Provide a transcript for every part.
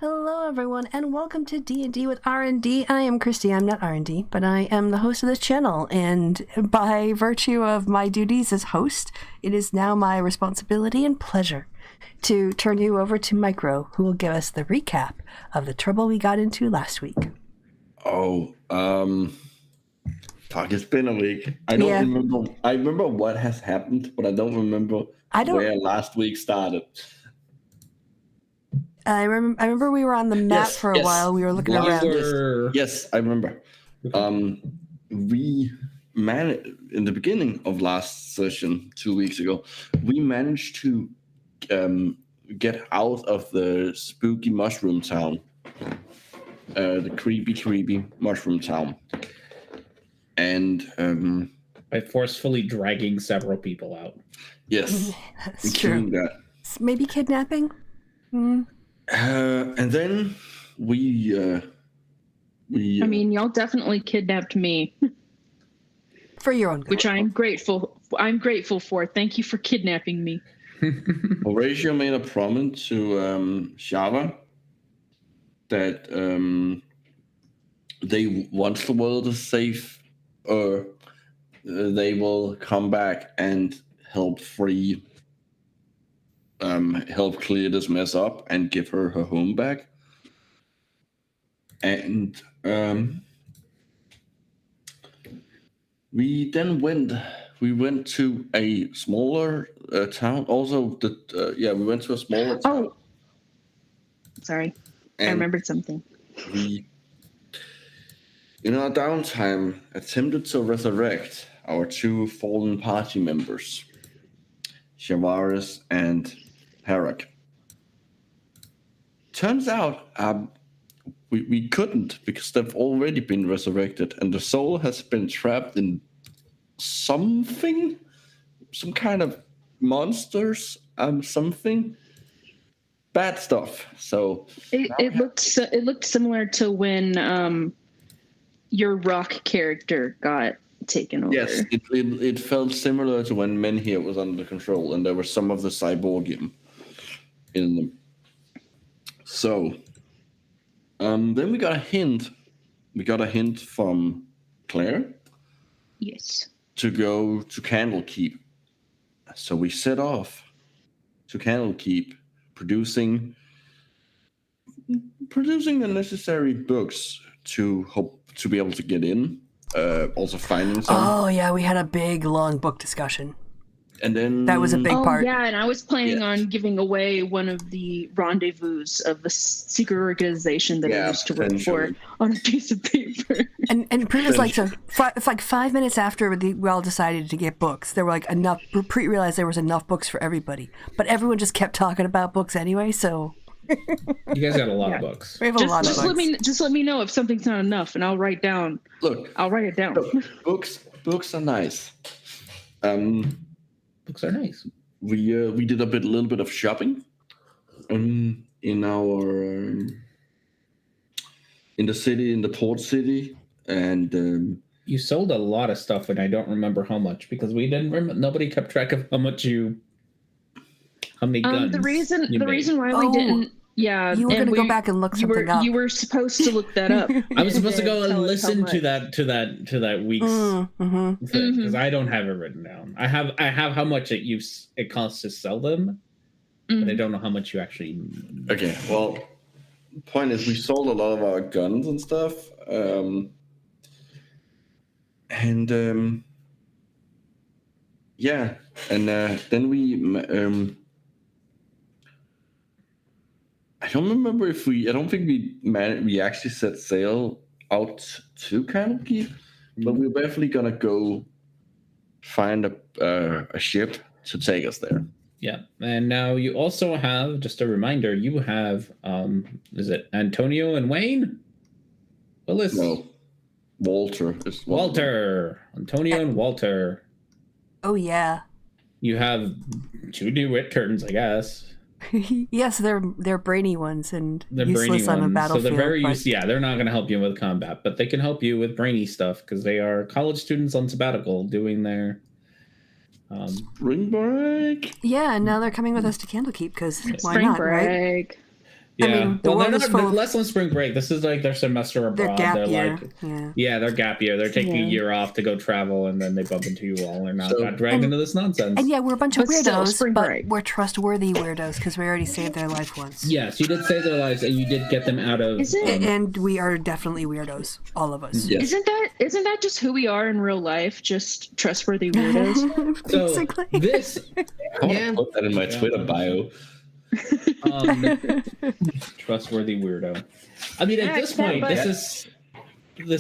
Hello, everyone, and welcome to D&D with R&D. I am Christy. I'm not R&D, but I am the host of this channel, and by virtue of my duties as host, it is now my responsibility and pleasure to turn you over to Micro, who will give us the recap of the trouble we got into last week. Fuck, it's been a week. I don't remember. I remember what has happened, but I don't remember where last week started. I remember we were on the map for a while. We were looking around. Yes, I remember. We managed in the beginning of last session 2 weeks ago. We managed to get out of the spooky mushroom town, the creepy mushroom town, and by forcefully dragging several people out. Yes, that's true. That. Maybe kidnapping. And then we. I mean, y'all definitely kidnapped me. For your own good. Which I'm grateful. I'm grateful for. Thank you for kidnapping me. Horatio made a promise to Shava that they, once the world is safe, they will come back and help clear this mess up and give her home back. And we then went to a smaller town. Also, we went to a smaller town. Oh, sorry, I remembered something. We, in our downtime, attempted to resurrect our two fallen party members, Shavaris and Harak. Turns out we couldn't, because they've already been resurrected, and the soul has been trapped in some kind of monsters, something bad stuff. So it looked similar to when your rock character got taken over. Yes, it felt similar to when Menhir was under control, and there were some of the cyborgium in them. So then we got a hint. We got a hint from Claire. Yes. To go to Candlekeep. So we set off to Candlekeep, producing the necessary books to hope to be able to get in. Also finding some. Oh yeah, we had a big long book discussion. And then that was a big part. Oh yeah, and I was planning on giving away one of the rendezvous of the secret organization that I used to work for on a piece of paper. And pretty much it's like 5 minutes after we all decided to get books, there were like enough. We realized there was enough books for everybody, but everyone just kept talking about books anyway. So you guys got a lot of books. We have a lot of books. Just let me know if something's not enough, and I'll write down. Look, I'll write it down. Books are nice. Books are nice. We did a little bit of shopping, in the city, in the port city, and you sold a lot of stuff, and I don't remember how much, because we didn't. Nobody kept track of how many guns. The reason why we didn't. Yeah, you were going to go back and look something up. You were supposed to look that up. I was supposed to go and listen to that week's thing, because I don't have it written down. I have how much it costs to sell them, but I don't know how much you actually. Okay, well, the point is we sold a lot of our guns and stuff, then we. I don't remember if I don't think we actually set sail out to Candlekeep, but we're definitely gonna go find a ship to take us there. Yeah, and now you also have, just a reminder, you have is it Antonio and Wayne? Willis? No, Walter. Walter. Antonio and Walter. Oh yeah. You have two new interns, I guess. Yes, they're brainy ones and useless on a battlefield. So they're very they're not going to help you with combat, but they can help you with brainy stuff because they are college students on sabbatical doing their spring break. Yeah, and now they're coming with us to Candlekeep because why spring not, break. right? Yeah. I mean, the world is full they're of less on spring break. This is like their semester abroad. their gap year. Their gap year. They're taking a year off to go travel, and then they bump into you all, and now got dragged into this nonsense. And yeah, we're a bunch of weirdos, but break. we're trustworthy weirdos because we already saved their life once. Yes, you did save their lives, and you did get them out of. And we are definitely weirdos, all of us. Yes. Isn't that just who we are in real life? Just trustworthy weirdos. Basically. So this, I want to put that in my Twitter bio. Trustworthy weirdo. I mean, at this point, this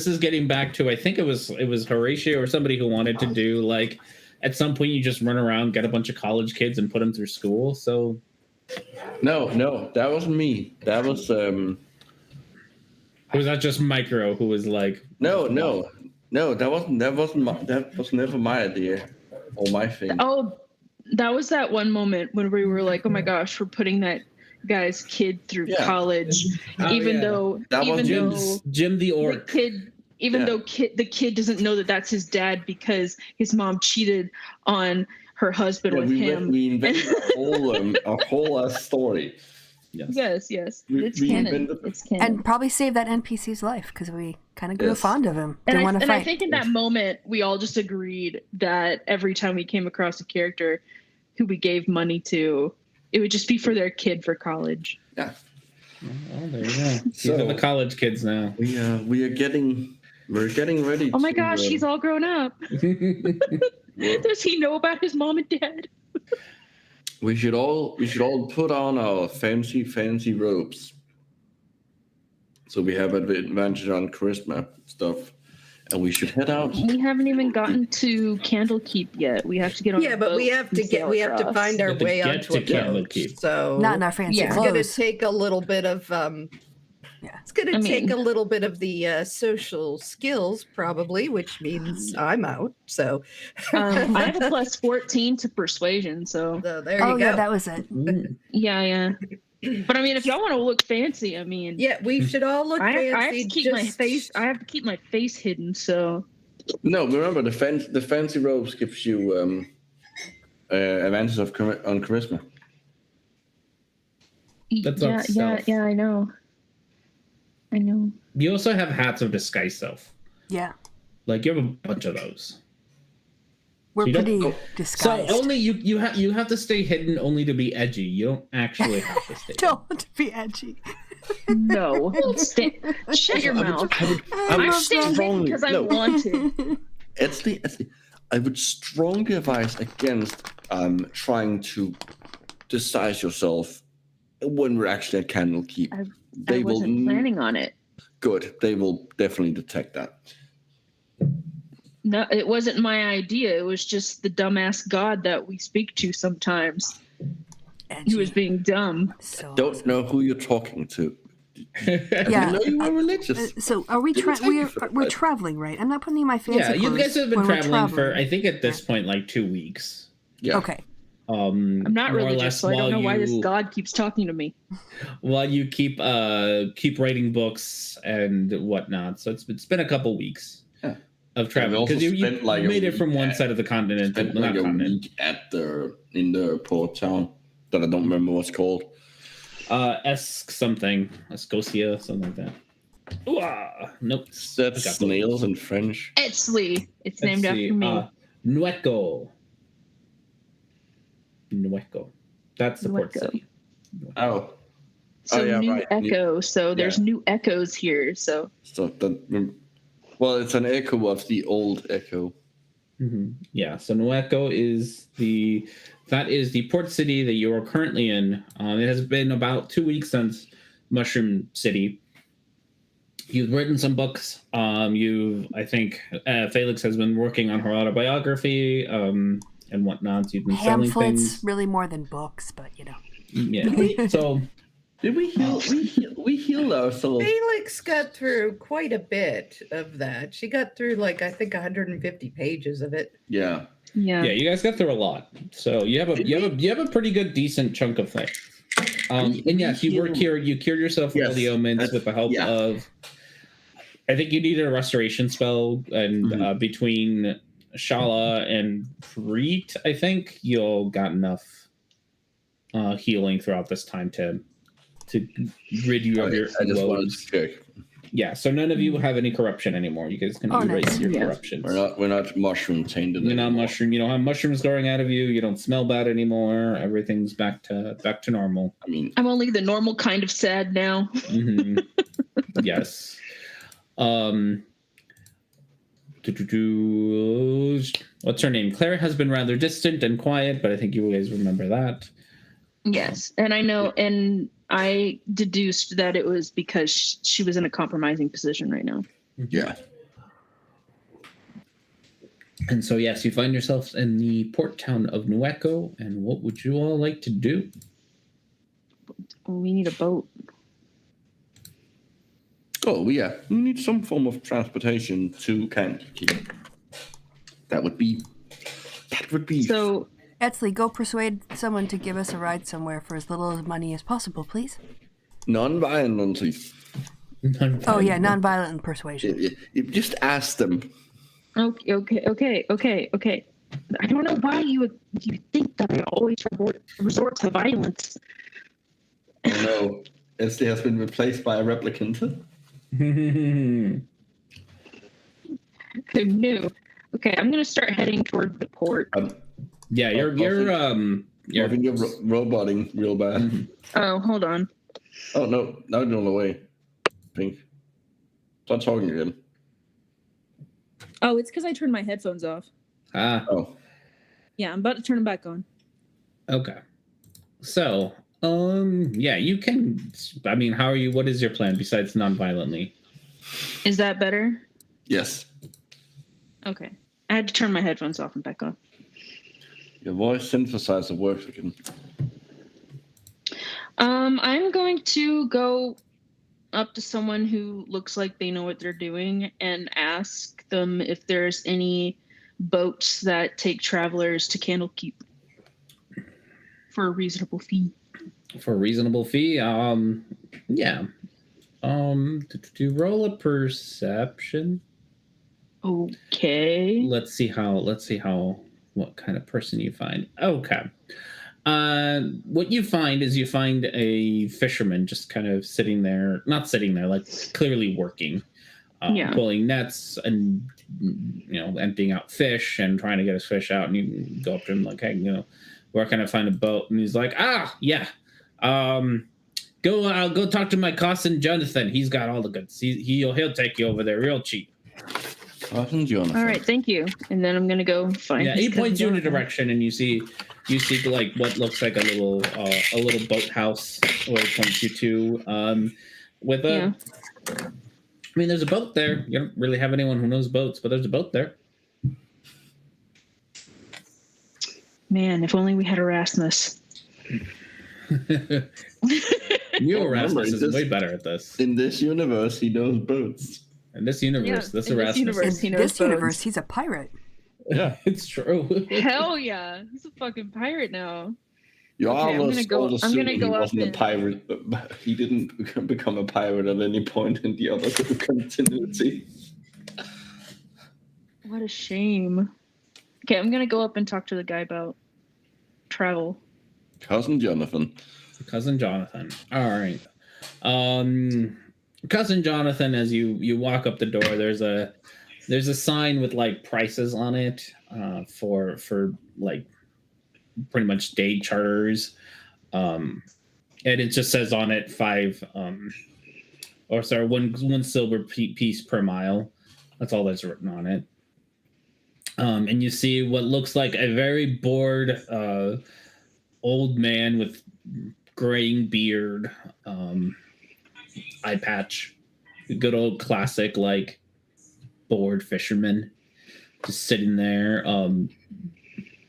is getting back to, I think it was Horatio or somebody who wanted to do like, at some point you just run around, get a bunch of college kids and put them through school. So No, that wasn't me. That was was that just Micro who was like, no, that was never my idea or my thing. Oh, that was that one moment when we were like, oh my gosh, we're putting that guy's kid through college, even though Jim the Orc. The kid doesn't know that that's his dad because his mom cheated on her husband with him. We invented a whole story. Yes. It's canon. It's canon. And probably saved that NPC's life because we kind of grew fond of him. Didn't want to fight. I think in that moment, we all just agreed that every time we came across a character who we gave money to, it would just be for their kid for college. Yeah. Well, there you go. These are the college kids now. We're getting ready. Oh my gosh, he's all grown up. Does he know about his mom and dad? We should all put on our fancy robes, so we have an advantage on charisma stuff, and we should head out. We haven't even gotten to Candlekeep yet. We have to get on. Yeah, but we have to find our way onto a boat. So not in our fancy clothes. It's going to take a little bit of it's going to take a little bit of the social skills, probably, which means I'm out. So I have a plus 14 to persuasion. So there you go. Yeah, that was it. Yeah. But I mean, if y'all want to look fancy, I mean, yeah, we should all look fancy. I have to keep my face. I have to keep my face hidden. So no, remember the fancy robes gives you advantage on charisma. Yeah, I know. You also have hats of disguise self. Yeah. Like you have a bunch of those. We're pretty disguised. So only you have to stay hidden only to be edgy. You don't actually have to stay. Don't be edgy. No. Shut your mouth. I'm staying hidden because I'm wanted. Actually, I would strongly advise against trying to disguise yourself when we're actually at Candlekeep. I wasn't planning on it. Good. They will definitely detect that. No, it wasn't my idea. It was just the dumbass god that we speak to sometimes. He was being dumb. Don't know who you're talking to. Yeah. know you were religious. So are we we're traveling, right? I'm not putting in my fancy clothes. Yeah, you guys have been traveling for, I think at this point, like 2 weeks. Yeah. Okay. I'm not religious, so I don't know why this god keeps talking to me. While you keep writing books and whatnot, so it's been a couple weeks of travel because you made it from one side of the continent to like a week in the port town that I don't remember what's called. Escocia, something like that. Ooh, nope. That's snails in French. Etsley. It's named after me. Nueco. That's the port city. Oh. So New Echo. So there's new echoes here. So well, it's an echo of the old echo. Mm-hmm. Yeah. So Nueco is the port city that you are currently in. It has been about 2 weeks since Mushroom City. You've written some books. I think Felix has been working on her autobiography. And whatnot. You've been selling things. Really more than books, but you know. Yeah. So did we heal? We healed ourselves. Felix got through quite a bit of that. She got through I think 150 pages of it. Yeah. Yeah. You guys got through a lot. So you have a pretty good decent chunk of things. And yes, you were cured. You cured yourself of all the ailments with the help of. I think you needed a restoration spell, and between Shala and Preet, I think you'll got enough healing throughout this time to to rid you of your I just wanted woes. to check. Yeah, so none of you have any corruption anymore. You guys can erase nice. your Yeah. corruptions. We're not mushroom tainted. You're not anymore. mushroom. You don't have mushrooms growing out of you. You don't smell bad anymore. Everything's back to normal. I mean, I'm only the normal kind of sad now. Mm-hmm. Yes. What's her name? Claire has been rather distant and quiet, but I think you guys remember that. Yes, and I know, and I deduced that it was because she was in a compromising position right now. yeah. And so, yes, you find yourselves in the port town of Nueco, and what would you all like to do? Well, we need a boat. Oh, yeah. We need some form of transportation to Candlekeep. That would be. So, Etzley, go persuade someone to give us a ride somewhere for as little money as possible, please. Non-violently. Oh, yeah, non-violent persuasion. You just ask them. okay. I don't know why you think that I always resort to violence. Oh, no. Esty has been replaced by a replicant. Who knew? Okay, I'm gonna start heading toward the port. Yeah, you're roboting real bad. Oh, hold on. Oh, no. Now you're on the way. Pink. Start talking again. Oh, it's because I turned my headphones off. Oh. Yeah, I'm about to turn them back on. Okay. So, yeah, you can. I mean, how are you? What is your plan besides non-violently? Is that better? Yes. Okay. I had to turn my headphones off and back on. Your voice synthesizer works again. I'm going to go up to someone who looks like they know what they're doing and ask them if there's any boats that take travelers to Candlekeep for a reasonable fee. For a reasonable fee? Yeah. To roll a perception. Okay. Let's see how what kind of person you find. Okay. What you find is you find a fisherman just kind of sitting there, not sitting there, like clearly working, pulling nets and, emptying out fish and trying to get his fish out. And you go up to him like, hey, where can I find a boat? And he's like, yeah. Go talk to my cousin Jonathan. He's got all the goods. He'll take you over there real cheap. Cousin Jonathan. All right, thank you. And then I'm gonna go find. Yeah, he points you in a direction, and you see like what looks like a little boathouse where he points you to. With a, Yeah. I mean, there's a boat there. You don't really have anyone who knows boats, but there's a boat there. Man, if only we had Erasmus. Erasmus is way better at this. In this universe, he knows boats. In this universe, Yeah, this in this Erasmus. universe. In this universe, he's a pirate. Yeah, it's true. Hell yeah, he's a fucking pirate now. You Okay, I'm almost gonna go- I'm gonna he go up wasn't a and- pirate, but he didn't become a pirate at any point in the other continuity. What a shame. Okay, I'm gonna go up and talk to the guy about travel. Cousin Jonathan. Cousin Jonathan. All right. Cousin Jonathan, as you walk up the door, there's a sign with like prices on it for like pretty much day charters, and it just says on it one silver piece per mile. That's all that's written on it. And you see what looks like a very bored old man with graying beard, eye patch, good old classic like bored fisherman, just sitting there,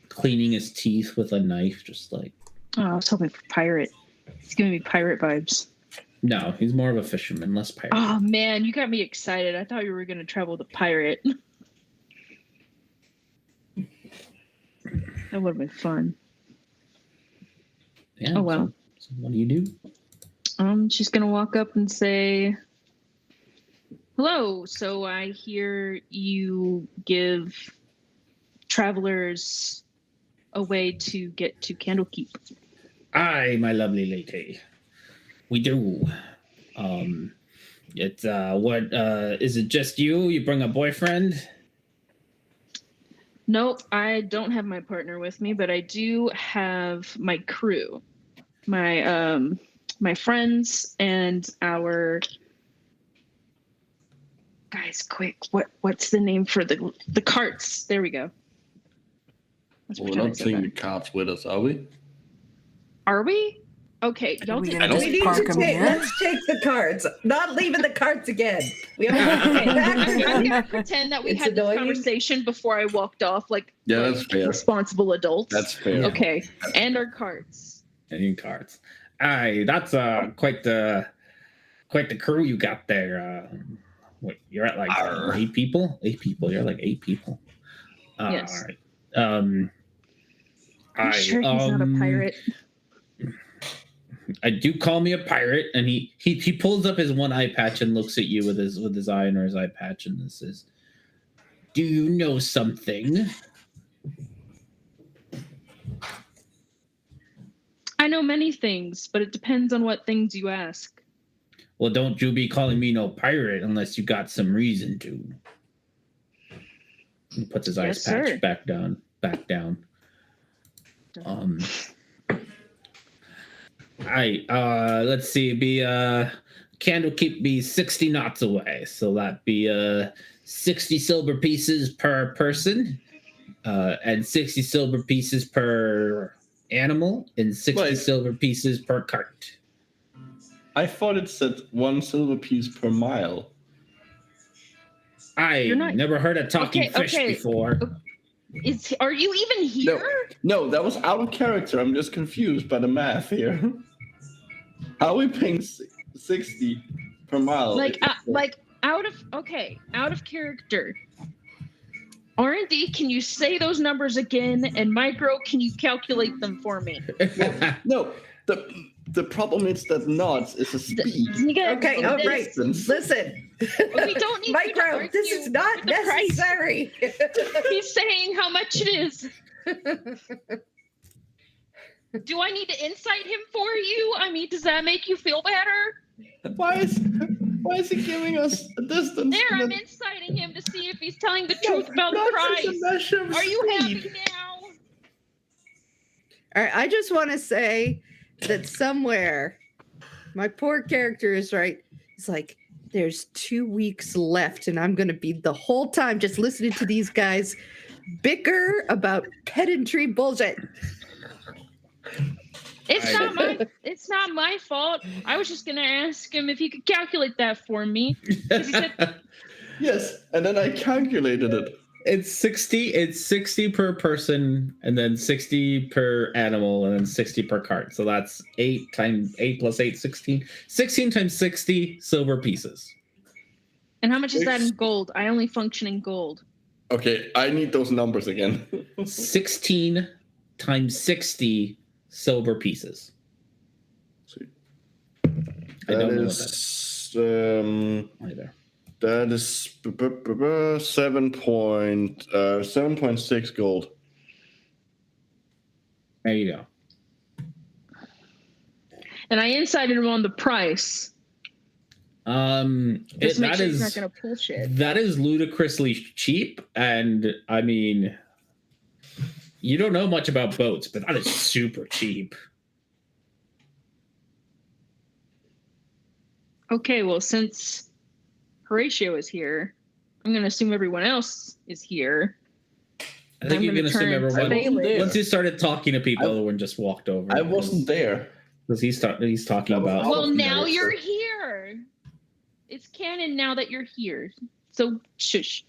cleaning his teeth with a knife, just like. Oh, I was hoping for pirate. He's giving me pirate vibes. No, he's more of a fisherman, less pirate. Oh man, you got me excited. I thought you were gonna travel with a pirate. That would have been fun. Yeah, Oh well. So what do you do? She's gonna walk up and say, "Hello. So I hear you give travelers a way to get to Candlekeep." Aye, my lovely lady. We do. It's what is it just you? You bring a boyfriend? Nope, I don't have my partner with me, but I do have my crew, my friends, and our guys. Quick, what's the name for the carts? There we go. Let's We're pretend I not said taking that. the cards with us, are we? Are we? Okay, y'all we take. gonna just We need park to 'em here? let's take the cards. Not leaving the cards again. We have Okay, to I'm gonna pretend that we It's had this annoying. conversation before I walked off, like That's fair. responsible adults. That's fair. Okay, and our carts. And cards. Aye, that's quite the crew you got there. Wait, you're at like Arr. 8 people? 8 people. You're like 8 people. Yes. All right. I'm sure he's not a pirate. I do call me a pirate, and he pulls up his one eye patch and looks at you with his eye under his eye patch, and says, "Do you know something?" I know many things, but it depends on what things you ask. Well, don't you be calling me no pirate unless you got some reason to. He puts his Yes, ice patch sir. back down. Let's see. Candlekeep be 60 knots away, so that'd be 60 silver pieces per person, and 60 silver pieces per animal, and 60 Wait. silver pieces per cart. I thought it said 1 silver piece per mile. I You're not- never heard of talking fish okay. before. Are you even here? No, that was our character. I'm just confused by the math here. How are we paying 60 per mile? Like out of character. R&D, can you say those numbers again? And Micro, can you calculate them for me? No, the problem is that knots is a speed. Okay, all right. Distance. Listen. We don't need you to Micro, this argue is not with the price. necessary. He's saying how much it is. Do I need to incite him for you? I mean, does that make you feel better? Why is he giving us a distance? There, I'm inciting him to see if he's telling the truth about the price. Are you happy now? All right, I just want to say that somewhere my poor character is right. It's like there's 2 weeks left, and I'm going to be the whole time just listening to these guys bicker about pedantry bullshit. It's not my fault. I was just gonna ask him if he could calculate that for me. 'Cause he said, Yes, and then I calculated it. It's 60 per person, and then 60 per animal, and then 60 per cart. So that's 8 times 8 plus 8, 16. 16 times 60 silver pieces. and how much is that in gold? I only function in gold. Okay, I need those numbers again. 16 times 60 silver pieces. See. I don't know what is either. that is 7.6 gold. There you go. And I incited him on the price. Just to make sure he's not gonna pull shit. That is ludicrously cheap, and I mean, you don't know much about boats, but that is super cheap. Okay, well, since Horatio is here, I'm gonna assume everyone else is here. I think I'm you can gonna assume turn everyone. there. Once you started talking to people, everyone just walked over. I wasn't there. Because he's talking That was about. out Well, of now character. you're here. It's canon now that you're here. So shush.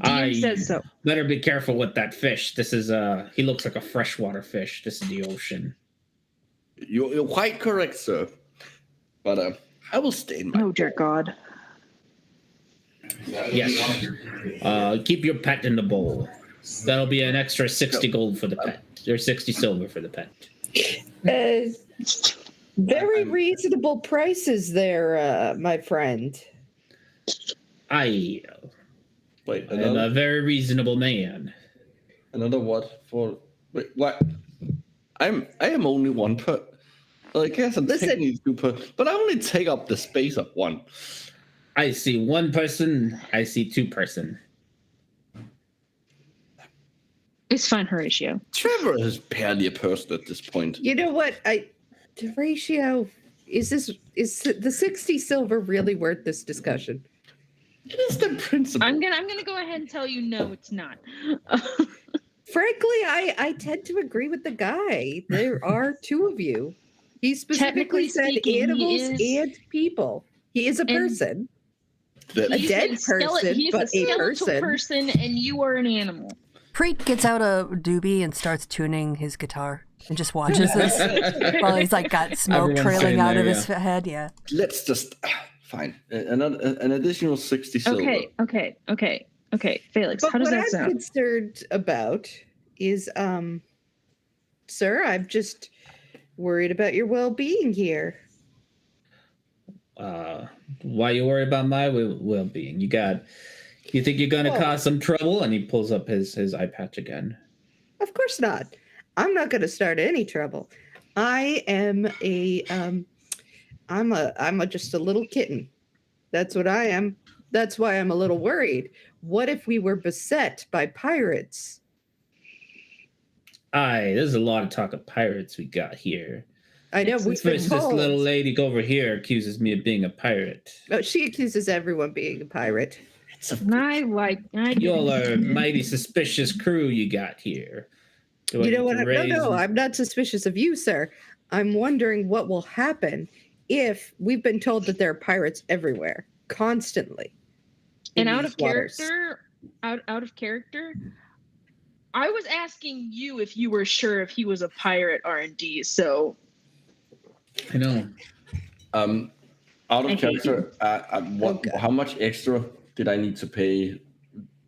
I DM says so. better be careful with that fish. This is he looks like a freshwater fish. This is the ocean. You're quite correct, sir. But I will stay in my. Oh dear God. Yes. Keep your pet in the bowl. That'll be an extra 60 gold for the pet. Or 60 silver for the pet. Very reasonable prices there, my friend. I Wait, am a very reasonable man. another what? For wait, what? I am only one per. Well, I guess I'm Listen. technically two per, but I only take up the space of one. I see one person. I see two person. It's fine, Horatio. Trevor is barely a person at this point. You know what? The ratio is the 60 silver really worth this discussion? It is the principle. I'm gonna go ahead and tell you no, it's not. Frankly, I tend to agree with the guy. There are two of you. He specifically Technically said speaking, animals he is- and people. He is a person. That- A dead person, he's but a a skeletal person. and you are an animal. Preet gets out a doobie and starts tuning his guitar and just watches this while he's like got smoke Everyone's trailing sitting out there, of his head. Yeah. Let's just fine. An additional 60 silver. Okay. Felix, But how does what that I'm sound? concerned about is, sir, I'm just worried about your well-being here. Why you worry about my well-being? You think you're gonna Whoa. cause some trouble? And he pulls up his eye patch again. Of course not. I'm not going to start any trouble. I am I'm just a little kitten. That's what I am. That's why I'm a little worried. What if we were beset by pirates? Aye, there's a lot of talk of pirates we got here. I know we've been First, this told. little lady over here accuses me of being a pirate. Oh, she accuses everyone being a pirate. Y'all are a mighty suspicious crew you got here. Do I You know need what? to raise- No, I'm not suspicious of you, sir. I'm wondering what will happen if we've been told that there are pirates everywhere, constantly. in And out these of waters. character, I was asking you if you were sure if he was a pirate R&D. So I know. Out of I hate character, Okay. how much extra did I need to pay?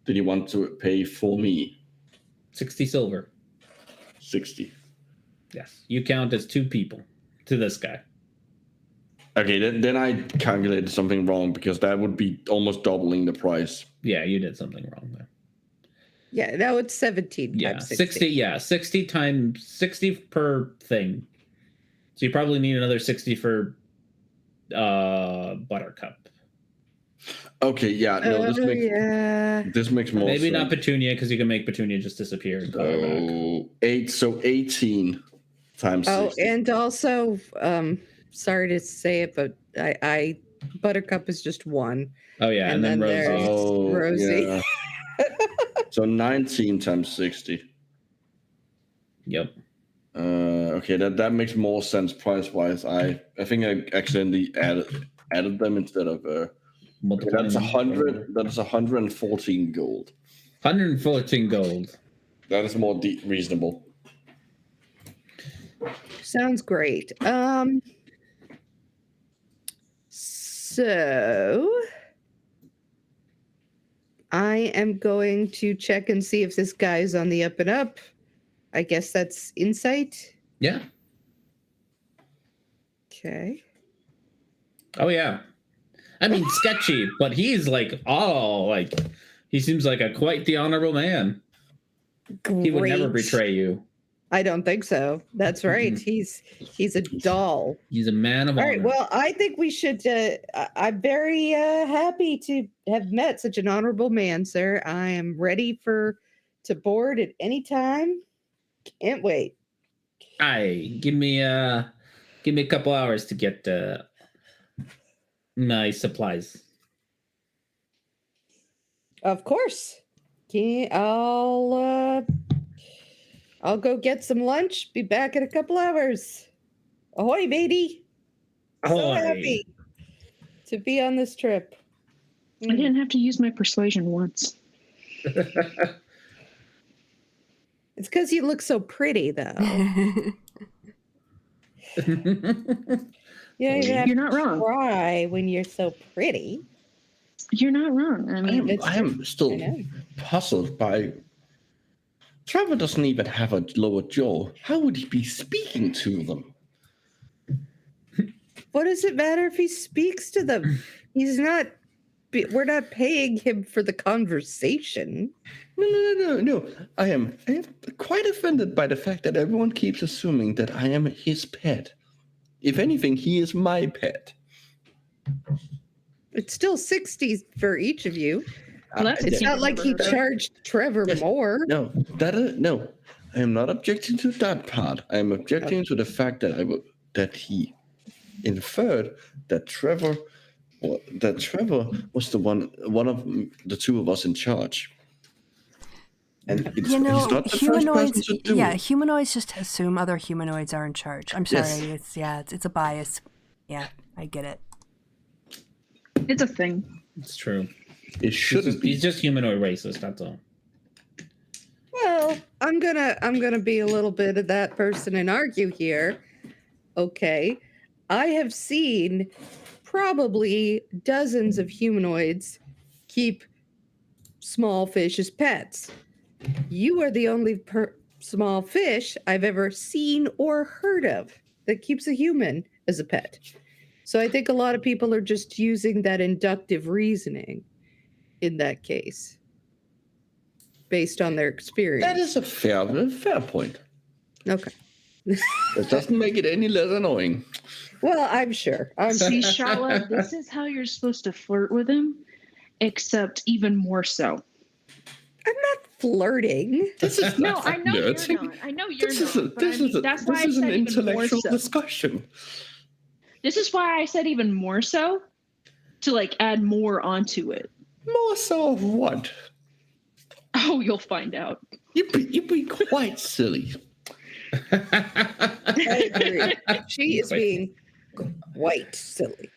Did he want to pay for me? 60 silver. 60. Yes. You count as two people to this guy. Okay, then I calculated something wrong because that would be almost doubling the price. Yeah, you did something wrong there. Yeah, now it's 17 Yeah, times 60. Yeah, 60 times 60 per thing. So you probably need another 60 for Buttercup. Okay, yeah, no, this makes more Maybe sense. not Petunia, because you can make Petunia just disappear and call her back. So 18 times 60. and also, sorry to say it, but I Buttercup is just one. Oh yeah, and And then then Rosie. there's- Rosie. Yeah. So 19 times 60. Yep. Okay, that makes more sense price wise. I think I accidentally added them instead of okay, that's 100. That is 114 gold. 114 gold. That is more reasonable. Sounds great. So I am going to check and see if this guy's on the up and up. I guess that's insight. Yeah. Okay. Oh yeah. I mean, sketchy, but he's like, he seems like quite the honorable man. Great. He would never betray you. I don't think so. That's right. He's a doll. He's a man of All honor. right. Well, I think we should. I'm very happy to have met such an honorable man, sir. I am ready to board at any time. Can't wait. Aye, give me a couple hours to get my supplies. Of course. I'll go get some lunch. Be back in a couple hours. Ahoy, matey. So Ahoy. happy to be on this trip. I didn't have to use my persuasion once. It's because you look so pretty, though. Yeah, You're not wrong. Cry when you're so pretty. You're not wrong. I mean, It's I am still I know. puzzled by. Trevor doesn't even have a lower jaw. How would he be speaking to them? What does it matter if he speaks to them? He's not we're not paying him for the conversation. No. I am quite offended by the fact that everyone keeps assuming that I am his pet. If anything, he is my pet. It's still 60 for each of you. Well, that's It's a not like he charged Trevor Yes. more. No. I am not objecting to that part. I am objecting to the fact that he inferred that Trevor was the one of the two of us in charge. And he's not the first person to do it. Humanoids just assume other humanoids are in charge. I'm sorry, Yes. it's a bias. Yeah, I get it. It's a thing. It's true. It shouldn't be. He's just humanoid racist. That's all. Well, I'm gonna be a little bit of that person and argue here. Okay. I have seen probably dozens of humanoids keep small fish as pets. You are the only small fish I've ever seen or heard of that keeps a human as a pet. So I think a lot of people are just using that inductive reasoning in that case, based on their experience. That is a fair point. Okay. It doesn't make it any less annoying. Well, I'm sure. See, Shala, this is how you're supposed to flirt with him, except even more so. I'm not flirting. This is No, not I know flirting. you're not. I know you're This not. That's why I is said an even more intellectual so. discussion. This is why I said even more so, to like add more onto it. More so of what? Oh, you'll find out. You'd be quite silly. I agree. She is being quite silly.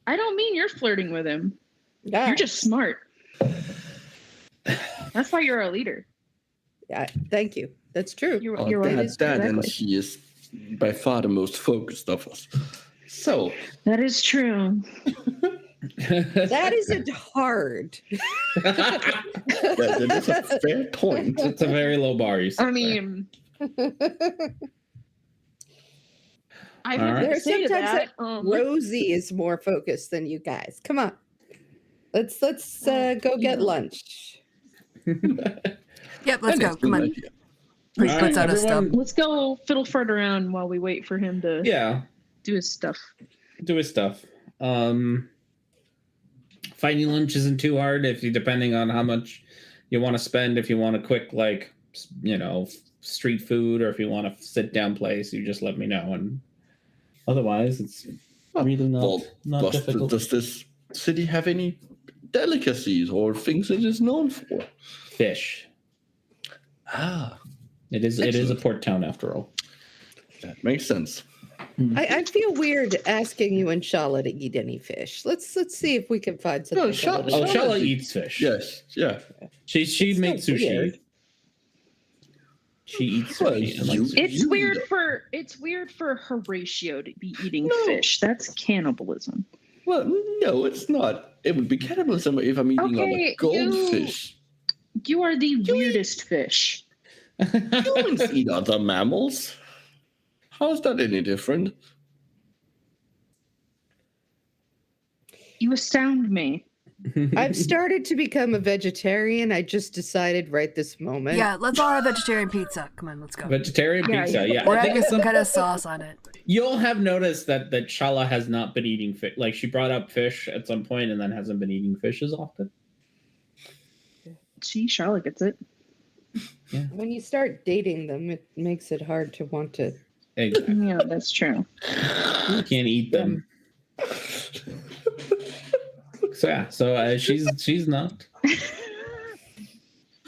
I don't mean you're flirting with him. Yeah. You're just smart. That's why you're a leader. Yeah, thank you. That's true. You're Oh, right. and Exactly. she is by far the most focused of us. So That is true. That isn't hard. that is a fair point. It's a very low bar. You said I there. mean, I All have right. to There's say to sometimes that. Rosie is more focused than you guys. Come on. Let's go get lunch. Yep, let's That go. is Come an on. idea. Please All put right, out a stub. everyone- Let's go fiddle fart around while we wait for him to Yeah, do his stuff. do his stuff. Finding lunch isn't too hard if you, depending on how much you want to spend. If you want a quick, like, street food, or if you want a sit down place, you just let me know. And otherwise, it's really not difficult. Does this city have any delicacies or things it is known for? Fish. Ah, It is a port town after all. that makes sense. I feel weird asking you and Shala to eat any fish. Let's see if we can find something. No, a Shala- little- Oh, Shala eats fish. Yes, yeah. She It's makes not sushi. weird. She eats Well, sushi. and you- likes it. It's weird for Horatio to be eating fish. That's cannibalism. Well, no, it's not. It would be cannibalism if I'm eating Okay, a goldfish. You are the weirdest fish. Humans eat other mammals. How is that any different? You astound me. I've started to become a vegetarian. I just decided right this moment. Yeah, let's all have vegetarian pizza. Come on, let's go. Vegetarian Yeah, pizza. Yeah, We're I think adding it's some kind of sauce on it. You'll have noticed that Shala has not been eating fish. Like, she brought up fish at some point and then hasn't been eating fish as often. See, Charlotte gets it. When you start dating them, it makes it hard to want to. Exactly. Yeah, that's true. You can't eat them. So she's not.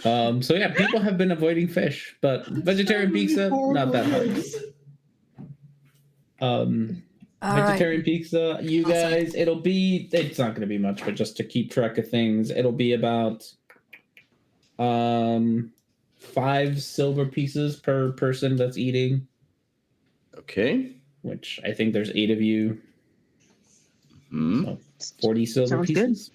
So yeah, people have been avoiding fish, but vegetarian pizza not that hard. All right. Vegetarian pizza, you Awesome. guys, it's not going to be much, but just to keep track of things, it'll be about 5 silver pieces per person that's eating, Okay. which I think there's 8 of you. Hmm. 40 silver Sounds good. pieces.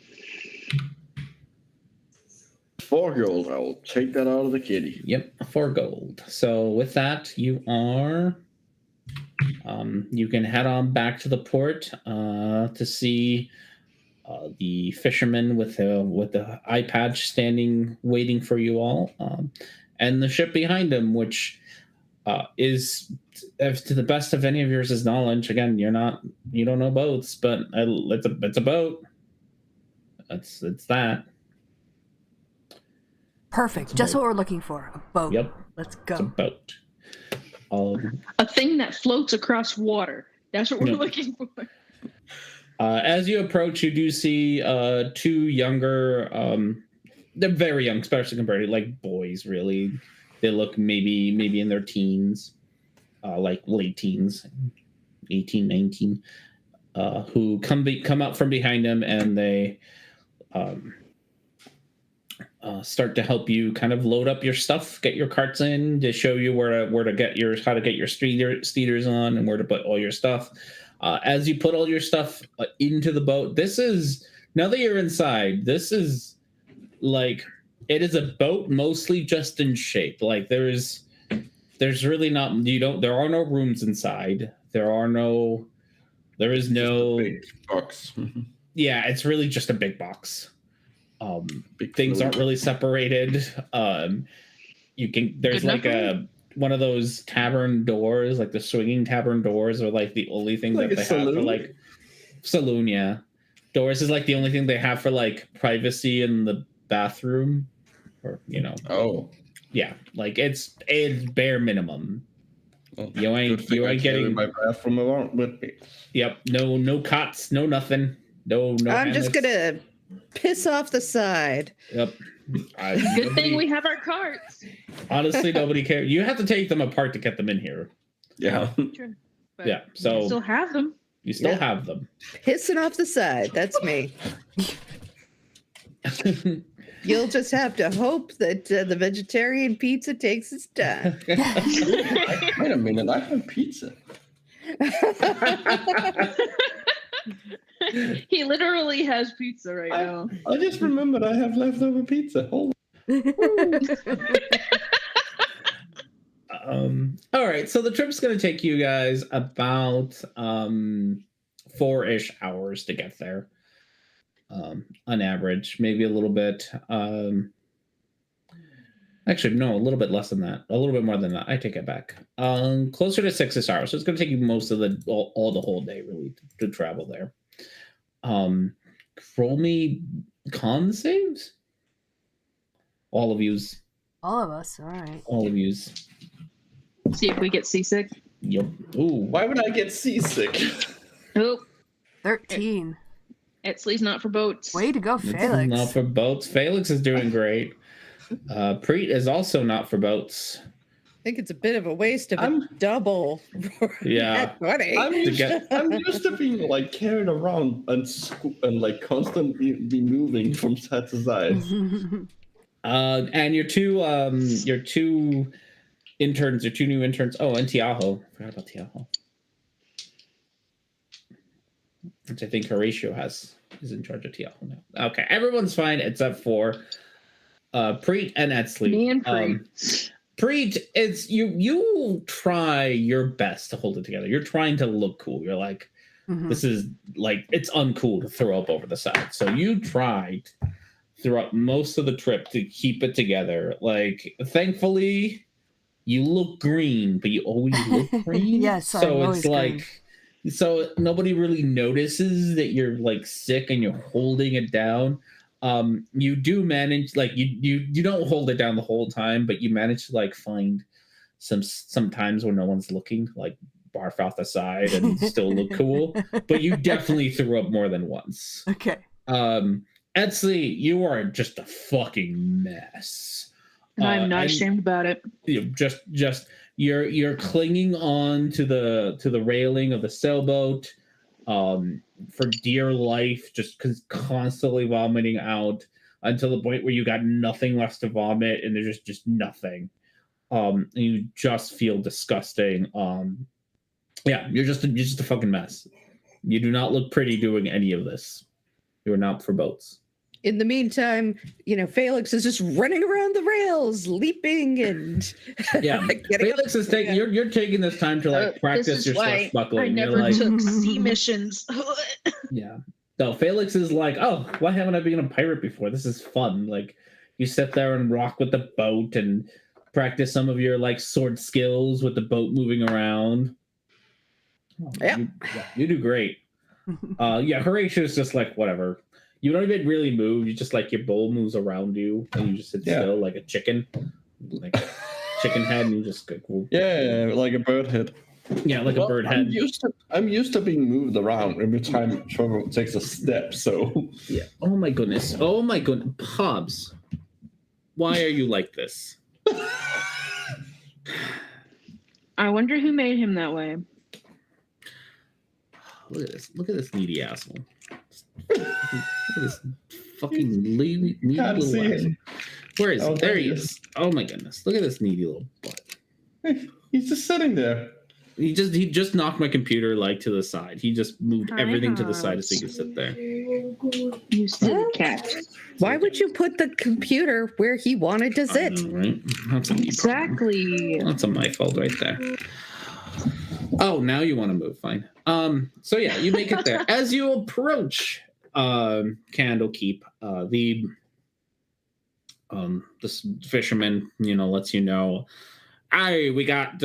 4 gold. I will take that out of the kitty. Yep, 4 gold. So with that, you are. You can head on back to the port to see the fisherman with the eye patch standing waiting for you all, and the ship behind him, which is, to the best of any of yours' knowledge. Again, you don't know boats, but it's a boat. It's that. Perfect. Just what we're looking for. A boat. Yep. Let's It's a go. boat. A thing that floats across water. That's what we're Yeah. looking for. As you approach, you do see two younger. They're very young, especially compared to like boys. Really, they look maybe in their teens, like late teens, 18, 19, who come out from behind them, and they start to help you kind of load up your stuff, get your carts in, to show you how to get your speeders on, and where to put all your stuff. As you put all your stuff into the boat, now that you're inside, this is like, it is a boat mostly just in shape. Like there's really not, there are no rooms inside. There is no big box. Yeah, it's really just a big box. Big Things float. aren't really separated. There's Good like enough one of those tavern doors, like the swinging tavern doors, are like the only thing Like that a they have for saloon? like saloon. Yeah, doors is like the only thing they have for like privacy in the bathroom, or Oh. yeah, like it's bare minimum. Well, You ain't good thing I carry getting. my bathroom around with me. Yep, no cots, no nothing, no. I'm just hammocks. gonna piss off the side. Yep. Good thing we have our carts. Honestly, nobody cares. You have to take them apart to get them in here. Yeah. True. But Yeah, we so still have them. you still Yeah. have them. Pissing off the side. That's me. You'll just have to hope that the vegetarian pizza takes its time. Wait a minute, I have pizza. He literally has pizza right now. I just remembered I have leftover pizza. Hold All right, so the trip's going to take you guys about 4-ish hours to get there, on average, maybe a little bit. Actually, no, a little bit less than that, a little bit more than that. I take it back. Closer to 6 hours. So it's going to take you most of the whole day really to travel there. Roll me con saves. All of yous. All of us. All right. All of yous. See if we get seasick. Yep. Ooh. Why would I get seasick? Oh, 13. Etzley's not for boats. Way to go, This is Felix. not for boats. Felix is doing great. Preet is also not for boats. I think it's a bit of a waste of I'm- a double. Yeah. Buddy. I'm To used to being like carried around and like constantly be moving from side to side. And your two interns, your two new interns. Oh, and Tiaho. Forgot about Tiaho. Which I think Horatio is in charge of Tiaho now. Okay, everyone's fine except for Preet and Etzley. Me and Preet. Preet, it's you try your best to hold it together. You're trying to look cool. You're like, this is like, it's uncool to throw up over the side. So you tried throughout most of the trip to keep it together. Like, thankfully, you look green, but you always look green. Yes, I'm so always it's like, so nobody really notices that you're like sick and you're holding it down. You do manage, like you don't hold it down the whole time, but you manage to like find some times when no one's looking, like barf off the side and still look cool. But you definitely threw up more than once. Okay. Etzley, you are just a fucking mess. And I'm not and ashamed about it. you're clinging on to the railing of the sailboat for dear life, just constantly vomiting out until the point where you got nothing left to vomit and there's just nothing. And you just feel disgusting. Yeah, you're just a fucking mess. You do not look pretty doing any of this. You're not for boats. In the meantime, Felix is just running around the rails, leaping and Yeah, Felix is taking. You're taking this time to like practice this is your why swashbuckling. I You're never like, took sea missions. yeah. So Felix is like, oh, why haven't I been a pirate before? This is fun. Like, you sit there and rock with the boat and practice some of your like sword skills with the boat moving around. Oh, Yep. you do great. Horatio's just like, whatever. You don't even really move. You just like your bowl moves around you and you just sit still like a chicken. Like a chicken head, and you just go, like a bird head. Yeah, like a bird head. I'm used to being moved around every time Trevor takes a step. So yeah. Oh my goodness, Hobbs, why are you like this? I wonder who made him that way. Look at this needy asshole. Look at this fucking needy little asshole. Where is he? There he is. Oh my goodness! Look at this needy little butt. He's just sitting there. He just knocked my computer like to the side. He just moved everything to the side so he could sit there. You silly cat. Why would you put the computer where he wanted to sit? I know, right? That's a Exactly. That's my fault right there. Oh, now you want to move. Fine. So yeah, you make it there. As you approach Candlekeep, this fisherman, lets you know, we got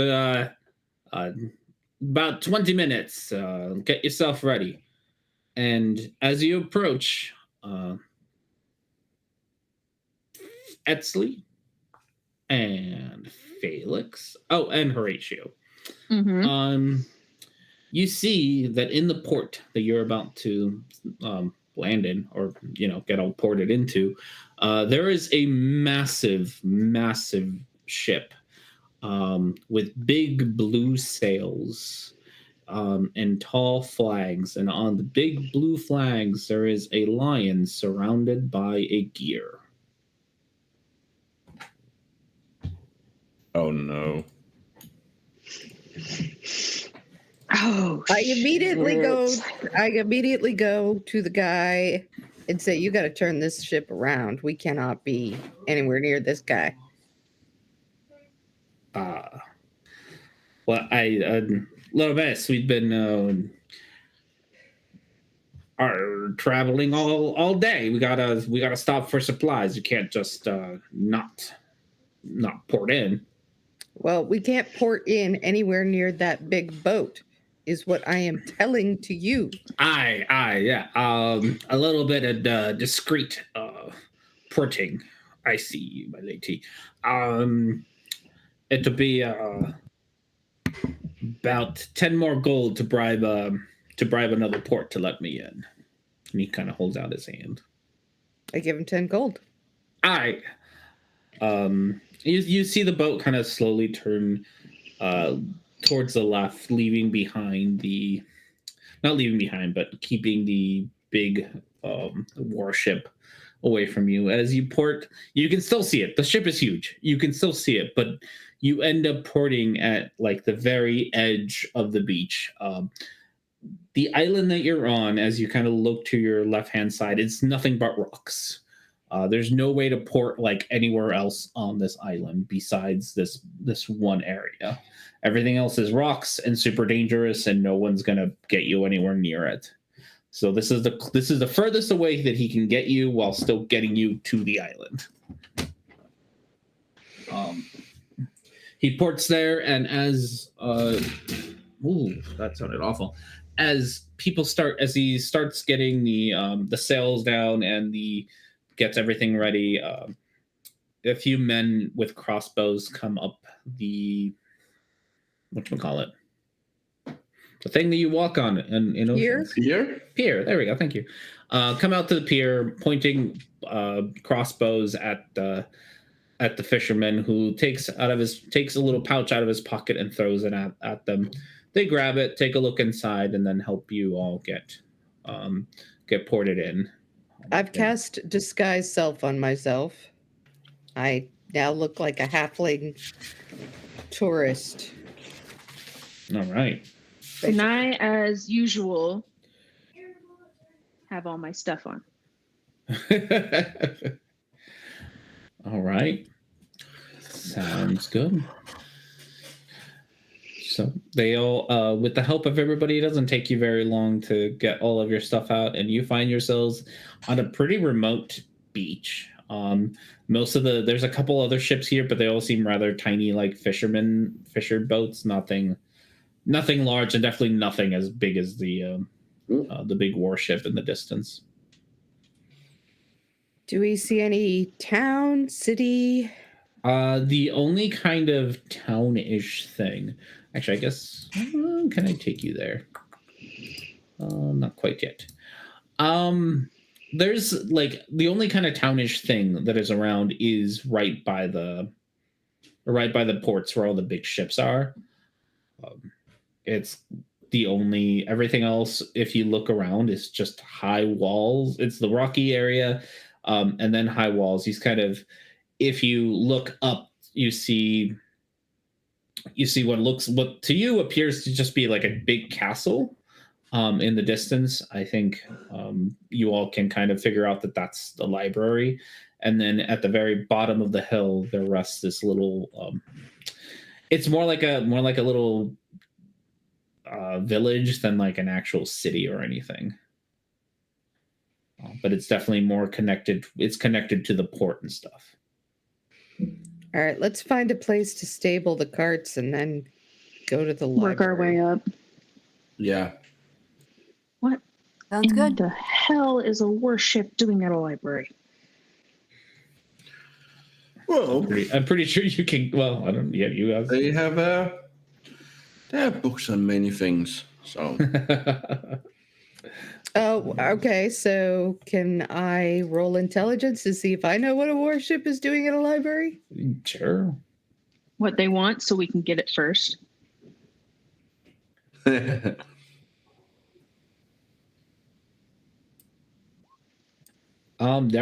about 20 minutes. Get yourself ready. And as you approach, Etzli and Felix, and Horatio. Mm-hmm. You see that in the port that you're about to land in, or get all ported into, there is a massive ship with big blue sails and tall flags, and on the big blue flags there is a lion surrounded by a gear. Oh no. Oh, I immediately go to the guy and say, you got to turn this ship around. We cannot be anywhere near this guy. Well, little miss, we've been are traveling all day. We gotta stop for supplies. You can't just not port in. Well, we can't port in anywhere near that big boat, is what I am telling to you. Yeah. A little bit of discreet porting. I see you, my lady. It'll be about 10 more gold to bribe another port to let me in. And he kind of holds out his hand. I give him 10 gold. You see the boat kind of slowly turn towards the left, not leaving behind, but keeping the big warship away from you. As you port, you can still see it. The ship is huge. You can still see it, but you end up porting at like the very edge of the beach. The island that you're on, as you kind of look to your left-hand side, it's nothing but rocks. There's no way to port like anywhere else on this island besides this one area. Everything else is rocks and super dangerous, and no one's gonna get you anywhere near it. So this is the furthest away that he can get you while still getting you to the island. He ports there, and as that sounded awful. As he starts getting the sails down and gets everything ready, a few men with crossbows come up the whatchamacallit? The thing that you walk on in oceans. Pier. There we go. Thank you. Come out to the pier, pointing crossbows at the fisherman, who takes a little pouch out of his pocket and throws it at them. They grab it, take a look inside, and then help you all get ported in. I've cast disguise self on myself. I now look like a halfling tourist. All right. And I, as usual, have all my stuff on. All right. Sounds good. So they'll, with the help of everybody, it doesn't take you very long to get all of your stuff out, and you find yourselves on a pretty remote beach. There's a couple other ships here, but they all seem rather tiny, like fisher boats. Nothing large, and definitely nothing as big as the big warship in the distance. Do we see any town, city? The only kind of town-ish thing. Actually, I guess, can I take you there? Not quite yet. There's like the only kind of townish thing that is around is right by the ports where all the big ships are. It's the only, everything else, if you look around, is just high walls. It's the rocky area, and then high walls. These kind of, if you look up, you see what to you appears to just be like a big castle. In the distance, I think you all can kind of figure out that that's the library. And then at the very bottom of the hill, there rests this little. It's more like a little village than like an actual city or anything. But it's definitely more connected. It's connected to the port and stuff. All right, let's find a place to stable the carts and then go to the library. Work our way up. Yeah. What Sounds in good. the hell is a warship doing at a library? Well, I'm pretty sure you can. Well, I don't. Yeah, you guys. they have books on many things. So Oh, okay. So can I roll intelligence to see if I know what a warship is doing at a library? Sure. What they want, so we can get it first. There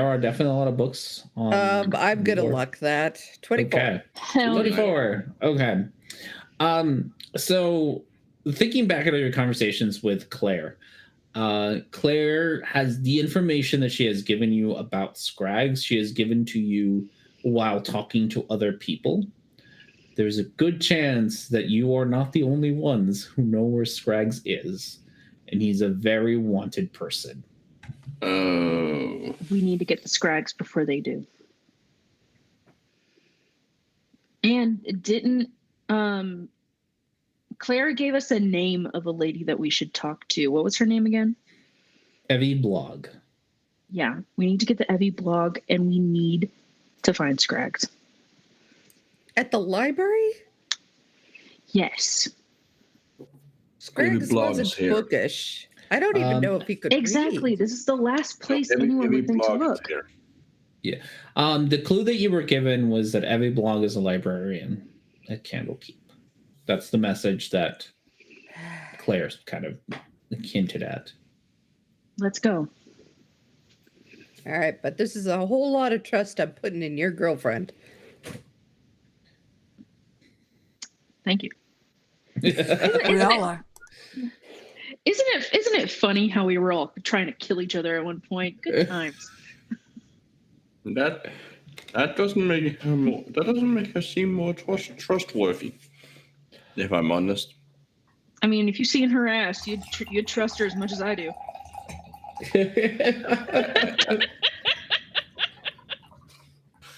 are definitely a lot of books on. I'm gonna board. luck that. 24. Okay. Hell yeah. 24. Okay. So thinking back at your conversations with Claire, Claire has the information that she has given you about Scrags. She has given to you while talking to other people. There's a good chance that you are not the only ones who know where Scrags is, and he's a very wanted person. Oh. We need to get the Scrags before they do. And didn't Claire gave us a name of a lady that we should talk to. What was her name again? Evie Blog. Yeah, we need to get the Evie blog, and we need to find Scrags. At the library? Yes. Scraggs blog wasn't is here. bookish. I don't even know if he could Exactly. read. This is the last place Every anyone would think to blog is look. here. Yeah. The clue that you were given was that Evie Blog is a librarian at Candlekeep. That's the message that Claire's kind of hinted at. Let's go. All right, but this is a whole lot of trust I'm putting in your girlfriend. Thank you. We all are. Isn't it funny how we were all trying to kill each other at one point? Good times. That doesn't make her seem more trustworthy. If I'm honest. I mean, if you seen her ass, you'd trust her as much as I do.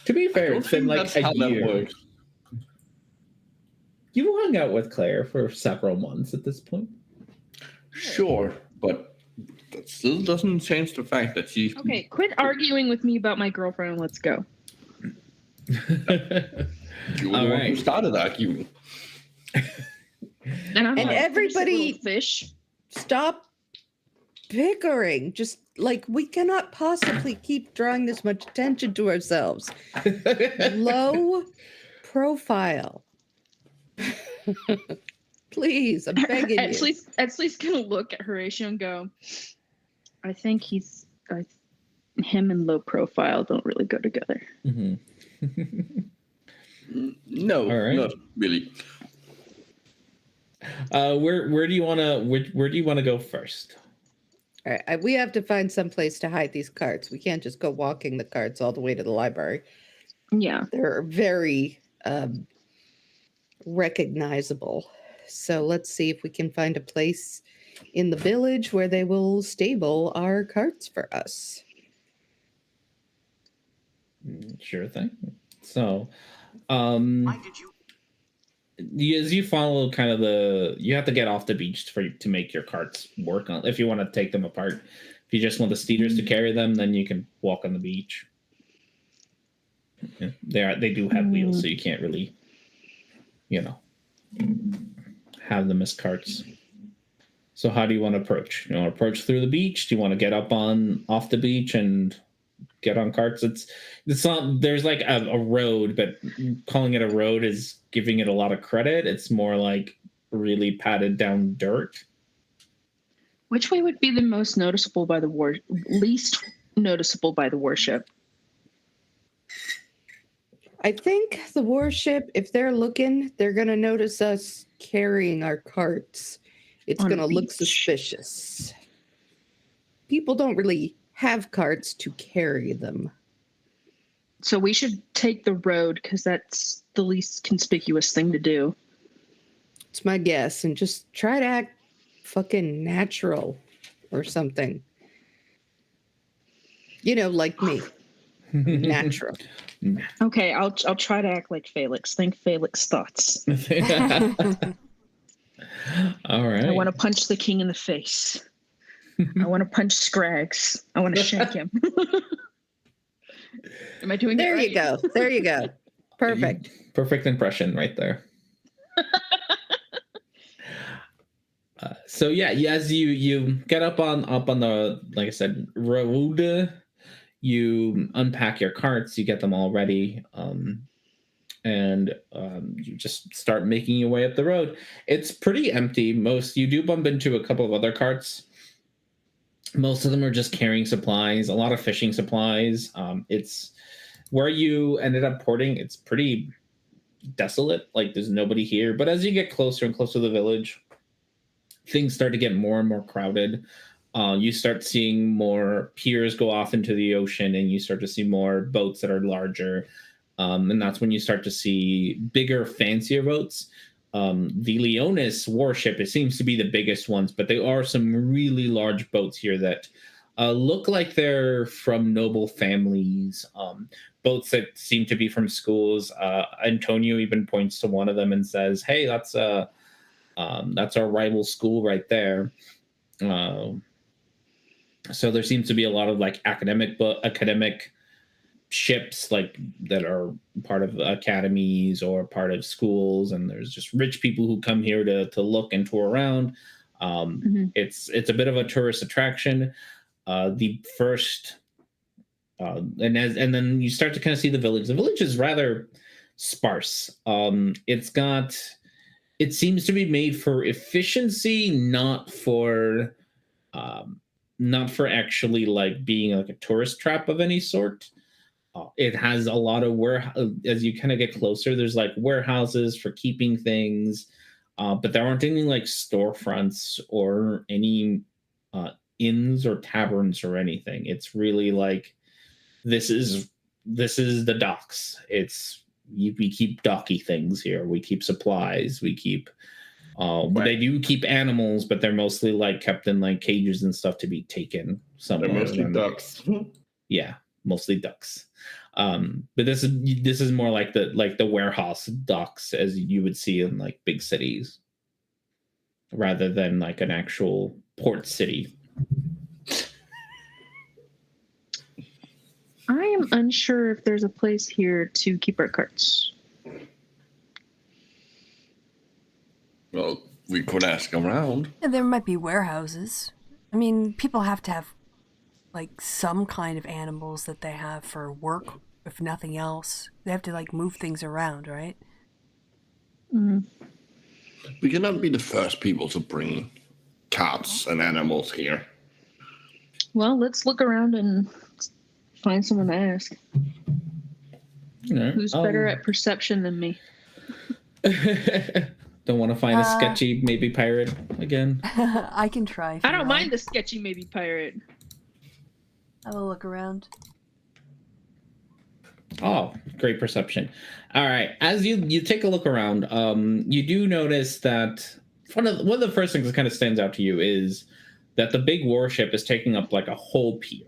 To be fair, it's been like That's how a that year. works. You hung out with Claire for several months at this point. Sure, but that still doesn't change the fact that she. Okay, quit arguing with me about my girlfriend and let's go. You were the All one right. who started arguing. And I'm And like, everybody- "Little fish. Stop bickering. Just like we cannot possibly keep drawing this much attention to ourselves. Low profile. Please, I'm begging At you. least gonna look at Horatio and go, I think him and low profile don't really go together. Mhm. No, All right. not really. Where do you want to go first? All right, we have to find some place to hide these carts. We can't just go walking the carts all the way to the library. Yeah. They're very recognizable. So let's see if we can find a place in the village where they will stable our carts for us. Sure thing. So, as you follow kind of you have to get off the beach to make your carts work on if you want to take them apart. If you just want the steeders to carry them, then you can walk on the beach. Yeah, they do have wheels, so you can't really, have them as carts. So how do you want to approach? You want to approach through the beach? Do you want to get off the beach and get on carts? It's not, there's like a road, but calling it a road is giving it a lot of credit. It's more like really padded down dirt. Which way would be the most noticeable by the least noticeable by the warship? I think the warship, if they're looking, they're going to notice us carrying our carts. It's On a going to look beach. suspicious. People don't really have carts to carry them. So we should take the road because that's the least conspicuous thing to do. It's my guess. And just try to act fucking natural or something. Like me. Natural. Okay, I'll try to act like Felix. Think Felix thoughts. All right. I want to punch the king in the face. I want to punch Scrags. I want to shank him. Am I doing There it right? you go. There you go. Perfect. Perfect impression right there. So yeah, as you get up on the, like I said, road, you unpack your carts, you get them all ready, and you just start making your way up the road. It's pretty empty. You do bump into a couple of other carts. Most of them are just carrying supplies, a lot of fishing supplies. It's where you ended up porting. It's pretty desolate. Like there's nobody here. But as you get closer and closer to the village, things start to get more and more crowded. You start seeing more piers go off into the ocean, and you start to see more boats that are larger. And that's when you start to see bigger, fancier boats. The Leonis warship, it seems to be the biggest ones, but there are some really large boats here that look like they're from noble families. Boats that seem to be from schools. Antonio even points to one of them and says, "Hey, that's our rival school right there." So there seems to be a lot of like academic ships like that are part of academies or part of schools, and there's just rich people who come here to look and tour around. It's a bit of a tourist attraction. The first and then you start to kind of see the village. The village is rather sparse. It seems to be made for efficiency, not for actually like being like a tourist trap of any sort. It has a lot of as you kind of get closer, there's like warehouses for keeping things, but there aren't any like storefronts or any inns or taverns or anything. It's really like this is the docks. We keep docky things here. We keep supplies. We keep. They do keep animals, but they're mostly like kept in like cages and stuff to be taken somewhere. They're mostly ducks. Yeah, mostly ducks. But this is more like the warehouse docks as you would see in like big cities, rather than like an actual port city. I am unsure if there's a place here to keep our carts. Well, we could ask around. Yeah, there might be warehouses. I mean, people have to have like some kind of animals that they have for work, if nothing else. They have to like move things around, right? We cannot be the first people to bring cats and animals here. Well, let's look around and find someone to ask. Who's better at perception than me? Don't want to find a sketchy maybe pirate again. I can try. I don't mind the sketchy maybe pirate. I will look around. Oh, great perception. All right. As you take a look around, you do notice that one of the first things that kind of stands out to you is that the big warship is taking up like a whole pier.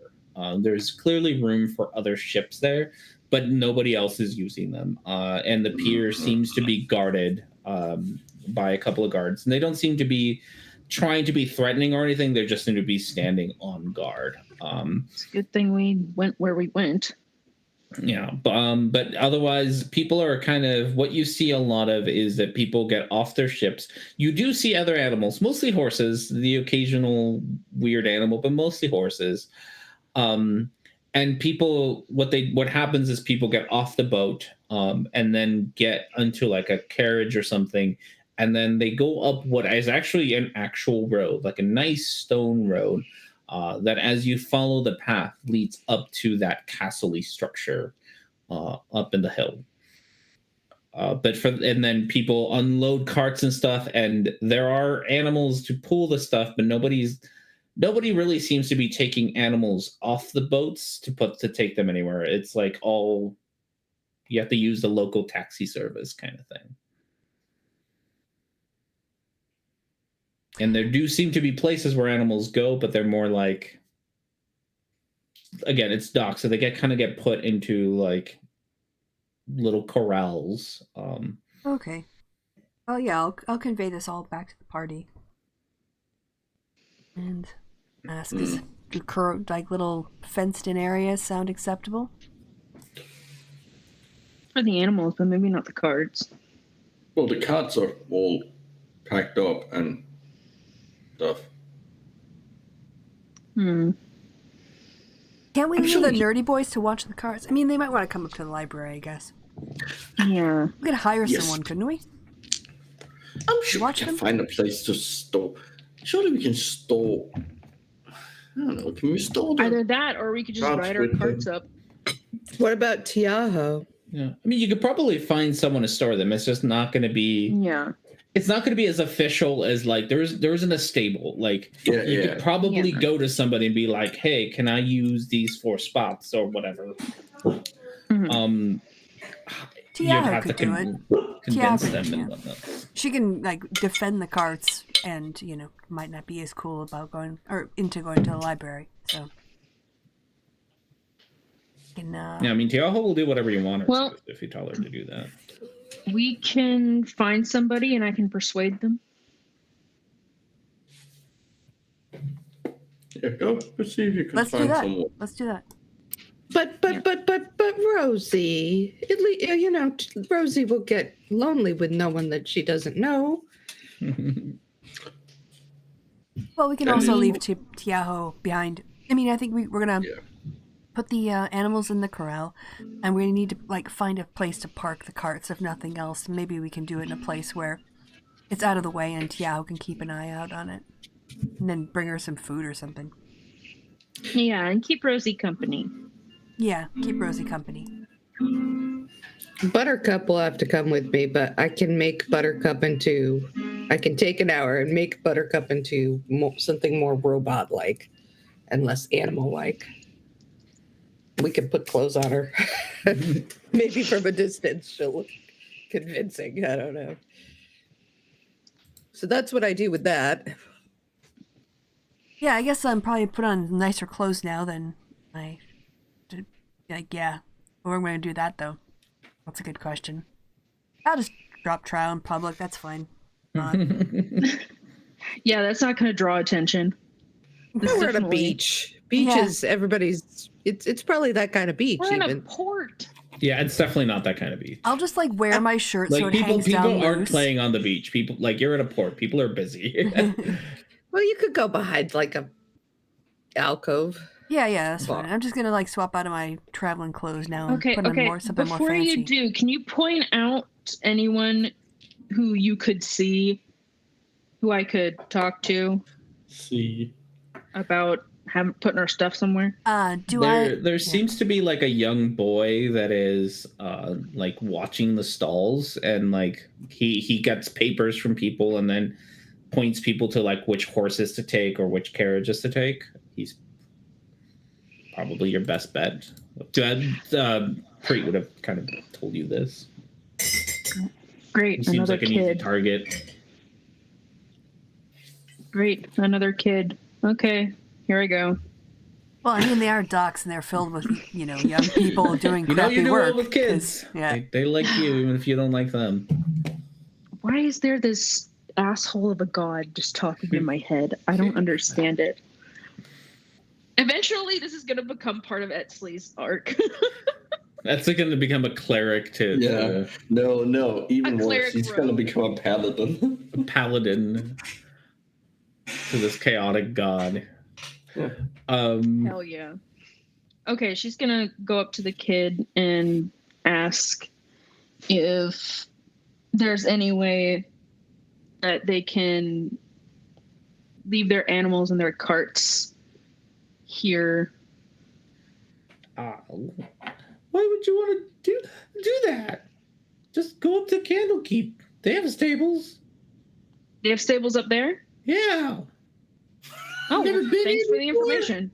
There's clearly room for other ships there, but nobody else is using them. And the pier seems to be guarded by a couple of guards. And they don't seem to be trying to be threatening or anything. They just seem to be standing on guard. It's a good thing we went where we went. Yeah, but otherwise, people are kind of, what you see a lot of is that people get off their ships. You do see other animals, mostly horses, the occasional weird animal, but mostly horses. And people, what happens is people get off the boat, and then get onto like a carriage or something, and then they go up what is actually an actual road, like a nice stone road. That as you follow the path leads up to that castle-y structure up in the hill. And then people unload carts and stuff, and there are animals to pull the stuff, but nobody really seems to be taking animals off the boats to take them anywhere. It's like all you have to use the local taxi service kind of thing. And there do seem to be places where animals go, but they're more like, again, it's docked, so they get put into like little corrals. Okay. Oh yeah, I'll convey this all back to the party. And ask, do like little fenced-in areas sound acceptable? For the animals, but maybe not the cards. Well, the carts are all packed up and stuff. Can't we I'm leave sure the we- nerdy boys to watch the cards? I mean, they might want to come up to the library, I guess. Yeah. We could hire Yes. someone, couldn't we? I'm sure Watch we can them? find a place to store. Surely we can store. I don't know. Can we store them? Either that or we could just Carts ride our with carts them. up. What about Tiaho? Yeah, I mean, you could probably find someone to store them. It's just not going to be. Yeah. It's not going to be as official as like there isn't a stable. Like Yeah, you could probably Yeah. go to somebody and be like, "Hey, can I use these 4 spots or whatever?" Mhm. You'd Tiaho have to could do it. convince Tiaho, them yeah. and whatnot. She can like defend the carts, and might not be as cool about going to the library. So, Yeah, I mean, Tiaho will do whatever you want her Well- to if you tell her to do that. We can find somebody and I can persuade them. Yeah, go see if you can let's do find that. someone. Let's do that. But Rosie, at least Rosie will get lonely with no one that she doesn't know. Well, we can I also mean- leave Tiaho behind. I mean, I think we're gonna Yeah. put the animals in the corral, and we need to like find a place to park the carts. If nothing else, maybe we can do it in a place where it's out of the way, and Tiaho can keep an eye out on it, and then bring her some food or something. Yeah, and keep Rosie company. Yeah, keep Rosie company. Buttercup will have to come with me, but I can make Buttercup into. I can take an hour and make Buttercup into something more robot-like and less animal-like. We can put clothes on her. Maybe from a distance she'll look convincing. I don't know. So that's what I do with that. Yeah, I guess I'm probably put on nicer clothes now than I did. Like, yeah. Or I'm going to do that, though. That's a good question. I'll just drop trial in public. That's fine. Yeah, that's not going to draw attention. It's We're at a definitely- beach. Beaches, everybody's. It's probably that kind of beach. We're in a Even. port. Yeah, it's definitely not that kind of beach. I'll just, like, wear my shirt Like so it people hangs down aren't loose. playing on the beach. People like you're at a port. People are busy. Well, you could go behind like a alcove. Yeah, that's fine. I'm just going to, like, swap out of my traveling clothes now and Okay, put on okay. something more Before fancy. you do, can you point out anyone who you could see who I could talk to See. about putting our stuff somewhere? There seems to be like a young boy that is like watching the stalls, and like he gets papers from people and then points people to like which horses to take or which carriages to take. He's probably your best bet. Preet would have kind of told you this. Great, He seems another like an easy kid. target. Great, another kid. Okay, here I go. Well, I mean, they are docks and they're filled with, young people doing You know crappy you do work. well with 'cause- kids. Yeah. They like you even if you don't like them. Why is there this asshole of a god just talking in my head? I don't understand it. Eventually, this is going to become part of Etzley's arc. That's going to become a cleric to No, even A worse. cleric He's going to rogue. become a paladin. a paladin to this chaotic god. Yeah. Hell yeah. Okay, she's going to go up to the kid and ask if there's any way that they can leave their animals in their carts here. Why would you want to do that? Just go up to Candlekeep. They have stables. They have stables up there? Yeah. Oh, Never well, been thanks here for the before? information.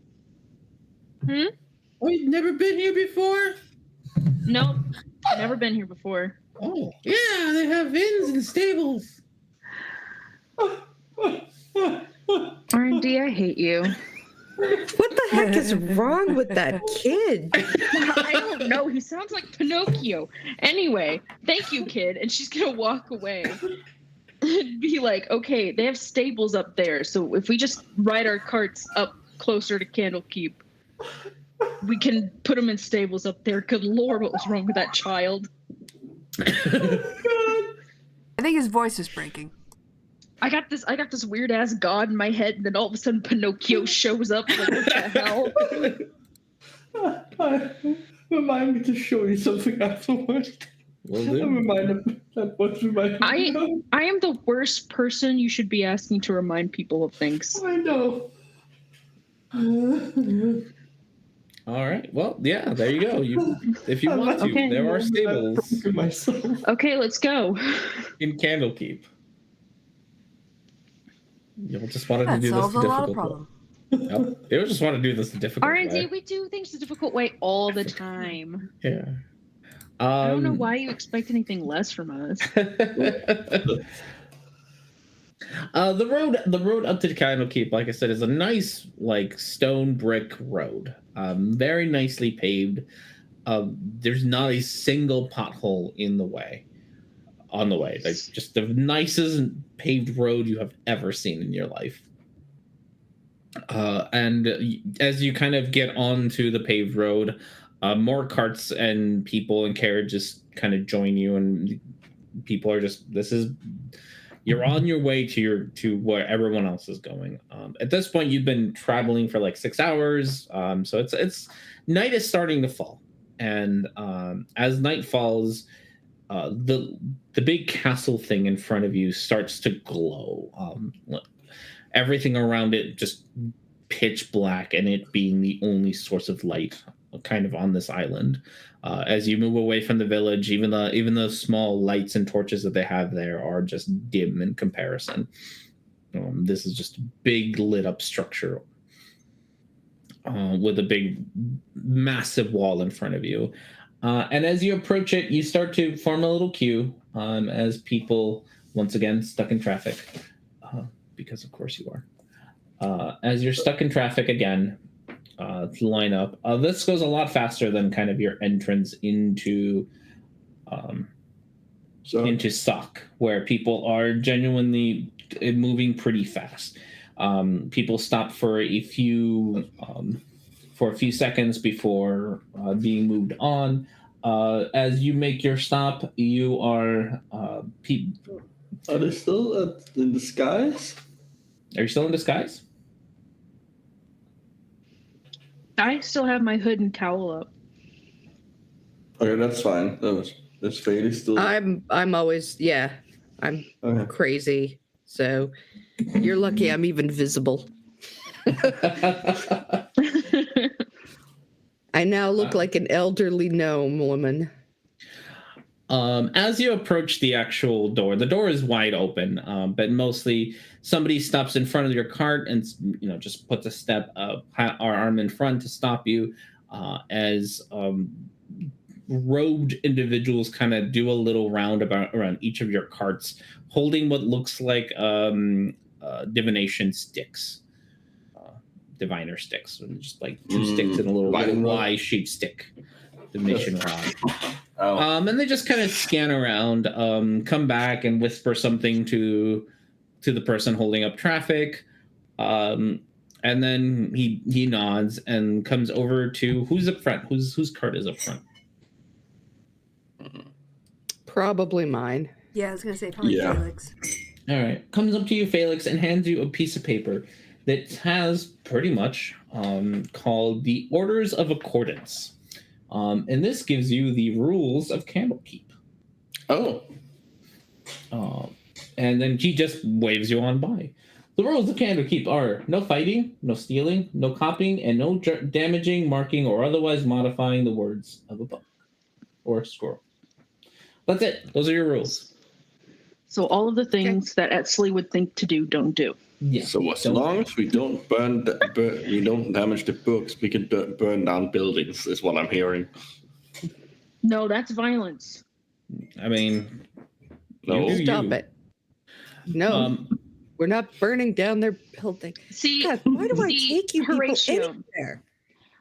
Oh, you've never been here before? Nope, never been here before. Oh, yeah, they have inns and stables. R&D, I hate you. What the heck is wrong with that kid? I don't know. He sounds like Pinocchio. Anyway, thank you, kid. And she's going to walk away and be like, okay, they have stables up there. So if we just ride our carts up closer to Candlekeep, we can put them in stables up there. Good Lord, what was wrong with that child? I think his voice is breaking. I got this weird ass god in my head, and then all of a sudden Pinocchio shows up. Like, what the hell? Remind me to show you something afterwards. Well, I am the worst person you should be asking to remind people of things. I know. All right. Well, yeah, there you go. If you want to, Okay. there are stables Myself. Okay, let's go. in Candlekeep. You'll just wanted to That do this solves the a lot of difficult way. problems. Yep. You'll just want to do this the difficult R&D, way. we do things the difficult way all the time. Yeah. I don't know why you expect anything less from us. The road up to Candlekeep, like I said, is a nice stone brick road. Very nicely paved. There's not a single pothole on the way. Like just the nicest paved road you have ever seen in your life. And as you kind of get onto the paved road, more carts and people and carriages kind of join you, and people are you're on your way to where everyone else is going. At this point, you've been traveling for 6 hours, so it's night is starting to fall, and as night falls, the big castle thing in front of you starts to glow. Everything around it just pitch black, and it being the only source of light kind of on this island. As you move away from the village, even those small lights and torches that they have there are just dim in comparison. This is just a big lit up structure with a big massive wall in front of you. And as you approach it, you start to form a little queue as people, once again, stuck in traffic, because of course you are. As you're stuck in traffic again, to line up. This goes a lot faster than kind of your entrance into stock, where people are genuinely moving pretty fast. People stop for a few seconds before being moved on. As you make your stop, you are Are they still in disguise? Are you still in disguise? I still have my hood and cowl up. Okay, that's fine. That's Fady still. I'm always I'm Okay. crazy. So you're lucky I'm even visible. I now look like an elderly gnome woman. As you approach the actual door, the door is wide open, but mostly somebody stops in front of your cart and just puts a step up or arm in front to stop you. As robed individuals kind of do a little round around each of your carts, holding what looks like divination sticks, diviner sticks, just like two sticks in a little Y-shaped stick, divination rod. Oh. And they just kind of scan around, come back and whisper something to the person holding up traffic. And then he nods and comes over to who's up front. Whose cart is up front? Probably mine. Yeah, I was gonna say probably Felix. All right, comes up to you, Felix, and hands you a piece of paper that has pretty much called the Orders of Accordance, and this gives you the rules of Candlekeep. Oh. And then he just waves you on by. The rules of Candlekeep are no fighting, no stealing, no copying, and no damaging, marking, or otherwise modifying the words of a book or scroll. That's it. Those are your rules. So all of the things that Etsley would think to do, don't do. Yeah. So as long as we don't we don't damage the books, we can burn down buildings, is what I'm hearing. No, that's violence. I mean, No. Stop it. No. We're not burning down their building. See, God, why do I take you Horatio, people anywhere?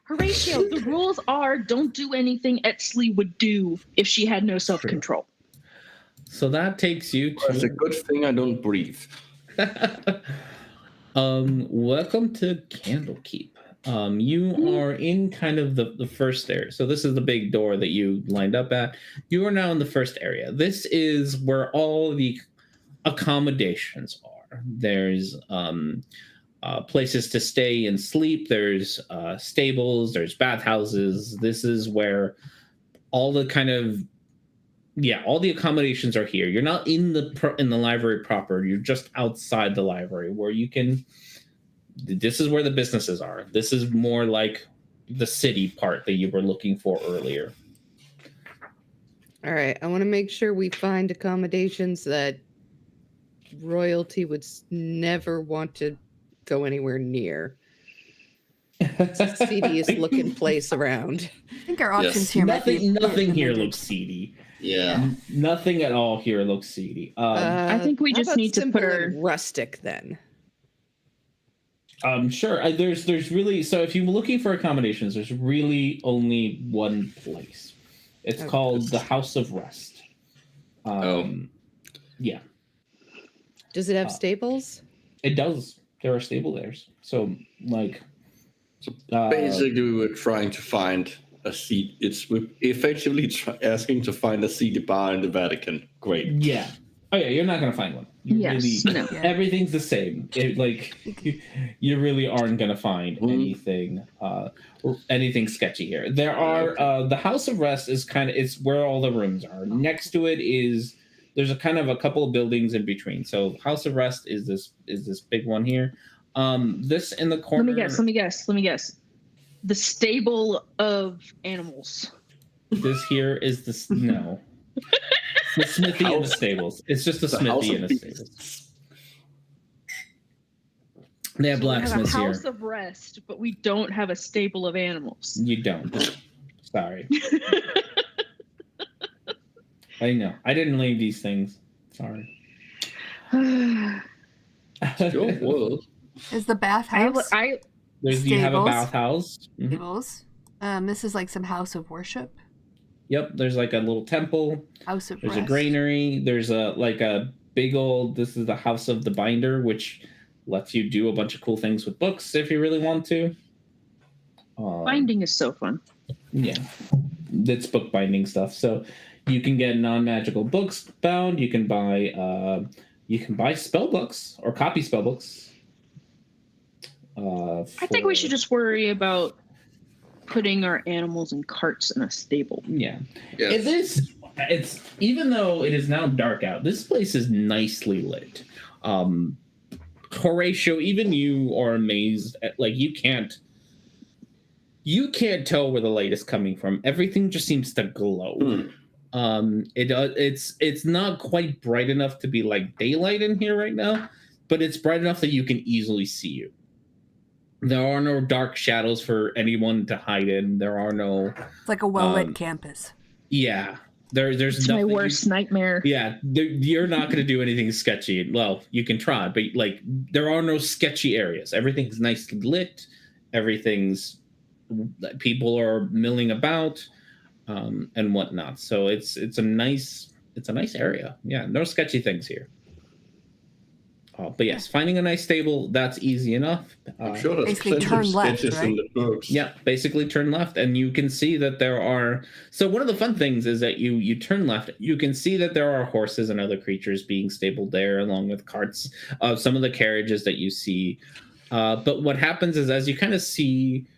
Horatio, the rules are don't do anything Etsley would do if she had no self-control. So that takes you to... It's a good thing I don't breathe. Welcome to Candlekeep. You are in kind of the first area. So this is the big door that you lined up at. You are now in the first area. This is where all the accommodations are. There's places to stay and sleep. There's stables. There's bathhouses. This is where all the kind of all the accommodations are here. You're not in the library proper. You're just outside the library where you can. This is where the businesses are. This is more like the city part that you were looking for earlier. All right. I want to make sure we find accommodations that royalty would never want to go anywhere near. It's the seediest looking place around. I think our options here might be nothing here looks seedy. Yeah. Nothing at all here looks seedy. I think we just need to put her rustic then. Sure. There's really, so if you're looking for accommodations, there's really only one place. It's called the House of Rest. Yeah. Does it have stables? It does. There are stable there. So like. So basically, we're trying to find a seat. We're effectively asking to find a seated bar in the Vatican. Great. Yeah. Oh yeah, you're not gonna find one. Everything's the same. You really aren't gonna find anything sketchy here. There are the House of Rest is it's where all the rooms are. Next to it is there's a kind of a couple of buildings in between. So House of Rest is this big one here. This in the corner. Let me guess. The stable of animals. This here is the smithy and the stables. It's just the smithy and the stables. They have blacksmiths here. We have a House of Rest, but we don't have a stable of animals. You don't. Sorry. I know. I didn't leave these things. Sorry. Your world. Is the bathhouse? You have a bathhouse. Stables. This is like some house of worship. Yep. There's like a little temple. House of There's rest. a granary. There's a big old. This is the house of the binder, which lets you do a bunch of cool things with books if you really want to. Binding is so fun. Yeah, that's book binding stuff. So you can get non-magical books bound. You can buy spell books or copy spell books. I think we should just worry about putting our animals in carts in a stable. Yeah. Yes. It's even though it is now dark out, this place is nicely lit. Horatio, even you are amazed at you can't tell where the light is coming from. Everything just seems to glow. It's not quite bright enough to be like daylight in here right now, but it's bright enough that you can easily see you. There are no dark shadows for anyone to hide in. There are no. It's like a well-lit campus. Yeah, there's It's nothing my worst nightmare. Yeah, you're not going to do anything sketchy. Well, you can try, but like there are no sketchy areas. Everything's nicely lit. Everything's people are milling about and whatnot. So it's a nice area. Yeah, no sketchy things here. But yes, finding a nice stable, that's easy enough. I'm sure there's basically plenty turn of left, sketches right? in the books. Yeah, basically turn left, and you can see that there are. So one of the fun things is that you turn left. You can see that there are horses and other creatures being stabled there, along with carts. Some of the carriages that you see. But what happens is as you kind of see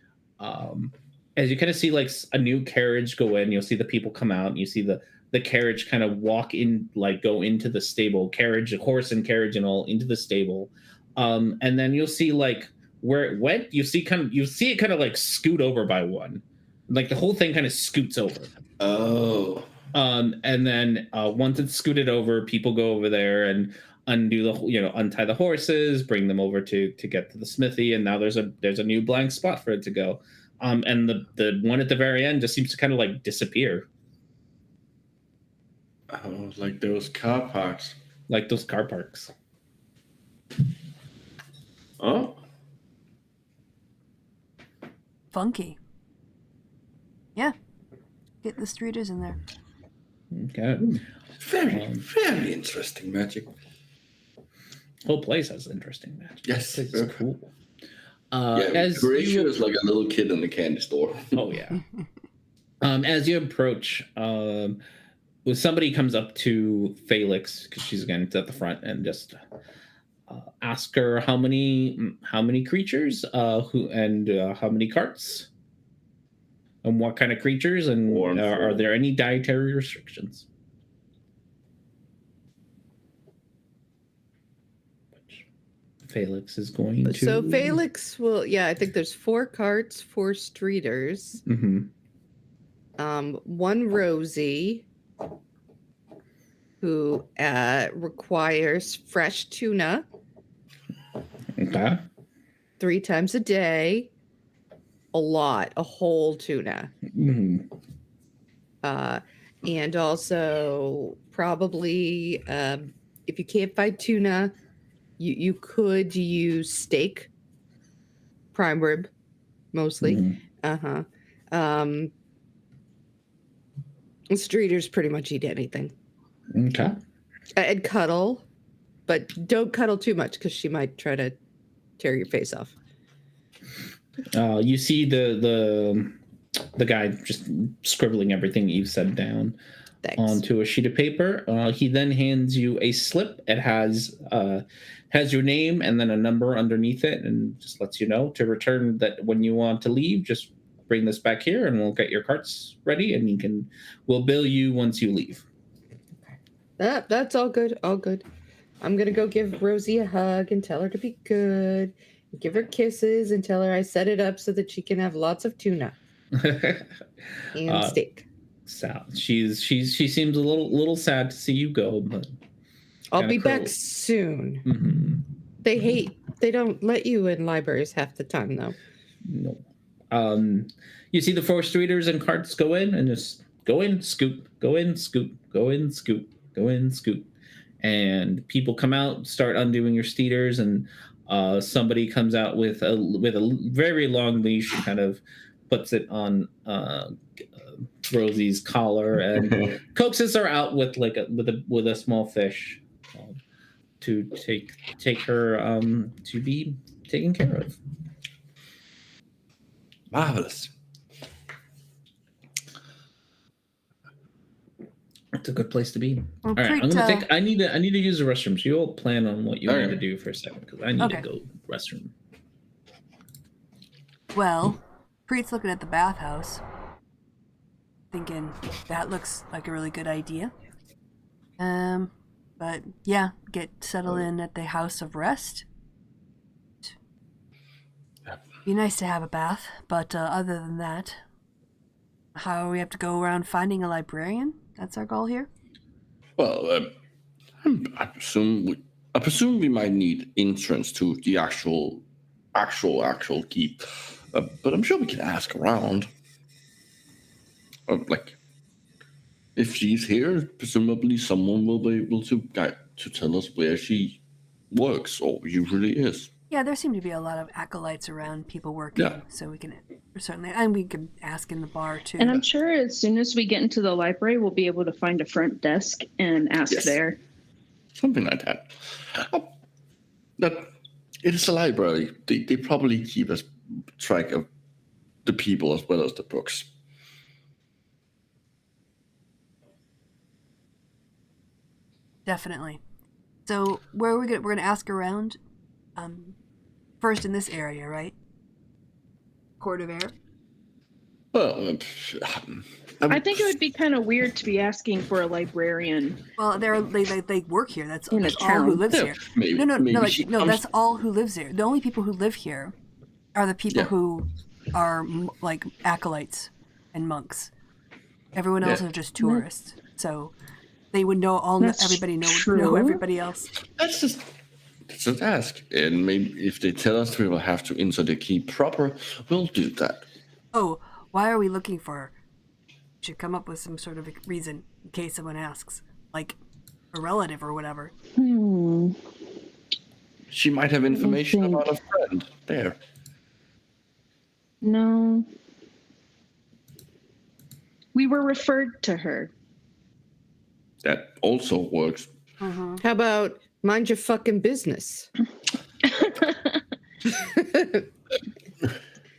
like a new carriage go in, you'll see the people come out, and you see the carriage kind of walk in, like go into the stable, horse and carriage and all into the stable, and then you'll see like where it went. You see it kind of like scoot over by one, like the whole thing kind of scoots over. Oh. And then once it's scooted over, people go over there and untie the horses, bring them over to get to the smithy, and now there's a new blank spot for it to go. And the one at the very end just seems to kind of like disappear. Oh, like those car parks. Like those car parks. Oh. Funky. Yeah. Get the streeters in there. Okay. Very interesting magic. Whole place has interesting magic. Yes. It's cool. Horatio is like a little kid in the candy store. Oh yeah. As you approach, somebody comes up to Felix, because she's again at the front, and just ask her how many creatures, how many carts, and what kind of creatures, and are there any dietary restrictions? Which Felix is going to. So Felix will, I think there's 4 carts, 4 streeters, one Rosie, who requires fresh tuna. Okay. 3 times a day. A whole tuna. Mm-hmm. And also probably if you can't find tuna, you could use steak, prime rib, mostly. Mm-hmm. Streeters pretty much eat anything. Okay. And cuddle, but don't cuddle too much because she might try to tear your face off. You see the guy just scribbling everything you've said down. Thanks. Onto a sheet of paper. He then hands you a slip. It has your name and then a number underneath it, and just lets you know to return that when you want to leave. Just bring this back here, and we'll get your carts ready, and we'll bill you once you leave. That's all good. All good. I'm gonna go give Rosie a hug and tell her to be good. Give her kisses and tell her I set it up so that she can have lots of tuna and steak. So she seems a little sad to see you go, but I'll be back soon. Mm-hmm. They don't let you in libraries half the time though. No. You see the 4 streeters and carts go in and just go in, scoot, go in, scoot, go in, scoot, go in, scoot. And people come out, start undoing your steeders, and somebody comes out with a very long leash and kind of puts it on Rosie's collar and coaxes her out with a small fish to take her to be taken care of. Marvelous. It's a good place to be. Well, all right, I'm gonna take. I need to use the restroom. So you'll plan on what you need to do for a second, because I need to go restroom. Well, Preet's looking at the bathhouse, thinking that looks like a really good idea. But yeah, get settled in at the house of rest. Be nice to have a bath, but other than that, how we have to go around finding a librarian? That's our goal here. Well, I presume we might need entrance to the actual keep, but I'm sure we can ask around. if she's here, presumably someone will be able to guide to tell us where she works or usually is. Yeah, there seem to be a lot of acolytes around, people working, Yeah. so we can certainly, and we can ask in the bar too. And I'm sure as soon as we get into the library, we'll be able to find a front desk and ask Yes. there. Something like that. That it is a library. They probably keep us track of the people as well as the books. Definitely. So where are we gonna? We're gonna ask around. First in this area, right? Court of Air. Well, I think it would be kind of weird to be asking for a librarian. Well, they work here. That's In a all who town. lives Yeah, here. maybe- No, maybe she comes- that's all who lives here. The only people who live here are the people Yeah. who are like acolytes and monks. Everyone else Yeah. are just tourists. So they would know That's everybody know true. everybody else. let's just ask, and maybe if they tell us we will have to enter the keep proper, we'll do that. Oh, why are we looking for her? We should come up with some sort of reason in case someone asks, like a relative or whatever. She might have information think. about a friend there. No. We were referred to her. That also works. Mm-hmm. How about mind your fucking business?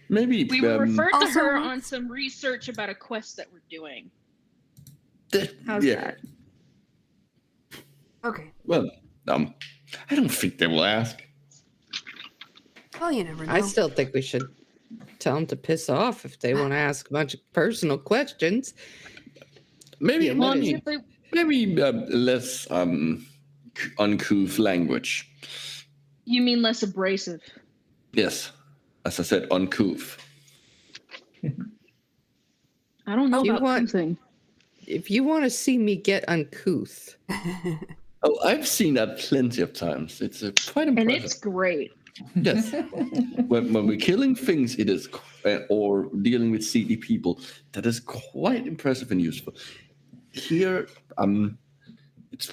Maybe We were referred to Also- her on some research about a quest that we're doing. How's yeah. that? Okay. Well, I don't think they will ask. Well, you never know. I still think we should tell them to piss off if they want to ask a bunch of personal questions. Maybe Yeah, Well, maybe- if they- maybe less uncouth language. you mean less abrasive? Yes, as I said, uncouth. I don't know You about want- something. If you want to see me get uncouth, Oh, I've seen that plenty of times. It's quite And impressive. it's great. Yes. when we're killing things, it is, or dealing with seedy people, that is quite impressive and useful. Here, it's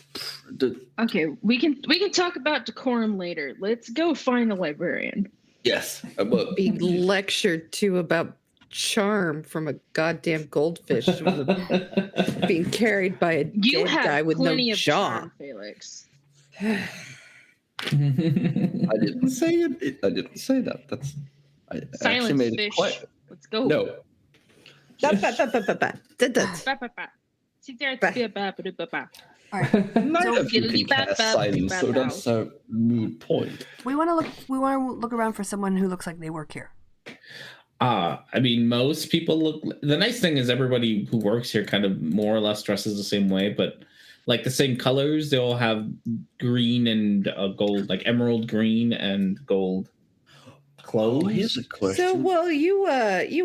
Okay, we can talk about decorum later. Let's go find the librarian. yes, but being lectured to about charm from a goddamn goldfish being carried by a You dead have guy with no plenty of jaw. charm, Felix. I didn't say it. I didn't say that. That's I actually Silence, made it fish. quite. Let's go. No, Ba-ba-ba-ba-ba-ba. Da-da. Ba, ba, ba. Sit there. Ba. Ba, ba, ba, ba, ba. All right. neither of you can Giddly-bap, cast bap, silence, bap, so bap. that's a moot point. We want to look around for someone who looks like they work here. I mean, most people look. The nice thing is everybody who works here kind of more or less dresses the same way, but like the same colors. They all have green and gold, like emerald green and gold clothes. Oh, here's a question. So while you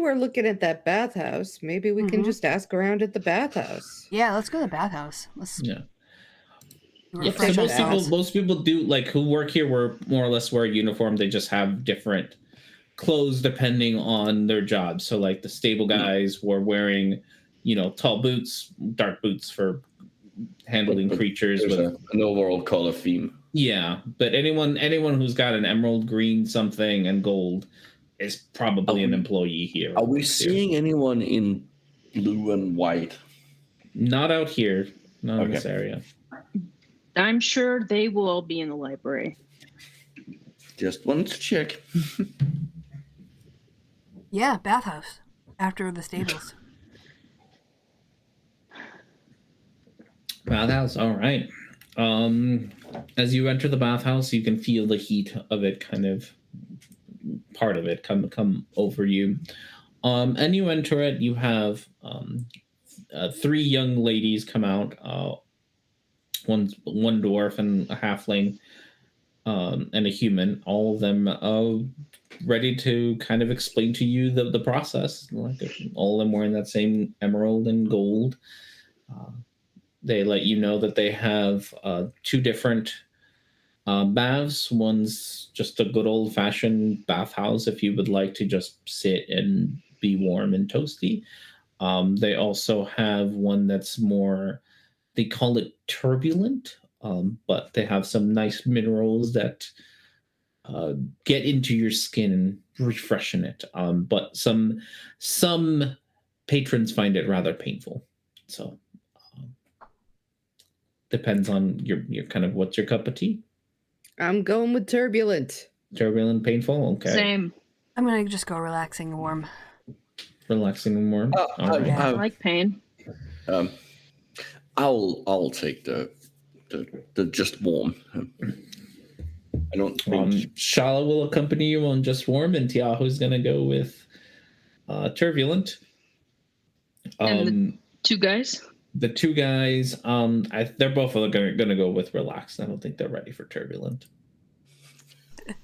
were looking at that bathhouse, maybe we can Mhm. just ask around at the bathhouse. Yeah, let's go to the bathhouse. Let's Yeah. refresh So most people, ourselves. most people do like who work here. Wear more or less wear a uniform. They just have different clothes depending on their job. So like the stable guys were wearing, tall boots, dark boots for handling But creatures There's with. an overall color theme. Yeah, but anyone who's got an emerald green something and gold is probably an employee here. Are we seeing anyone in blue and white? Not out here, not in this Okay. area. I'm sure they will all be in the library. Just wanted to check. Yeah, bathhouse after the stables. Bathhouse, all right. As you enter the bathhouse, you can feel the heat of it, kind of part of it, come over you. And you enter it. You have three young ladies come out. One dwarf and a halfling, and a human. All of them ready to kind of explain to you the process. Like all of them wearing that same emerald and gold. They let you know that they have two different baths. One's just a good old-fashioned bathhouse if you would like to just sit and be warm and toasty. They also have one that's more, they call it turbulent, but they have some nice minerals that get into your skin and refreshen it. But some patrons find it rather painful. So depends on your kind of what's your cup of tea. I'm going with turbulent. Turbulent, painful. Okay. Same. I'm gonna just go relaxing and warm. Relaxing and warm. All right. I like pain. I'll take the just warm. I don't think Shala will accompany you on just warm, and Tiahu's gonna go with turbulent. And two guys. The two guys, they're both gonna go with relaxed. I don't think they're ready for turbulent.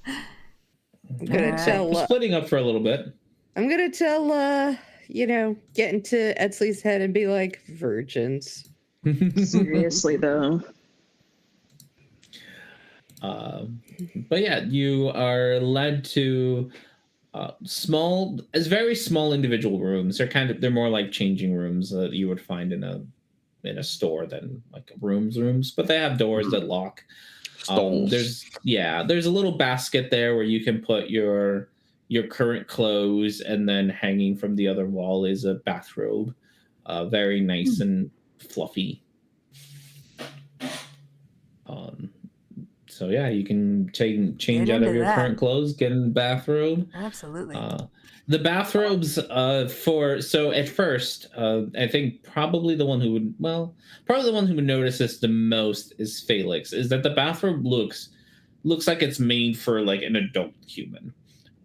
I'm gonna tell. Splitting up for a little bit. I'm gonna tell. Get into Edsley's head and be like, virgins. Seriously though. But yeah, you are led to very small individual rooms. They're more like changing rooms that you would find in a store than like rooms. But they have doors that lock. There's a little basket there where you can put your current clothes, and then hanging from the other wall is a bathrobe, very nice and fluffy. So yeah, you can change out of your current clothes, get in the bathrobe. Absolutely. The bathrobes at first, I think probably the one who would notice this the most is Felix. Is that the bathrobe looks like it's made for like an adult human.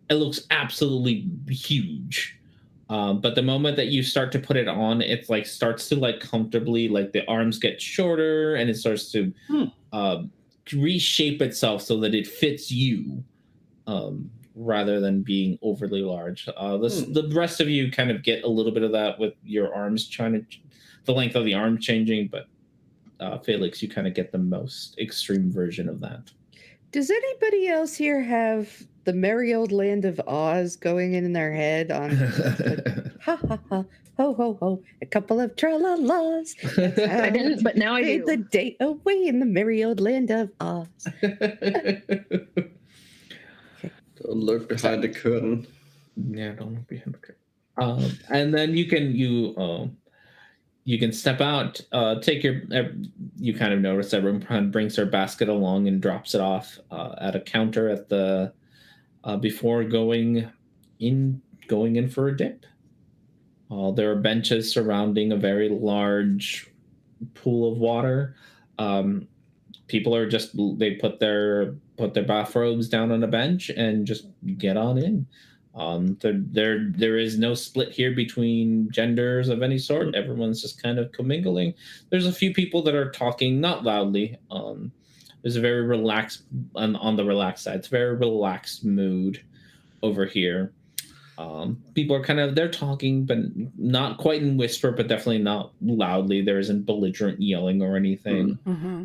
It looks absolutely huge. But the moment that you start to put it on, it's like starts to like comfortably, like the arms get shorter and it starts to reshape itself so that it fits you, rather than being overly large. The rest of you kind of get a little bit of that with your arms the length of the arm changing, but Felix, you kind of get the most extreme version of that. Does anybody else here have the merry old land of Oz going in their head on ha ha ha, ho ho ho, a couple of tra-la-las? I didn't, but now I do. The day away in the merry old land of Oz. Don't look behind the curtain. Yeah, don't look behind the curtain. And then you can step out, take you kind of notice everyone brings their basket along and drops it off at a counter at the before going in for a dip. There are benches surrounding a very large pool of water. People are they put their bathrobes down on a bench and just get on in. There is no split here between genders of any sort. Everyone's just kind of commingling. There's a few people that are talking, not loudly. There's a very relaxed on the relaxed side. It's a very relaxed mood over here. People are they're talking, but not quite in whisper, but definitely not loudly. There isn't belligerent yelling or anything. Mm-hmm.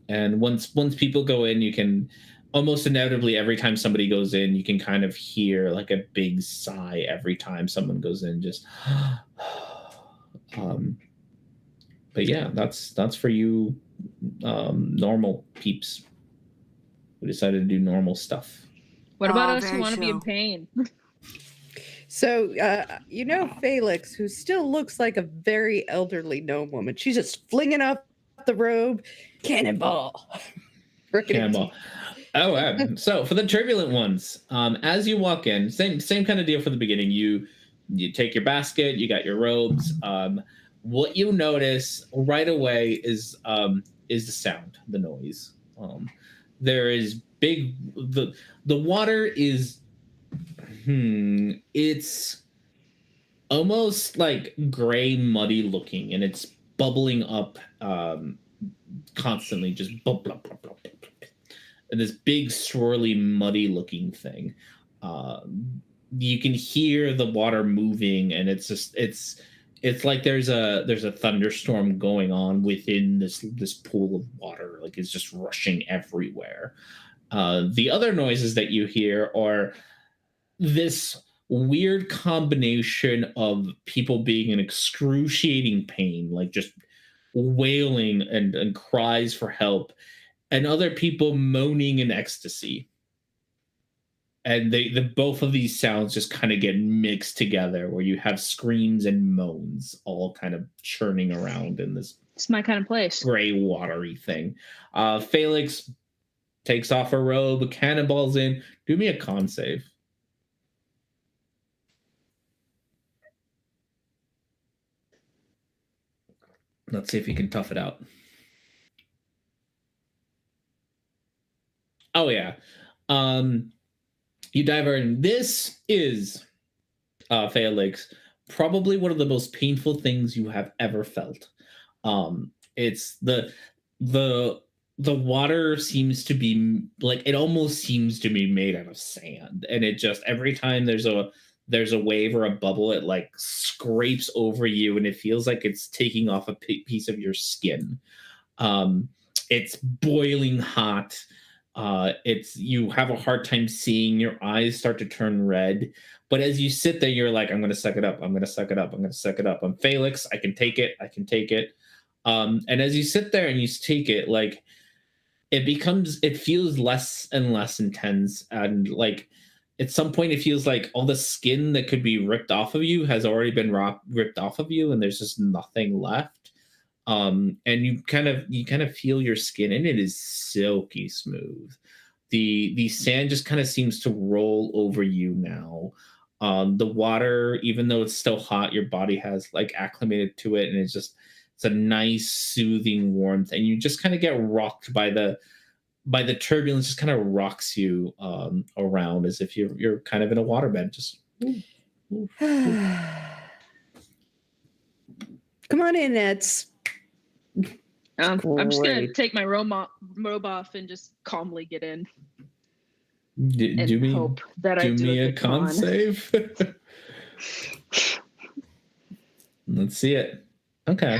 And once people go in, you can almost inevitably, every time somebody goes in, you can kind of hear like a big sigh every time someone goes in. Just, but yeah, that's for you, normal peeps who decided to do normal stuff. What about us who want to be in pain? So, Felix, who still looks like a very elderly gnome woman, she's just flinging up the robe, cannonball. Cannonball. So for the turbulent ones, as you walk in, same kind of deal for the beginning. You take your basket, you got your robes. What you notice right away is the sound, the noise. There is the water is it's almost like gray, muddy looking, and it's bubbling up constantly, just blah, blah, blah, blah, blah. And this big swirly muddy looking thing. You can hear the water moving, and it's like there's a thunderstorm going on within this pool of water. Like it's just rushing everywhere. The other noises that you hear are this weird combination of people being in excruciating pain, like just wailing and cries for help, and other people moaning in ecstasy. And the both of these sounds just kind of get mixed together, where you have screams and moans all kind of churning around in this It's my kind of place. gray watery thing. Felix takes off her robe, cannonballs in. Do me a con save. Let's see if you can tough it out. Oh yeah. You dive in. This is Felix, probably one of the most painful things you have ever felt. It's the water seems to be like, it almost seems to be made out of sand, and it just, every time there's a wave or a bubble, it like scrapes over you, and it feels like it's taking off a piece of your skin. It's boiling hot. You have a hard time seeing. Your eyes start to turn red. But as you sit there, you're like, I'm going to suck it up. I'm going to suck it up. I'm going to suck it up. I'm Felix. I can take it. I can take it. And as you sit there and you take it, like, it feels less and less intense. And like, at some point, it feels like all the skin that could be ripped off of you has already been ripped off of you, and there's just nothing left. And you kind of feel your skin, and it is silky smooth. The sand just kind of seems to roll over you now. The water, even though it's still hot, your body has like acclimated to it, and it's a nice soothing warmth, and you just kind of get rocked by the turbulence. Just kind of rocks you around as if you're kind of in a waterbed. Just come on in, Nets. I'm just gonna Great. take my robe off and just calmly get in. And do me hope that I do a good con save. Let's see it. Okay,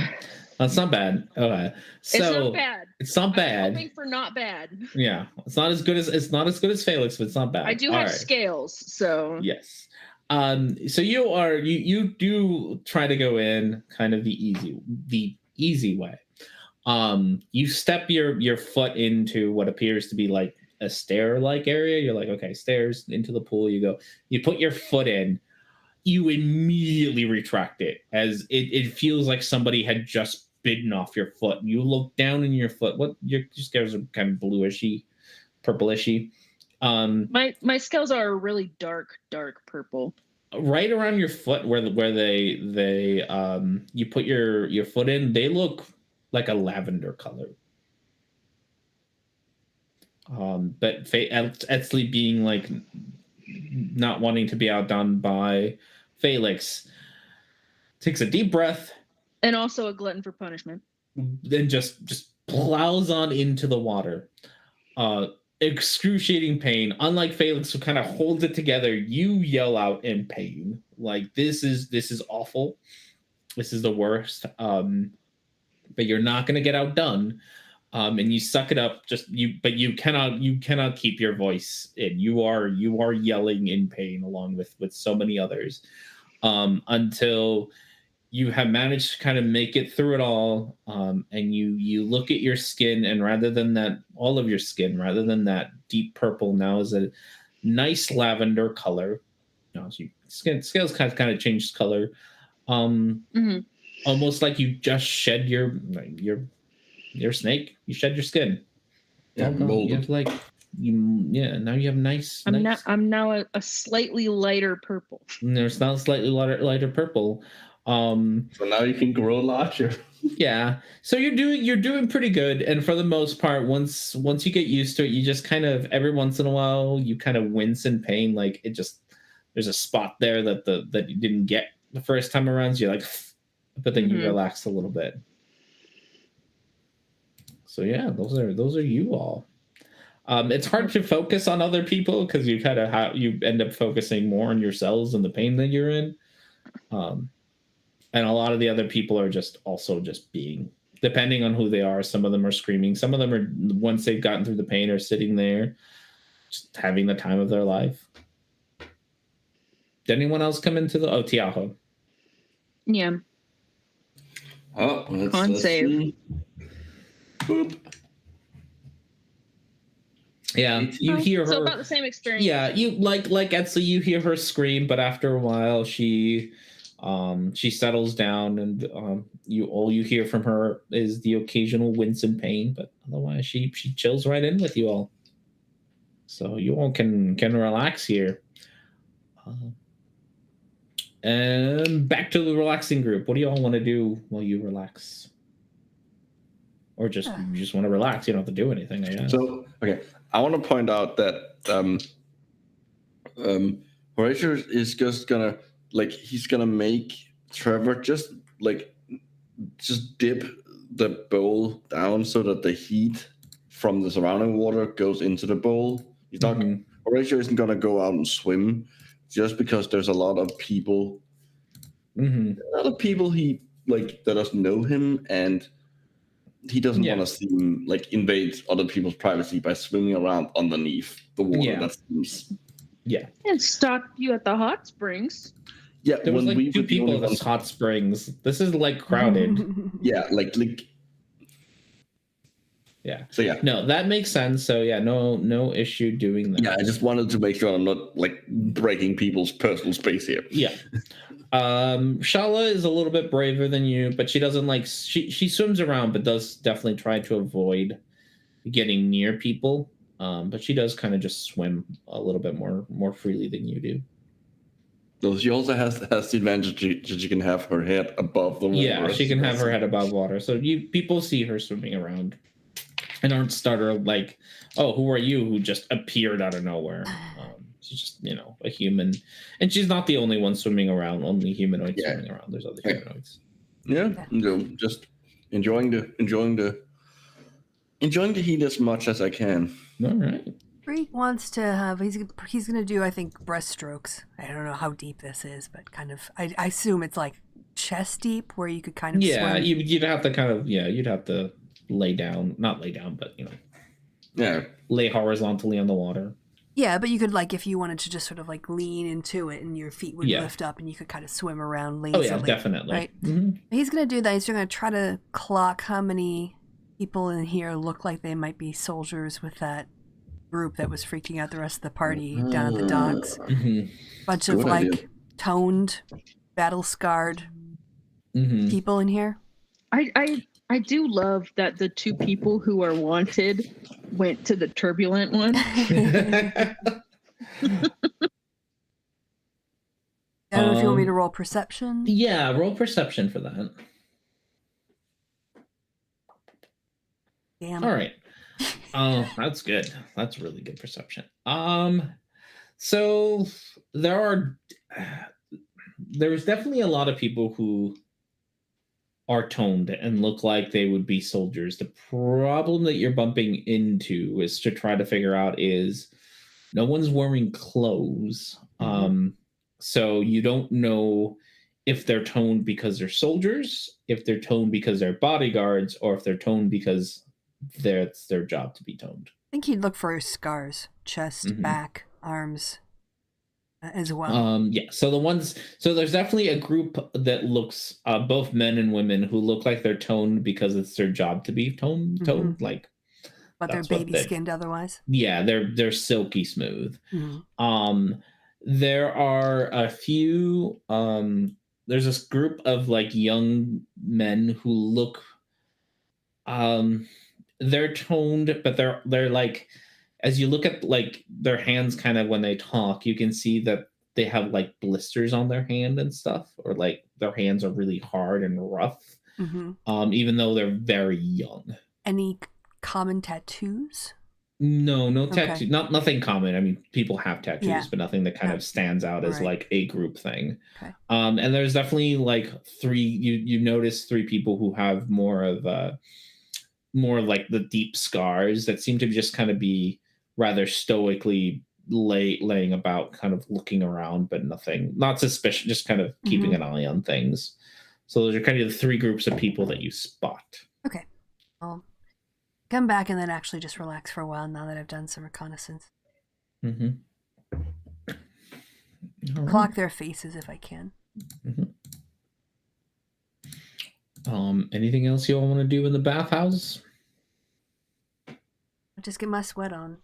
that's not bad. Okay, so it's not bad. It's not bad. I'm hoping for not bad. Yeah, it's not as good as Felix, but it's not bad. I do have scales, so yes. So you do try to go in kind of the easy way. You step your foot into what appears to be like a stair-like area. You're like, okay, stairs into the pool. You put your foot in. You immediately retract it, as it feels like somebody had just bitten off your foot. You look down in your foot. What your scales are kind of bluishy, purplishy. My scales are really dark purple. Right around your foot, where they you put your foot in, they look like a lavender color. But Etsley, being like not wanting to be outdone by Felix, takes a deep breath, and also a glutton for punishment. Then just plows on into the water. Excruciating pain. Unlike Felix, who kind of holds it together, you yell out in pain. Like, this is awful. This is the worst. But you're not going to get outdone. And you suck it up. But you cannot keep your voice in. You are yelling in pain along with so many others, until you have managed to kind of make it through it all. And you look at your skin, and rather than that, all of your skin, rather than that deep purple, now is a nice lavender color. So scales kind of changed color. Almost like you just shed your snake. You shed your skin. Yeah, you have now you have nice. I'm now a slightly lighter purple. There's now slightly lighter purple. So now you can grow larger. Yeah. So you're doing pretty good, and for the most part, once you get used to it, you just kind of, every once in a while you kind of wince in pain. Like, there's a spot there that you didn't get the first time around. So you're like, but then you relax a little bit. So yeah, those are you all. It's hard to focus on other people because you kind of you end up focusing more on yourselves and the pain that you're in. And a lot of the other people are just being, depending on who they are. Some of them are screaming. Some of them are, once they've gotten through the pain, are sitting there just having the time of their life. Did anyone else come into the Tiaho? Yeah. Oh, Con let's save. see. Boop. Yeah, you hear her. So about the same experience. Yeah, you like Etzel, you hear her scream, but after a while she settles down, and all you hear from her is the occasional wince and pain, but otherwise she chills right in with you all. So you all can relax here. And back to the relaxing group. What do you all want to do while you relax? Or just you just want to relax, you don't have to do anything, I guess. So, okay, I want to point out that Horatio is just gonna he's gonna make Trevor just dip the bowl down so that the heat from the surrounding water goes into the bowl. He's not Horatio isn't gonna go out and swim just because there's a lot of people. A lot of people he that doesn't know him, and he doesn't want to seem invade other people's privacy by swimming around underneath the water. Yeah. That seems And stop you at the hot springs. Yeah, there was when we 2 were the people only at the ones- hot springs. This is crowded. Yeah, Yeah. So yeah. No, that makes sense. So yeah, no issue doing that. Yeah, I just wanted to make sure I'm not breaking people's personal space here. Yeah. Shala is a little bit braver than you, but she doesn't she swims around, but does definitely try to avoid getting near people. But she does kind of just swim a little bit more freely than you do. So she also has the advantage that she can have her head above the water. Yeah, she can have her head above water. So people see her swimming around and aren't startled oh, who are you who just appeared out of nowhere? She's just, a human. And she's not the only one swimming around, only humanoids swimming around. There's other humanoids. Yeah, just enjoying the heat as much as I can. All right. Freak wants to have, he's going to do, I think, breaststrokes. I don't know how deep this is, but kind of, I assume it's chest deep where you could kind of swim. You'd have to kind of, you'd have to not lay down, but, lay horizontally on the water. Yeah, but you could if you wanted to just sort of lean into it and your feet would lift up and you could kind of swim around lazily. Oh yeah, definitely. Right? Mm-hmm. He's going to do that. He's going to try to clock how many people in here look like they might be soldiers with that group that was freaking out the rest of the party down at the docks. Bunch of toned, battle scarred people in here. I do love that the 2 people who are wanted went to the turbulent one. I don't know if you want me to roll perception. Yeah, roll perception for that. Damn. All right. Oh, that's good. That's really good perception. So there's definitely a lot of people who are toned and look like they would be soldiers. The problem that you're bumping into is to try to figure out is no one's wearing clothes. So you don't know if they're toned because they're soldiers, if they're toned because they're bodyguards, or if they're toned because it's their job to be toned. I think he'd look for scars, chest, back, arms, as well. So there's definitely a group that looks both men and women who look like they're toned because it's their job to be toned, but they're baby skinned otherwise. Yeah, they're silky smooth. There are a few there's this group of young men who look they're toned, but they're as you look at their hands kind of when they talk, you can see that they have blisters on their hand and stuff, or their hands are really hard and rough, even though they're very young. Any common tattoos? No tattoo, nothing common. I mean, people have tattoos, but nothing that kind of stands out as a group thing. Okay. And there's definitely 3. You notice 3 people who have more of the deep scars that seem to just kind of be rather stoically laying about, kind of looking around, but not suspicious, just kind of keeping an eye on things. So those are kind of the 3 groups of people that you spot. Okay. I'll come back and then actually just relax for a while now that I've done some reconnaissance. All Clock right. their faces if I can. Anything else you all want to do in the bathhouse? I'll just get my sweat on.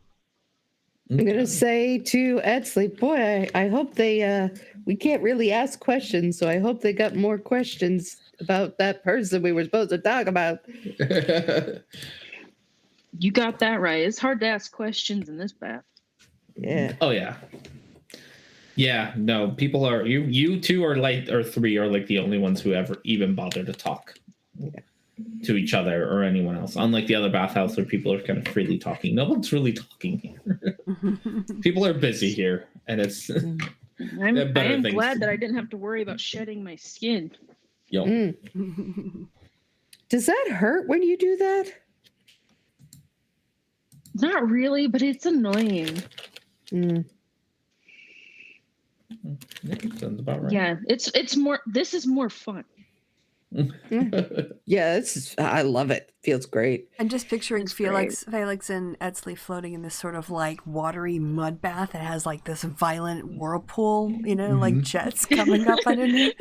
I'm gonna say to Edsley, boy, I hope they we can't really ask questions, so I hope they got more questions about that person we were supposed to talk about. You got that right. It's hard to ask questions in this bath. Yeah. Oh yeah. Yeah, no, people are you two are like or three are like the only ones who ever even bother to talk to each other or anyone else. Unlike the other bathhouse where people are kind of freely talking. No one's really talking here. People are busy here, and it's I am glad that I didn't have to worry about shedding my skin. Yo. Does that hurt when you do that? Not really, but it's annoying. Sounds about right. Yeah, it's more. This is more fun. Yeah, I love it. Feels great. I'm just picturing It's Felix and Edsley floating in this sort of like watery mud bath that has like this violent whirlpool, like jets coming up underneath.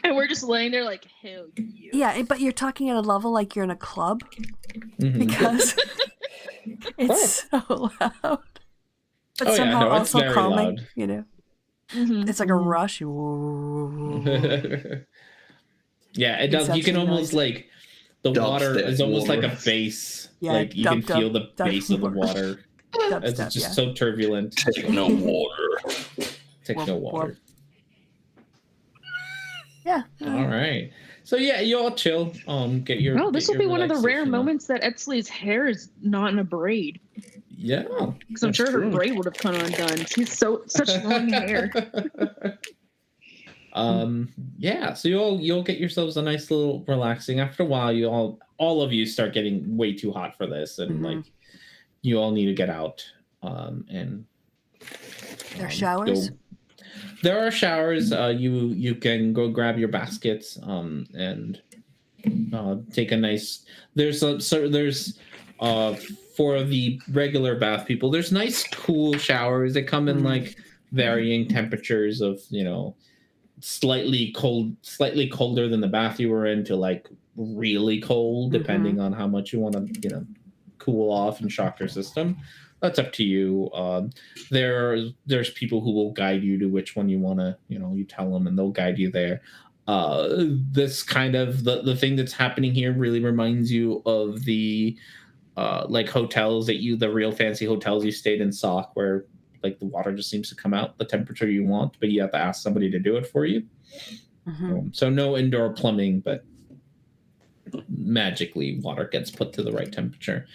And we're just laying there like, hell yeah. Yeah, but you're talking at a level like you're in a club because it's so loud. But somehow it's also very calming, loud. It's like a rush. Yeah, it does. You can almost like the water is almost like a bass. Yeah, like you can feel the bass of the water. water. It's just so turbulent. Techno water. Techno water. Yeah. All right. So yeah, you all chill. Get your. Oh, this will be one of the rare relaxation on. moments that Edsley's hair is not in a braid. Yeah, because I'm sure her braid would have come undone. She's such long hair. Yeah. So you'll get yourselves a nice little relaxing. After a while, you all of you start getting way too hot for this, and like you all need to get out. And there are showers. There are showers. You can go grab your baskets and take a nice. There's for the regular bath people, there's nice cool showers. They come in like varying temperatures of slightly colder than the bath you were in to like really cold, depending on how much you want to cool off and shock your system. That's up to you. There's people who will guide you to which one you want to, you tell them and they'll guide you there. This kind of the thing that's happening here really reminds you of the like hotels the real fancy hotels you stayed in Sauk, where like the water just seems to come out the temperature you want, but you have to ask somebody to do it for you. So no indoor plumbing, but magically water gets put to the right temperature.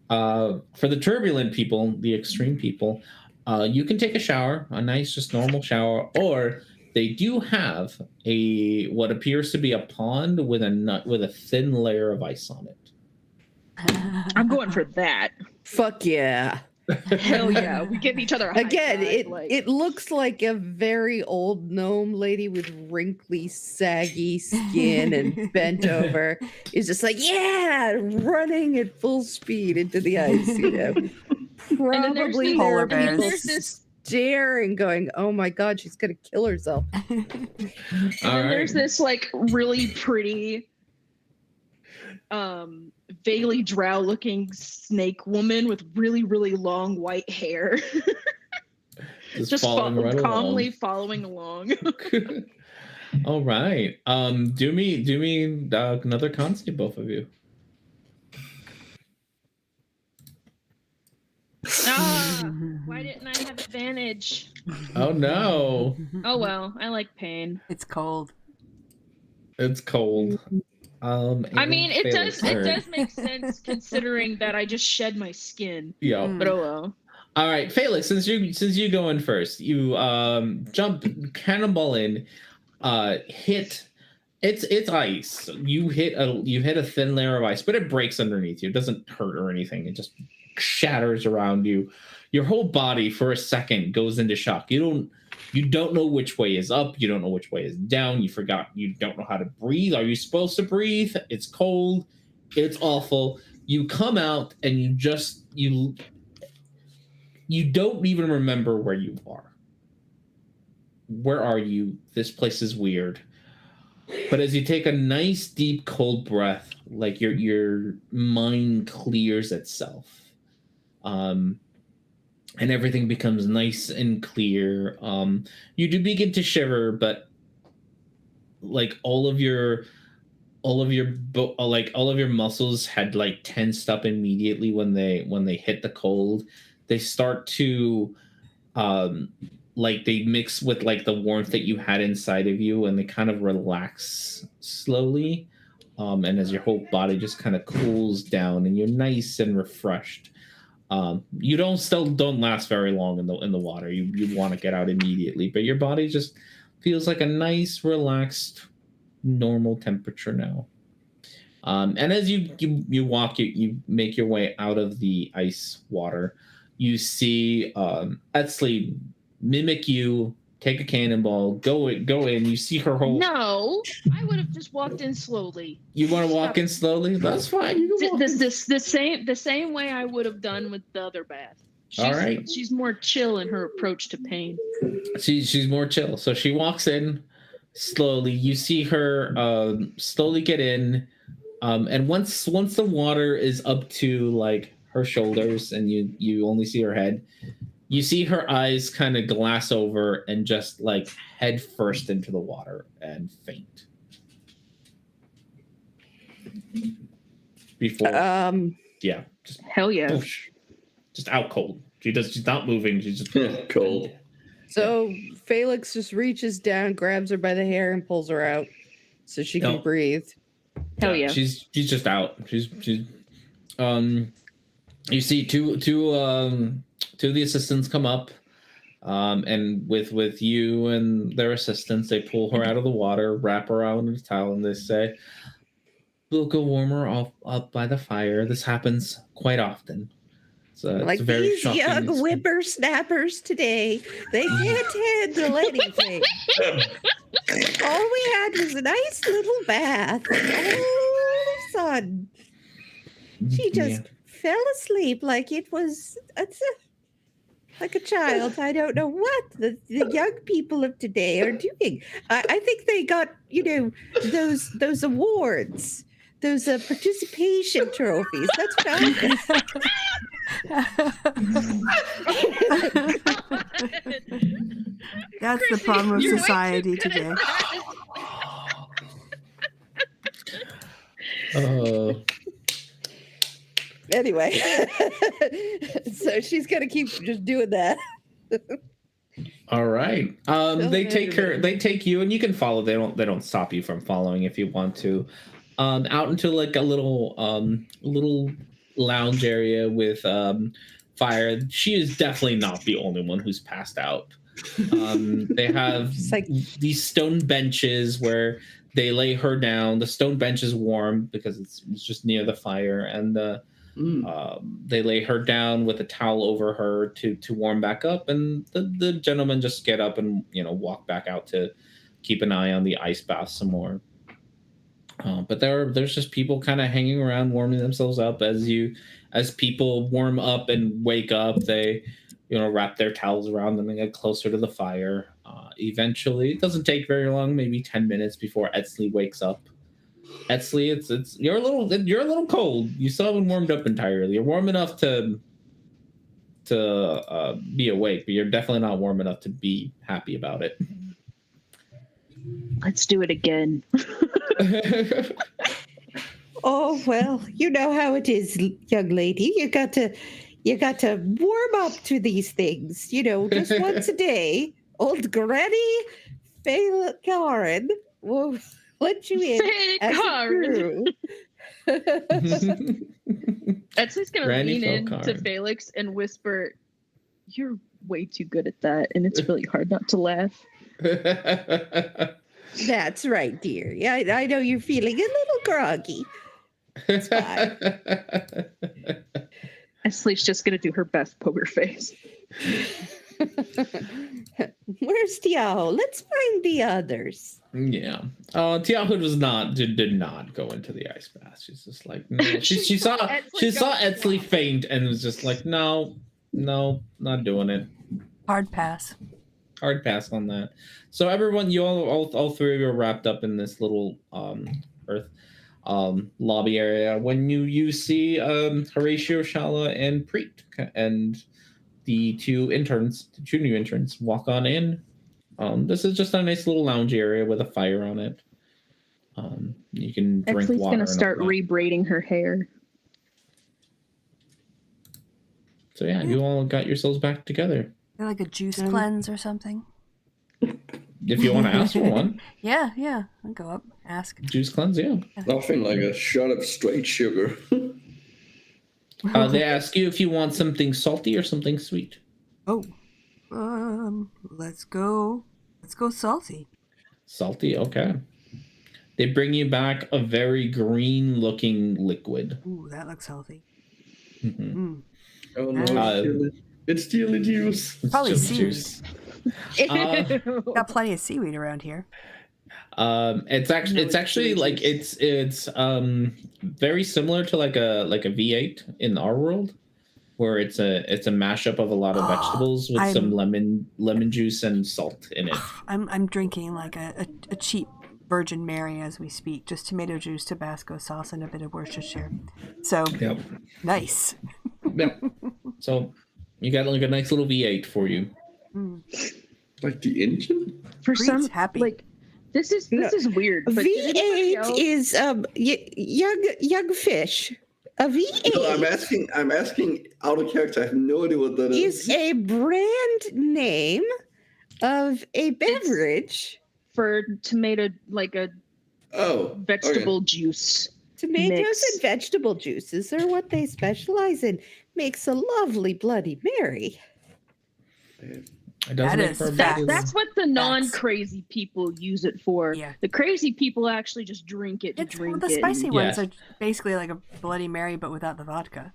For the turbulent people, the extreme people, you can take a shower, a nice, just normal shower, or they do have what appears to be a pond with a thin layer of ice on it. I'm going for that. Fuck yeah. Hell yeah. We give each other a high Again, five, it looks like a very old gnome lady with wrinkly, saggy skin and bent over. Is just like, yeah, running at full speed into the ice, Probably polar bears. there's this staring, going, oh my God, she's going to kill herself. There's this like really pretty vaguely drow looking snake woman with really, really long white hair. just calmly following along. All right. Do me another con save, both of you. Why didn't I have advantage? Oh no. Oh well, I like pain. It's cold. It's cold. I mean, it does make sense considering that I just shed my skin. Yeah. But oh well. All right, Felix, since you go in first, you jump, cannonball in, hit. It's ice. You hit a thin layer of ice, but it breaks underneath you. It doesn't hurt or anything. It just shatters around you. Your whole body for a second goes into shock. You don't know which way is up. You don't know which way is down. You don't know how to breathe. Are you supposed to breathe? It's cold. It's awful. You come out and you don't even remember where you are. where are you? This place is weird. But as you take a nice, deep, cold breath, like your mind clears itself. And everything becomes nice and clear. You do begin to shiver, but like all of your muscles had like tensed up immediately when they hit the cold. They start to like they mix with like the warmth that you had inside of you, and they kind of relax slowly. And as your whole body just kind of cools down, and you're nice and refreshed. You don't last very long in the water. You want to get out immediately, but your body just feels like a nice, relaxed, normal temperature now. And as you walk, you make your way out of the ice water. You see Etsley mimic you, take a cannonball, go in. You see her whole. No, I would have just walked in slowly. You want to walk in slowly? That's fine. You can walk in. The same way I would have done with the other bath. All right. She's more chill in her approach to pain. She's more chill. So she walks in slowly. You see her slowly get in, and once the water is up to like her shoulders, and you only see her head. You see her eyes kind of glass over and just like head first into the water and faint. Before, yeah, just hell yeah, whoosh, just out cold. She's not moving. She's just cold. So Felix just reaches down, grabs her by the hair, and pulls her out so she can breathe. Hell yeah. She's just out. She's you see two of the assistants come up, and with you and their assistants, they pull her out of the water, wrap her around in a towel, and they say, "We'll go warm her up by the fire. This happens quite often." So Like it's very these shocking young experience. whippersnappers today, they can't handle anything. All we had was a nice little bath. All of a sudden, she just fell asleep like it was like a child. I don't know what the young people of today are doing. I think they got, those awards, those participation trophies. That's fabulous. That's the problem of society today. Anyway, so she's gonna keep just doing that. All right. They take you, and you can follow. They don't stop you from following if you want to. Out into like a little lounge area with fire. She is definitely not the only one who's passed out. They have like these stone benches where they lay her down. The stone bench is warm because it's just near the fire, and they lay her down with a towel over her to warm back up, and the gentlemen just get up and walk back out to keep an eye on the ice bath some more. But there's just people kind of hanging around, warming themselves up. As people warm up and wake up, they wrap their towels around them and get closer to the fire. Eventually, it doesn't take very long, maybe 10 minutes before Etsley wakes up. Etsley, it's you're a little cold. You still haven't warmed up entirely. You're warm enough to be awake, but you're definitely not warm enough to be happy about it. Let's do it again. Oh, well, you know how it is, young lady. You got to warm up to these things, just once a day. Old Granny Karen will let you in as a crew. Etsy's going to lean in to Felix and whisper, "You're way too good at that, and it's really hard not to laugh." That's right, dear. Yeah, I know you're feeling a little groggy. It's fine. Esley's just going to do her best poker face. Where's Tiaho? Let's find the others. Yeah. Tiaho did not go into the ice bath. She's just like, no. She saw Etsley faint and was just like, no, not doing it. Hard pass. hard pass on that. So everyone, you all three of you are wrapped up in this little Earth lobby area. When you see Horatio, Shala, and Preet, and the two new interns, walk on in. This is just a nice little lounge area with a fire on it. You can drink Exley's water. gonna start and all that. rebraiding her hair. So yeah, you all got yourselves back together. They're like a juice cleanse or something. If you want to ask for one, Yeah, I'll go up, ask. juice cleanse, yeah. Nothing like a shot of straight sugar. They ask you if you want something salty or something sweet. Oh, let's go salty. Salty, okay. They bring you back a very green-looking liquid. Ooh, that looks healthy. Mm-hmm. Oh no, it's chili juice. Probably Just seaweed. juice. Got plenty of seaweed around here. It's actually like it's very similar to like a V8 in our world, where it's a mashup of a lot of vegetables with some lemon juice and salt in it. I'm drinking like a cheap Virgin Mary as we speak, just tomato juice, Tabasco sauce, and a bit of Worcestershire. So Yep. nice. Yep. So you got like a nice little V8 for you. Like the engine? For Preet's some, happy. like this is weird. But did anybody else- V8 is young fish. A V8 No, I'm asking out of character. I have no idea what that is a brand name of a beverage. for tomato, like a Oh, vegetable juice. Tomatoes Mix. and vegetable juices are what they specialize in. Makes a lovely Bloody Mary. It That doesn't make is for a fact. bad- That's what the non-crazy people use it for. Yeah. The crazy people actually just drink it to It's drink the it. spicy ones Yeah. are basically like a Bloody Mary, but without the vodka.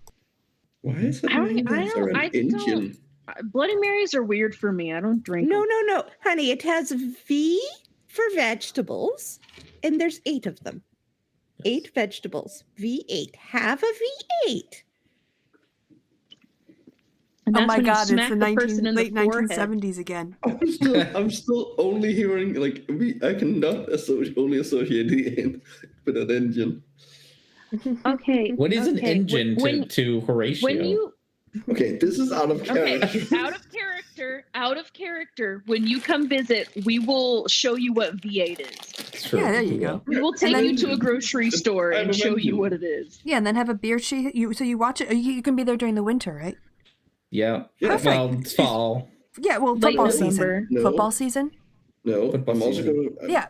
Why is it I named after an don't- engine? Bloody Marys are weird for me. I don't drink No, them. no, honey. It has V for vegetables, and there's 8 of them. 8 vegetables. V8. Have a V8. And Oh that's my when you god, it's smack the person in late the forehead. 1970s again. I'm still only hearing like I cannot only associate the end with an engine. Okay. What is an okay, engine to Horatio? when you Okay, this is out of okay character. out of character, when you come visit, we will show you what V8 is. Sure, Yeah, there you we go. will. We will take then- you to a grocery store I'm and a show you engine. what it is. Yeah, and then have a beer sheet. So you watch it. You can be there during the winter, right? Yeah. Yeah. Well, it's fall. Yeah, well, Late football November. season. No. Football season. No, Football I'm also season. gonna. Yeah.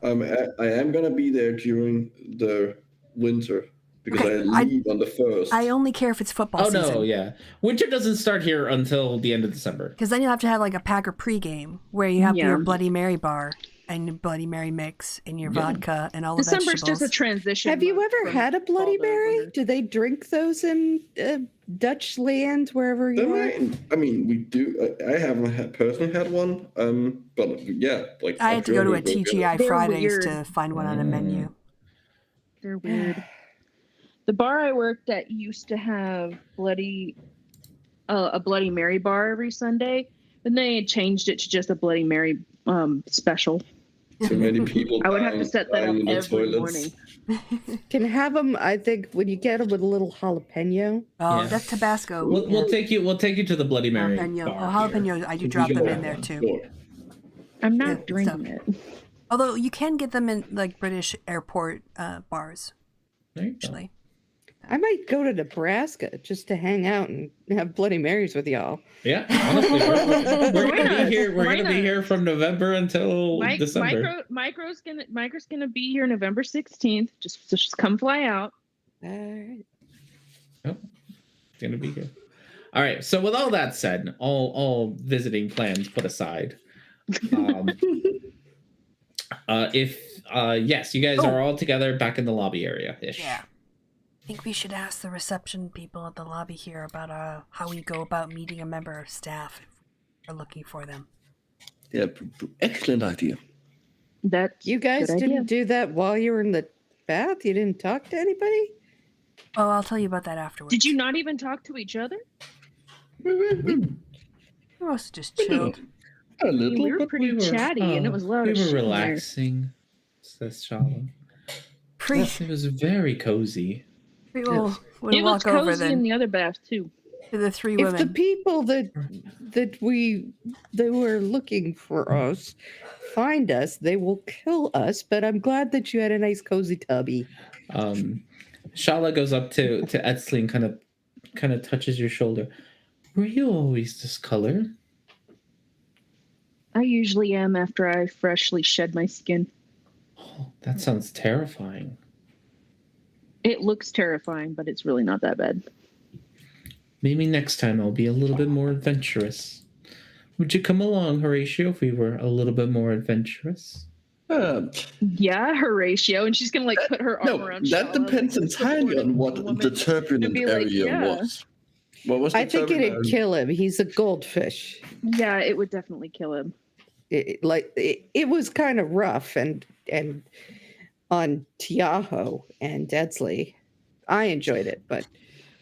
I am gonna be there during the winter because Okay, I leave on the 1st. I only care if it's football Oh season. no, yeah. Winter doesn't start here until the end of December. Because then you'll have to have like a Packer pregame where you have Yeah. your Bloody Mary bar and your Bloody Mary mix and your Yeah. vodka and all the December's vegetables. just a transition. Have you month ever from had a Bloody fall to Mary? winter. Do they drink those in Dutch land, wherever you are? I mean, we do. I haven't personally had one. But yeah, like I had to go to a get it. TGI They're Fridays weird. to find one on a menu. They're weird. The bar I worked at used to have a Bloody Mary bar every Sunday, and they changed it to just a Bloody Mary special. Too many people. I would have to set that up dying in the every toilets. morning. Can have them. I think when you get them with a little jalapeno. Oh, Yeah. that's Tabasco. We'll take you to the Bloody Mary. Jalapeno. bar Oh, here. jalapeno. I do We drop can them go in there on. too. Sure. I'm not Yeah, drinking it. Although you can get them in like British airport bars, There you go. actually. I might go to Nebraska just to hang out and have Bloody Marys with y'all. Yeah, honestly, we're Why gonna not? be here. We're Why gonna be not? here from November until December. Micro's gonna be here November 16th. Just come fly out. All right. It's gonna be here. All right. So with all that said, all visiting plans put aside, yes, you guys are all together back in the lobby area ish. Yeah. I think we should ask the reception people at the lobby here about how we go about meeting a member of staff if we're looking for them. Yeah, excellent idea. That's You guys good didn't idea. do that while you were in the bath? You didn't talk to anybody? Oh, I'll tell you about that afterwards. Did you not even talk to each other? We must have just chilled. A little, we were but pretty chatty, and it was loud We as were shit in there. relaxing, says Shala. Pre, It was very cozy. we will It we'll was walk over cozy in then the other bath too. to the three If the women. people that they were looking for us find us, they will kill us. But I'm glad that you had a nice cozy tubby. Shala goes up to Etzli and kind of touches your shoulder. Were you always this color? I usually am after I freshly shed my skin. Oh, that sounds terrifying. It looks terrifying, but it's really not that bad. Maybe next time I'll be a little bit more adventurous. Would you come along, Horatio, if we were a little bit more adventurous? Yeah, Horatio, and she's gonna like put her arm No, around. that Shala, depends like, entirely on what woman, the turbulent and be like, area yeah. was. What was the I think turbulent it'd area? kill him. He's a goldfish. Yeah, it would definitely kill him. It was kind of rough and on Tiaho and Deadsley. I enjoyed it, but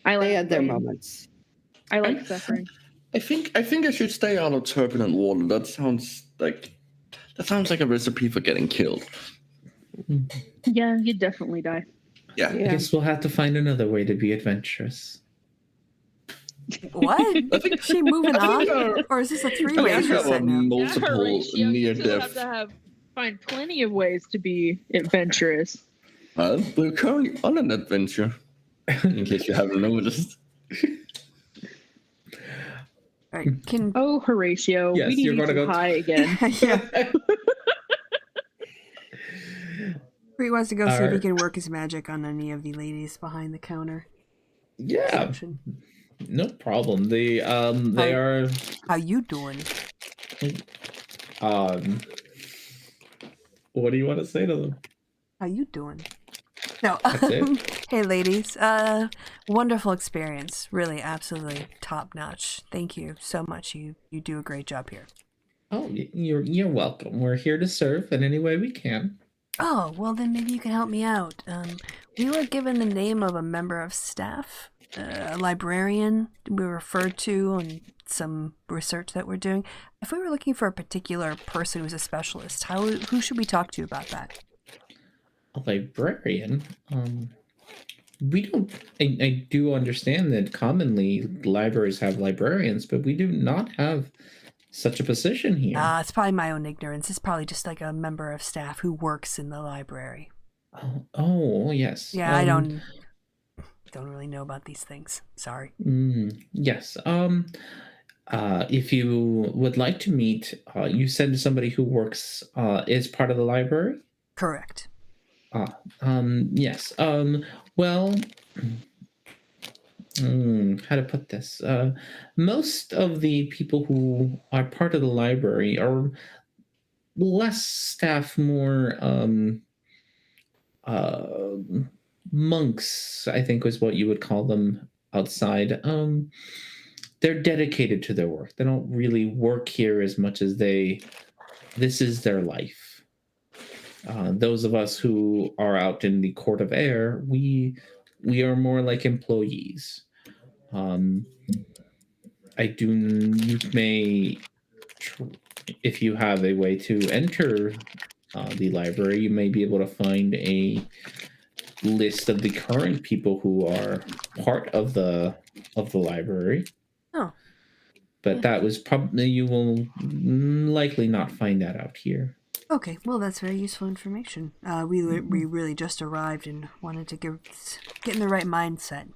I like they had their pain. moments. I like suffering. I think I should stay out of turbulent water. That sounds like a recipe for getting killed. Yeah, you'd definitely die. Yeah. I Yeah. guess we'll have to find another way to be adventurous. What? I think Is she moving I think on? Or is this a three-way I think she's there were setting up? multiple Horatio, near you still have death. to find plenty of ways to be adventurous. Well, we're currently on an adventure. In case you haven't noticed. All right, can Oh, Horatio, Yes, we need you're you gonna to go- high again. yeah. He wants to go see if he Alright. can work his magic on any of the ladies behind the counter. Yeah, section. no problem. They are How you doing? what do you want to say to them? How you doing? No. That's it? Hey, ladies. Wonderful experience. Really, absolutely top notch. Thank you so much. You do a great job here. Oh, you're welcome. We're here to serve in any way we can. Oh, well then maybe you can help me out. We were given the name of a member of staff, a librarian we were referred to on some research that we're doing. If we were looking for a particular person who's a specialist, who should we talk to about that? A librarian? We don't. I do understand that commonly libraries have librarians, but we do not have such a position here. It's probably my own ignorance. It's probably just like a member of staff who works in the library. Oh, yes. Yeah, I don't really know about these things. Sorry. Yes. If you would like to meet, you send somebody who works is part of the library. Correct. Yes. Well, how to put this? Most of the people who are part of the library are less staff, more monks, I think was what you would call them outside. They're dedicated to their work. They don't really work here as much as this is their life. Those of us who are out in the court of air, we are more like employees. You may, if you have a way to enter the library, you may be able to find a list of the current people who are part of the library. Oh. But that was probably, you will likely not find that out here. Okay, well, that's very useful information. We really just arrived and wanted to get in the right mindset,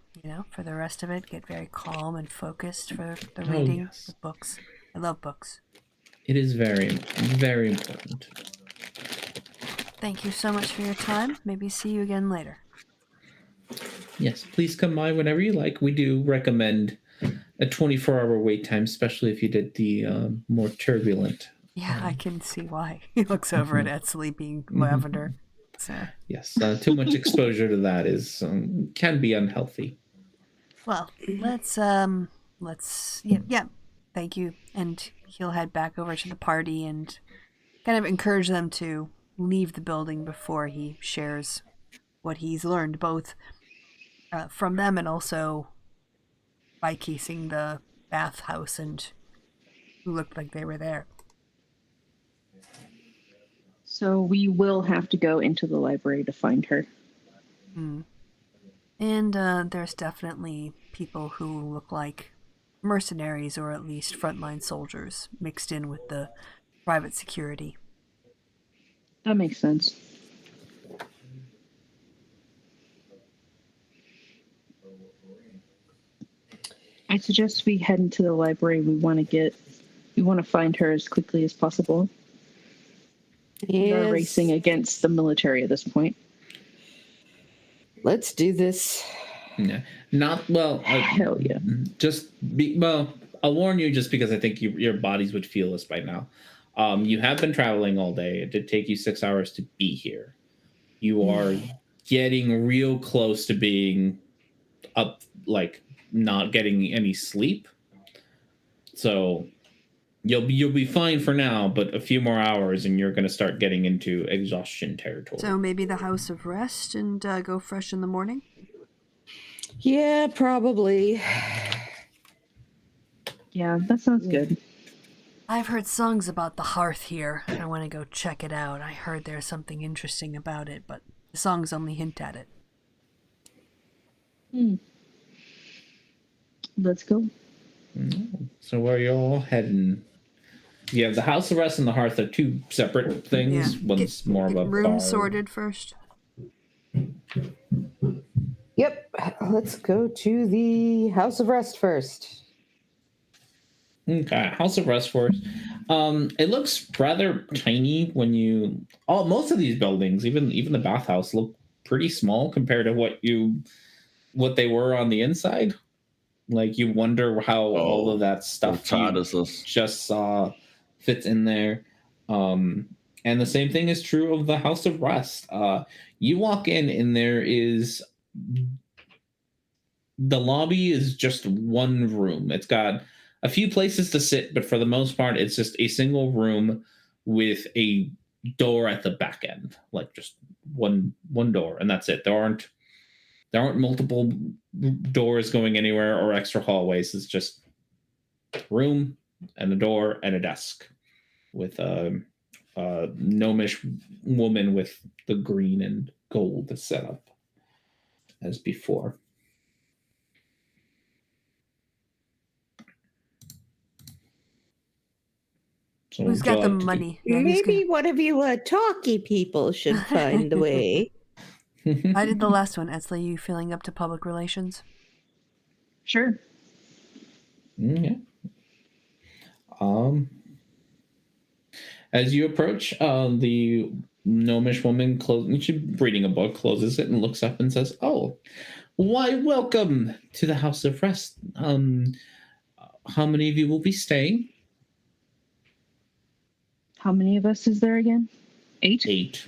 for the rest of it. Get very calm and focused for the reading yes. of books. I love books. It is very, very important. Thank you so much for your time. Maybe see you again later. Yes, please come by whenever you like. We do recommend a 24-hour wait time, especially if you did the more turbulent. Yeah, I can see why. He looks over at Etzli being lavender. So. Yes, too much exposure to that is can be unhealthy. Well, let's yeah. Thank you, and he'll head back over to the party and kind of encourage them to leave the building before he shares what he's learned, both from them and also by casing the bathhouse and who looked like they were there. So we will have to go into the library to find her. And there's definitely people who look like mercenaries or at least frontline soldiers mixed in with the private security. That makes sense. I suggest we head into the library. We want to find her as quickly as possible. We are racing against the military at this point. Let's do this. Yeah. Not well. Hell yeah. I'll warn you just because I think your bodies would feel this by now. You have been traveling all day. It did take you 6 hours to be here. You are getting real close to being up, like not getting any sleep. So you'll be fine for now, but a few more hours and you're going to start getting into exhaustion territory. So maybe the House of Rest and go fresh in the morning? Yeah, probably. Yeah, that sounds good. I've heard songs about the hearth here. I want to go check it out. I heard there's something interesting about it, but the songs only hint at it. Let's go. So where are you all heading? You have the House of Rest and the Hearth are two separate things. Yeah. One's more of a room bar. sorted first. Yep. Let's go to the House of Rest first. Okay, House of Rest first. It looks rather tiny when you. Most of these buildings, even the bathhouse, look pretty small compared to what they were on the inside. Like you wonder how all of that stuff you just saw fits in there. And the same thing is true of the House of Rest. You walk in and the lobby is just one room. It's got a few places to sit, but for the most part, it's just a single room with a door at the back end, like just one door, and that's it. There aren't multiple doors going anywhere or extra hallways. It's just a room and a door and a desk with a gnomish woman with the green and gold set up as before. So who's got the money? Yeah, maybe one of you talky people should find the way. I did the last one. Etzli, you feeling up to public relations? Sure. Yeah. As you approach, the gnomish woman she's reading a book, closes it, and looks up and says, "Oh, why, welcome to the House of Rest. How many of you will be staying?" How many of us is there again? 8? 8.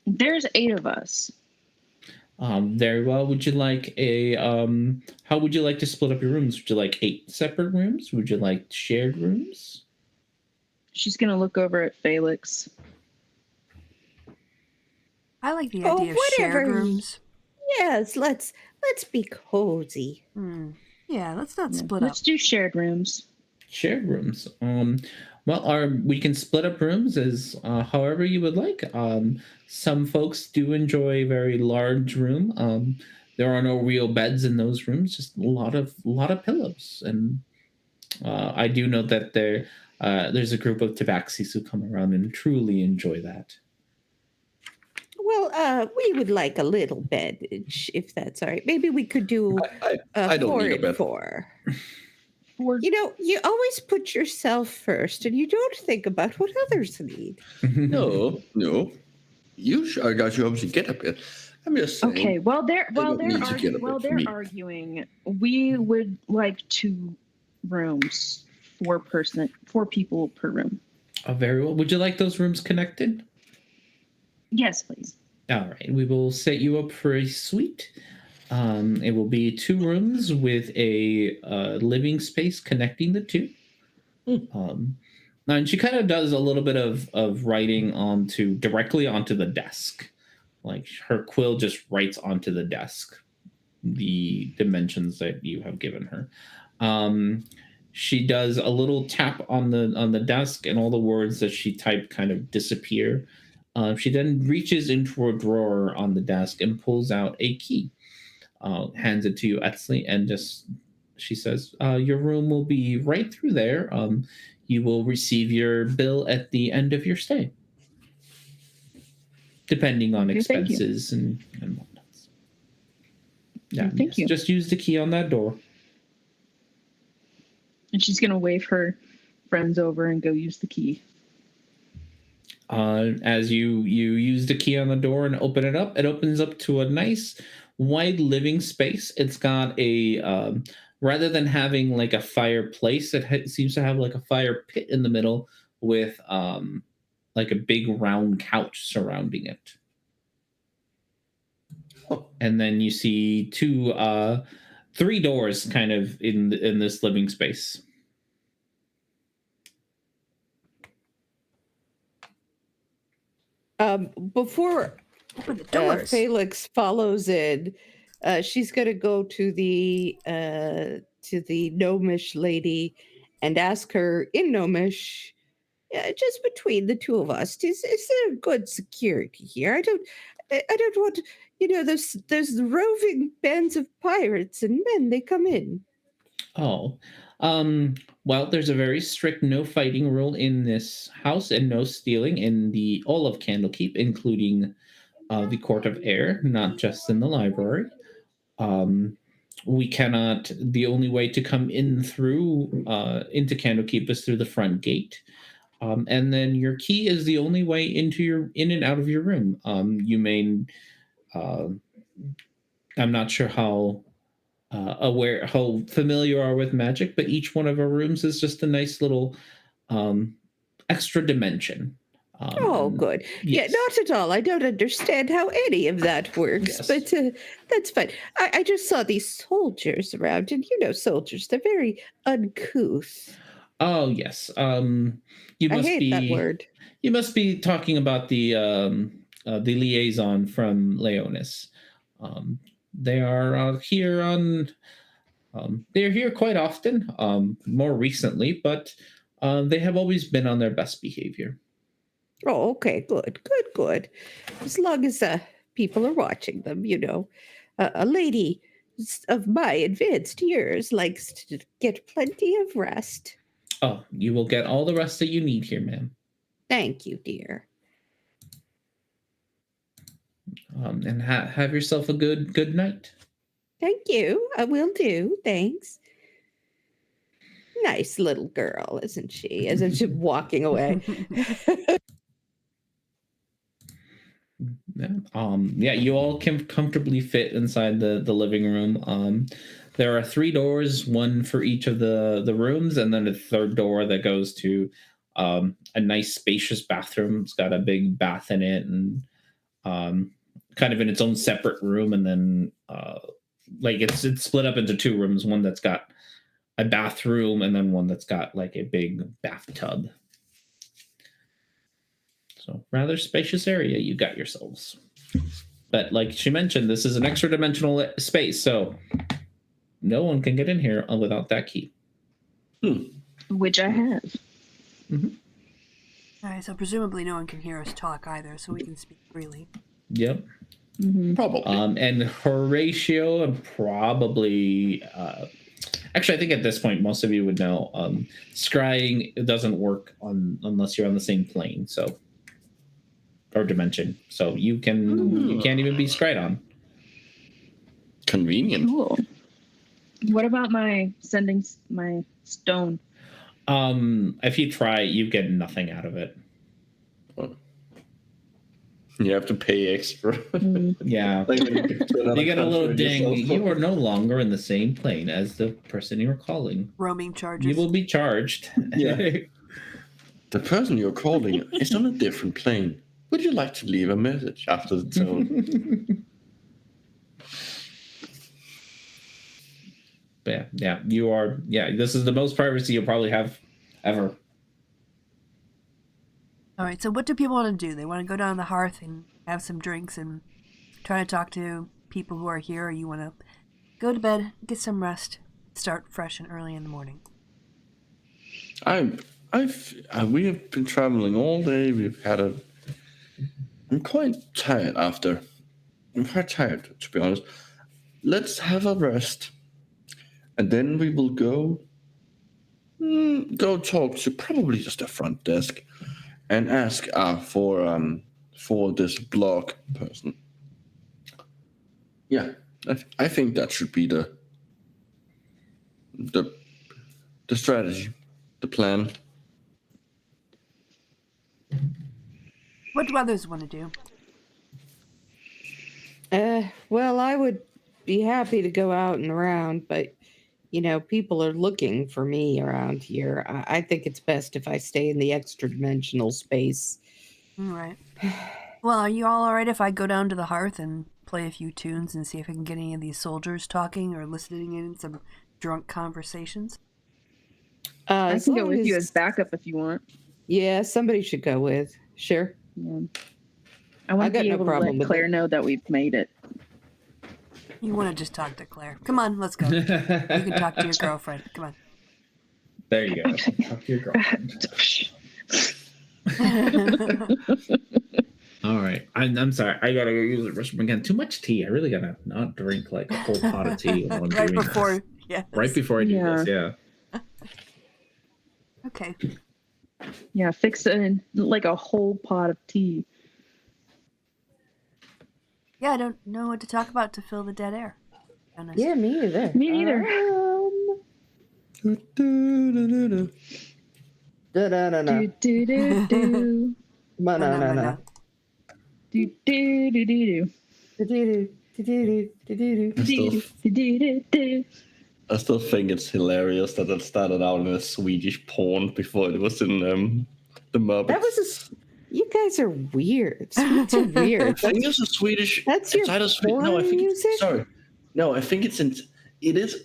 There's 8 of us. Very well. Would you like how would you like to split up your rooms? Would you like 8 separate rooms? Would you like shared rooms? She's going to look over at Felix. I like the idea of shared rooms. Yes, let's be cozy. Yeah, let's not split up. Let's do shared rooms. Shared rooms. Well, we can split up rooms as however you would like. Some folks do enjoy a very large room. There are no real beds in those rooms, just a lot of pillows. And I do know that there's a group of tabaxis who come around and truly enjoy that. Well, we would like a little bed, if that's all right. Maybe we could do I don't 4 need a and bed. 4. You know, you always put yourself first, and you don't think about what others need. No. I got you obviously get a bed. I'm just saying. Okay, while they're me. arguing, we would like 2 rooms, 4 people per room. Very well. Would you like those rooms connected? Yes, please. All right. We will set you up for a suite. It will be 2 rooms with a living space connecting the 2. And she kind of does a little bit of writing directly onto the desk. Like her quill just writes onto the desk the dimensions that you have given her. She does a little tap on the desk, and all the words that she typed kind of disappear. She then reaches into a drawer on the desk and pulls out a key. Hands it to you, Etsley, and she says, "Your room will be right through there. You will receive your bill at the end of your stay, depending on Okay, thank you. expenses and whatnot." Yeah, Thank you. Just use the key on that door. And she's gonna wave her friends over and go use the key. As you use the key on the door and open it opens up to a nice wide living space. It's got a rather than having like a fireplace, it seems to have like a fire pit in the middle with like a big round couch surrounding it. And then you see three doors kind of in this living space. Before Open the doors. Felix follows in, she's gonna go to the gnomish lady and ask her in gnomish, just between the two of us, is there good security here? I don't want, there's roving bands of pirates and men, they come in. Oh, well, there's a very strict no fighting rule in this house and no stealing in all of Candlekeep, including the Court of Air, not just in the library. We cannot. The only way to come in through into Candlekeep is through the front gate, and then your key is the only way in and out of your room. You may. I'm not sure how familiar you are with magic, but each one of our rooms is just a nice little extra dimension. Good. Yes. Yeah, not at all. I don't understand how any of that works, Yes. but that's fine. I just saw these soldiers around, and soldiers, they're very uncouth. Oh yes. You I must hate be that word. You must be talking about the liaison from Leonis. They are here on. They're here quite often. More recently, but they have always been on their best behavior. Oh, okay, good. As long as people are watching them, a lady of my advanced years likes to get plenty of rest. Oh, you will get all the rest that you need here, ma'am. Thank you, dear. And have yourself a good night. Thank you. I will do. Thanks. Nice little girl, isn't she? As if she's walking away. Yeah. You all can comfortably fit inside the living room. There are three doors, one for each of the rooms, and then a third door that goes to a nice spacious bathroom. It's got a big bath in it, and kind of in its own separate room, and then like it's split up into two rooms, one that's got a bathroom and then one that's got like a big bathtub. So rather spacious area you got yourselves. But like she mentioned, this is an extra dimensional space, so no one can get in here without that key. Which I have. Mm-hmm. All right, so presumably no one can hear us talk either, so we can speak freely. Yep. Mm-hmm. Probably. And Horatio and probably actually I think at this point most of you would know scrying doesn't work unless you're on the same plane, so or dimension. So you can't even be scryed on. Convenient. Cool. What about my stone? If you try, you get nothing out of it. You have to pay extra. Yeah. Like when you get to another You get a little country ding. yourself. You are no longer in the same plane as the person you're calling. Roaming charges. You will be charged. Yeah. The person you're calling is on a different plane. Would you like to leave a message after the tone? Yeah, you are. Yeah, this is the most privacy you'll probably have ever. All right, so what do people want to do? They want to go down the hearth and have some drinks and try to talk to people who are here, or you want to go to bed, get some rest, start fresh and early in the morning? We have been traveling all day. I'm quite tired after. I'm quite tired, to be honest. Let's have a rest, and then we will go talk to probably just the front desk, and ask for this blog person. Yeah, I think that should be the strategy, the plan. What do others want to do? Well, I would be happy to go out and around, but people are looking for me around here. I think it's best if I stay in the extra dimensional space. All right. Well, are you all right if I go down to the hearth and play a few tunes and see if I can get any of these soldiers talking or listening in some drunk conversations? I can go with you as backup if you want. Yeah, somebody should go with. Sure. Yeah. I want to be able to let Claire know that we've made it. You want to just talk to Claire. Come on, let's go. You can talk to your girlfriend. Come on. There you go. Talk to your girlfriend. All right. I'm sorry. I gotta go use the restroom again. Too much tea. I really gotta not drink like a whole pot of tea while I'm right doing before, this. yes. Right before I do this, yeah. Okay. Yeah, fix it in like a whole pot of tea. Yeah, I don't know what to talk about to fill the dead air. Honest. Yeah, me neither. Me neither. Da-da-da-da. Do do do do. Ba-na-na-na. Do do do do Da-doo-doo. Da-doo-doo. Da-doo-doo. do. I still think it's hilarious that it started out in a Swedish porn before it was in the Muppets. That was you guys are weird. Swedes are weird. I think it's a Swedish. That's your No, I think music? sorry. No, I think it's it is.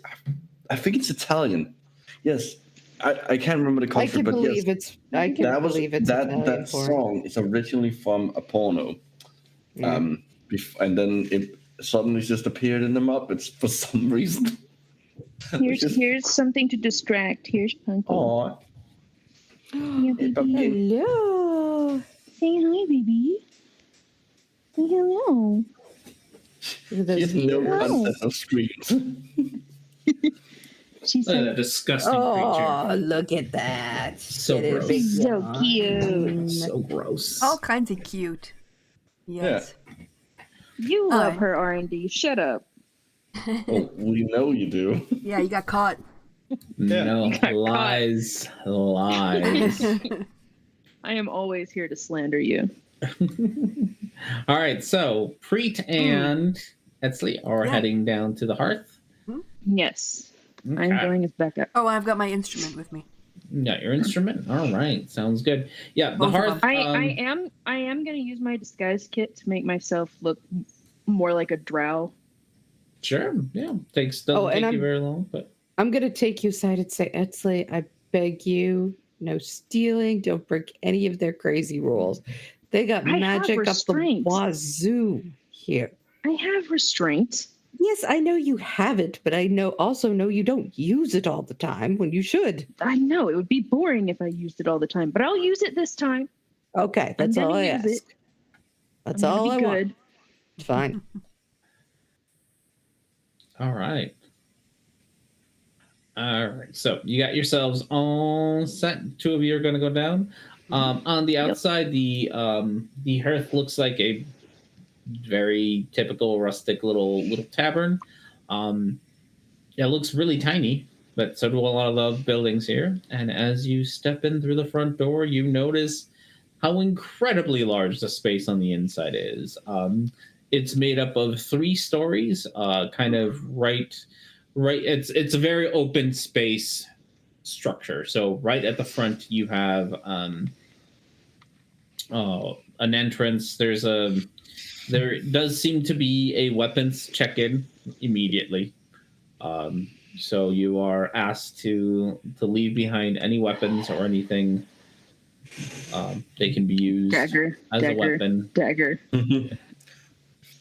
I think it's Italian. Yes, I can't remember the I country, can but believe yes, believe it's Italian that porn. song is originally from a porno, Yeah. and then it suddenly just appeared in the Muppets for some reason. Here's something to distract. Here's Punky. Oh, Yeah, baby. Hello. Say hi, baby. Say hello. Look at those no ears. content screens. She's Look at like, that disgusting creature. Oh, look at that. So Get a gross. big so yawn. cute. So gross. All kinds of cute. Yes. You love Alright. her R&D. Shut up. Oh, we know you do. Yeah, you got caught. No, got lies. Lies. I am always here to slander you. All right, so Preet and Etzli are Yeah. heading down to the hearth. Yes. I'm Okay. going as backup. Oh, I've got my instrument with me. You got your instrument. All right, sounds good. Yeah, the Both of hearth. I am going to use my disguise kit to make myself look more like a drow. Sure. Yeah, doesn't and take you I'm- very long, but I'm going to take you aside and say, Etzli, I beg you, no stealing. Don't break any of their crazy rules. They got I have magic up the restraint. wazoo here. I have restraint. Yes, I know you have it, but I also know you don't use it all the time when you should. I know it would be boring if I used it all the time, but I'll use it this time. Okay, that's I'm all gonna I use ask. it. That's I'm gonna all be I good. want. Fine. all right. All right. So you got yourselves all set. Two of you are going to go down. On the outside, the hearth looks like a very typical rustic little tavern. It looks really tiny, but so do a lot of the buildings here. And as you step in through the front door, you notice how incredibly large the space on the inside is. It's made up of 3 stories, kind of right. It's a very open space structure. So right at the front, you have an entrance. There does seem to be a weapons check-in immediately. So you are asked to leave behind any weapons or anything. They can be used Dagger. as a weapon. Dagger.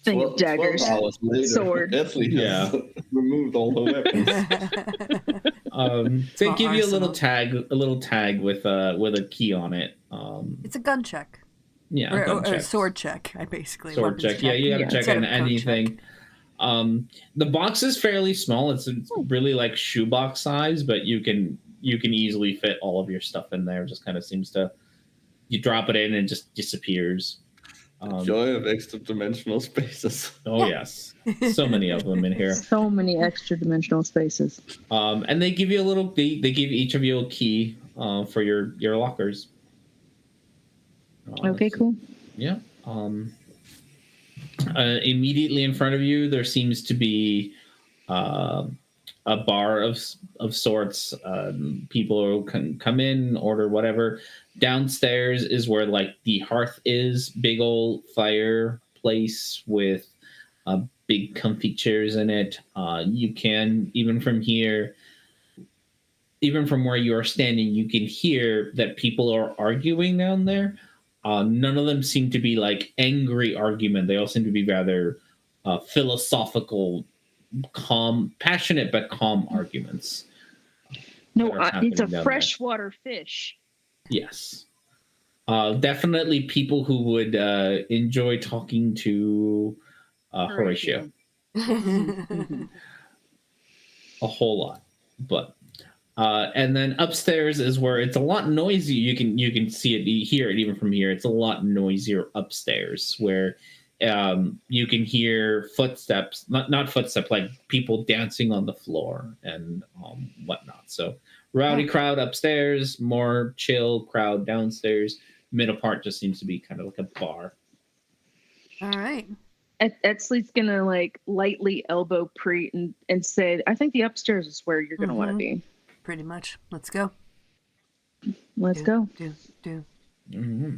Thing of daggers. 12 hours later, Sword. Ethley has removed all her weapons. They Small give you a little arsenal. tag with a key on it. It's a gun check. Yeah, Or, gun or check. sword check, I basically. Sword weapons check. Yeah, you gotta Yeah. check Instead on of code anything. check. The box is fairly small. It's really like shoebox size, but you can easily fit all of your stuff in there. It just kind of seems to, you drop it in and it just disappears. Joy of extra dimensional spaces. Oh yes, so many of them in here. So many extra dimensional spaces. And they give you a little. They give each of you a key for your lockers. Okay, cool. Yeah. Immediately in front of you, there seems to be a bar of sorts. People can come in, order whatever. Downstairs is where like the hearth is, big old fireplace with big comfy chairs in it. You can, even from here, even from where you are standing, you can hear that people are arguing down there. None of them seem to be like angry argument. They all seem to be rather philosophical, calm, passionate but calm arguments. No, that are happening it's a down freshwater fish. Yes. Definitely people who would enjoy talking to Horatio. Mm-hmm. A whole lot. But and then upstairs is where it's a lot noisy. You can see it, hear it even from here. It's a lot noisier upstairs, where you can hear footsteps, not footsteps, like people dancing on the floor and whatnot. So rowdy crowd upstairs, more chill crowd downstairs. Middle part just seems to be kind of like a bar. All right. Etsley's gonna like lightly elbow Preet and say, "I think the upstairs is where you're gonna want to be." Pretty much. Let's go. Let's go. Do. Mm-hmm.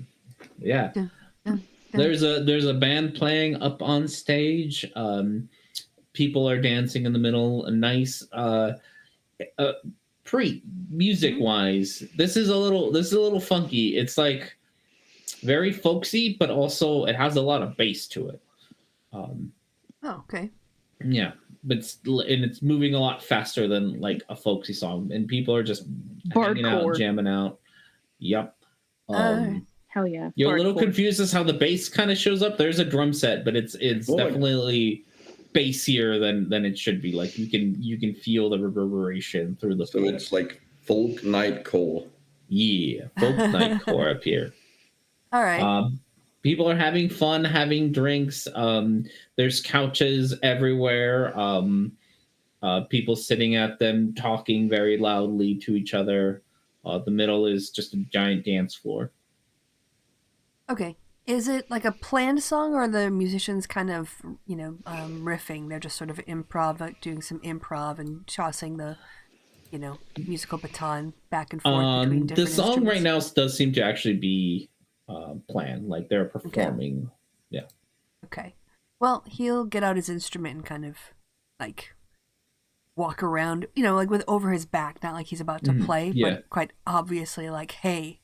Yeah. Do. There's a band playing up on stage. People are dancing in the middle. A nice music wise. This is a little funky. It's like very folksy, but also it has a lot of bass to it. Oh, okay. Yeah, but it's moving a lot faster than like a folksy song, and people are just hanging out, Hardcore. jamming out. Yep. Hell yeah. You're a little Hardcore. confused as how the bass kind of shows up. There's a drum set, but it's definitely bassier than it should be. Like you can feel the reverberation through the floor. So it's like folk nightcore. Yeah, folk nightcore up here. All right. People are having fun, having drinks. There's couches everywhere. People sitting at them, talking very loudly to each other. The middle is just a giant dance floor. Okay. Is it like a planned song, or are the musicians kind of, riffing? They're just sort of improv, like doing some improv and tossing the, musical baton back and forth between different The song right instruments? now does seem to actually be planned. Like they're performing. Okay. Yeah. Okay. Well, he'll get out his instrument and kind of, like, walk around, like with over his back, not like he's about to play, but quite obviously like, hey,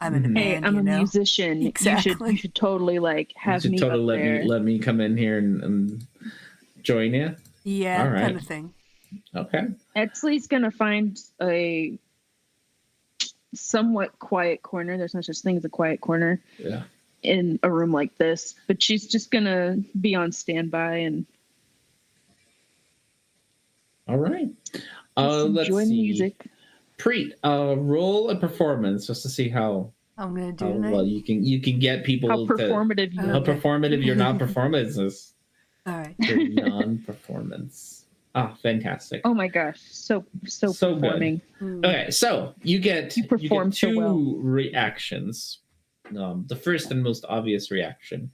I'm in a band. Hey, I'm a musician. Exactly. You should totally like have you me should up totally there. let me come in here and join you. Yeah, All right. kind of thing. Okay. Etsley's gonna find a somewhat quiet corner. There's no such thing as a quiet corner. Yeah. In a room like this, but she's just gonna be on standby and All right. Let's enjoy see. music. Preet, roll a performance just to see how I'm gonna do tonight. well you can get people How performative you how are. performative your non-performance is. All right. Your non-performance. Fantastic. Oh my gosh, so So good. performing. Okay, so you get perform so two well. reactions. The first and most obvious reaction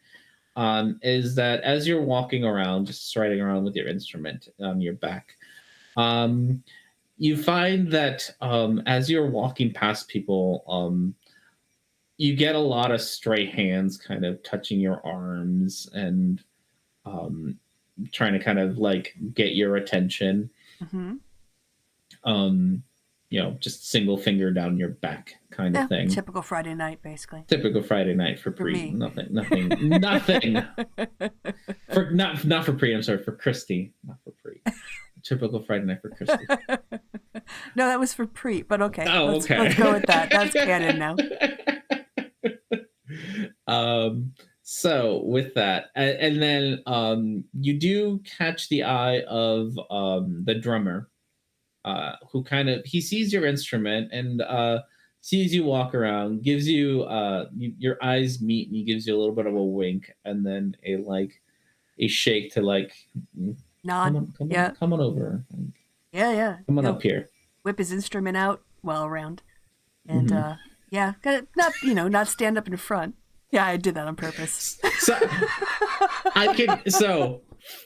is that as you're walking around, just striding around with your instrument on your back, you find that as you're walking past people, you get a lot of stray hands kind of touching your arms and trying to kind of like get your attention. Mm-hmm. Just single finger down your back kind of thing. Typical Friday night, basically. Typical Friday night for For Preet. me. Nothing. For not for Pre. I'm sorry, for Christy, not for Pre. Typical Friday night for Christy. No, that was for Pre, but okay. Oh, let's okay. go with that. That's canon now. So with that, and then you do catch the eye of the drummer, who he sees your instrument and sees you walk around, gives you your eyes meet, and he gives you a little bit of a wink, and then a shake to Nod. come on over. Yeah. Come on up here. Whip his instrument out well around. And Mm-hmm. not stand up in front. Yeah, I did that on purpose. So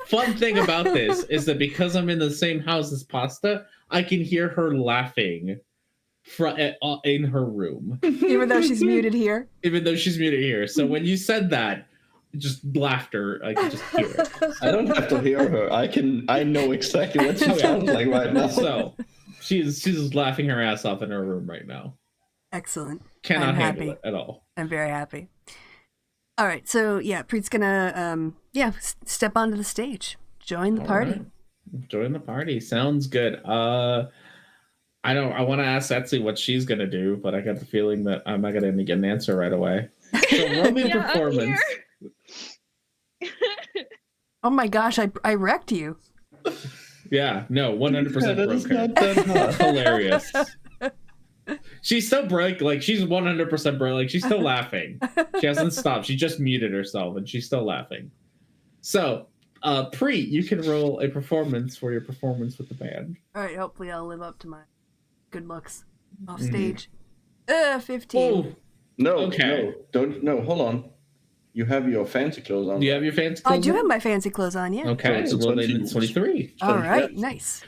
fun thing about this is that because I'm in the same house as Pasta, I can hear her laughing in her room. Even though she's muted here. So when you said that, just laughter, I can just hear it. I don't have to hear her. I know exactly what she sounds like right now. So she's laughing her ass off in her room right now. Excellent. Cannot I'm handle happy. it at all. I'm very happy. All right, so yeah, Preet's gonna step onto the stage, join the party. Right. Join the party. Sounds good. I want to ask Etsy what she's gonna do, but I got the feeling that I'm not gonna get an answer right away. So roll me a performance. Oh my gosh, I wrecked you. Yeah, no, 100% That is broken. not that hard. Hilarious. She's still broke, she's 100% broke, she's still laughing. She hasn't stopped. She just muted herself and she's still laughing. So, Pre, you can roll a performance for your performance with the band. All right, hopefully I'll live up to my good looks off stage. 15. Oh, No, Okay. no, hold on. You have your fancy clothes on. do you have your fancy I clothes do on? have my fancy clothes on, yeah. Okay, So so it's well, then 20. it's 23. All right, yes. nice.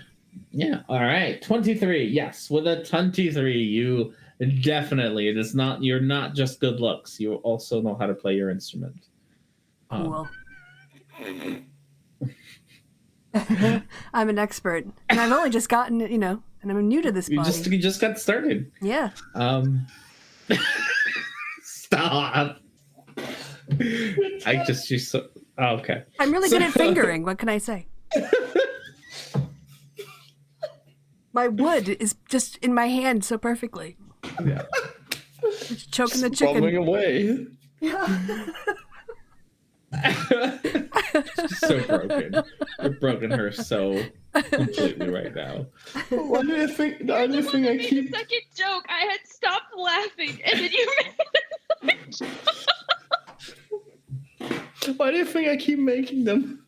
Yeah, all right. 23. Yes, with a 23, you definitely, you're not just good looks. You also know how to play your instrument. Cool. I'm an expert, and I've only just gotten, and I'm new to this body. You just got started. Yeah. Stop. She's so, okay. I'm really good at fingering. What can I say? My wood is just in my hand so perfectly. Yeah. It's choking the Bubbling chicken. away. She's so broken. You've broken her so completely right now. Why do you think? The only thing I The keep. second joke, I had stopped laughing, and then you made Why do you think I keep making them?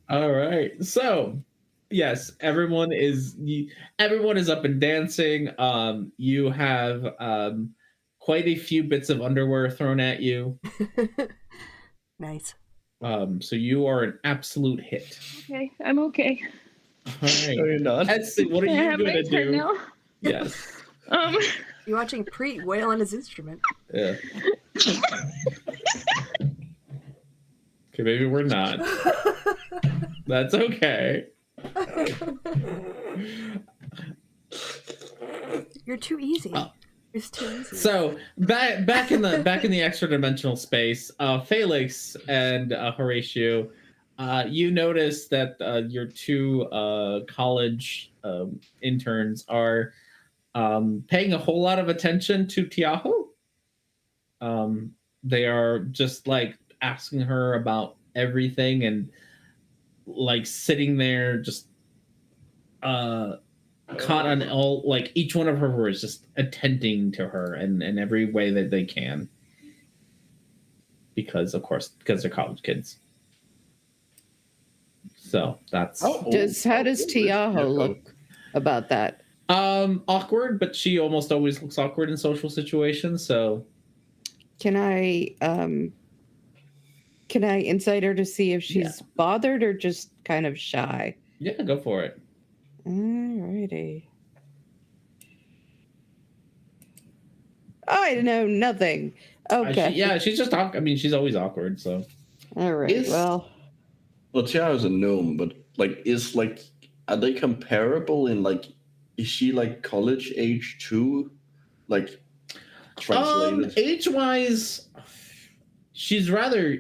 All right. So, yes, everyone is up and dancing. You have quite a few bits of underwear thrown at you. Nice. So you are an absolute hit. Okay, I'm okay. All right. No, you're not. Etsy, what are Can I you have my going to turn do? now? Yes. You're watching Preet wail on his instrument. Yeah. Okay, maybe we're not. That's okay. You're too easy. It's too easy. So back in the extra dimensional space, Felix and Horatio, you notice that your two college interns are paying a whole lot of attention to Tiaho. They are just asking her about everything and sitting there just caught on all each one of her words, just attending to her in every way that they can, because they're college kids. So that's how does Tiaho look about that? Awkward, but she almost always looks awkward in social situations. So Can I incite her to see if she's bothered or just kind of shy? yeah, go for it. Alrighty. I know nothing. Okay. She's just she's always awkward. So All right. Well, Tia is a gnome, but are they comparable in is she college age too? Translated. age wise, she's rather.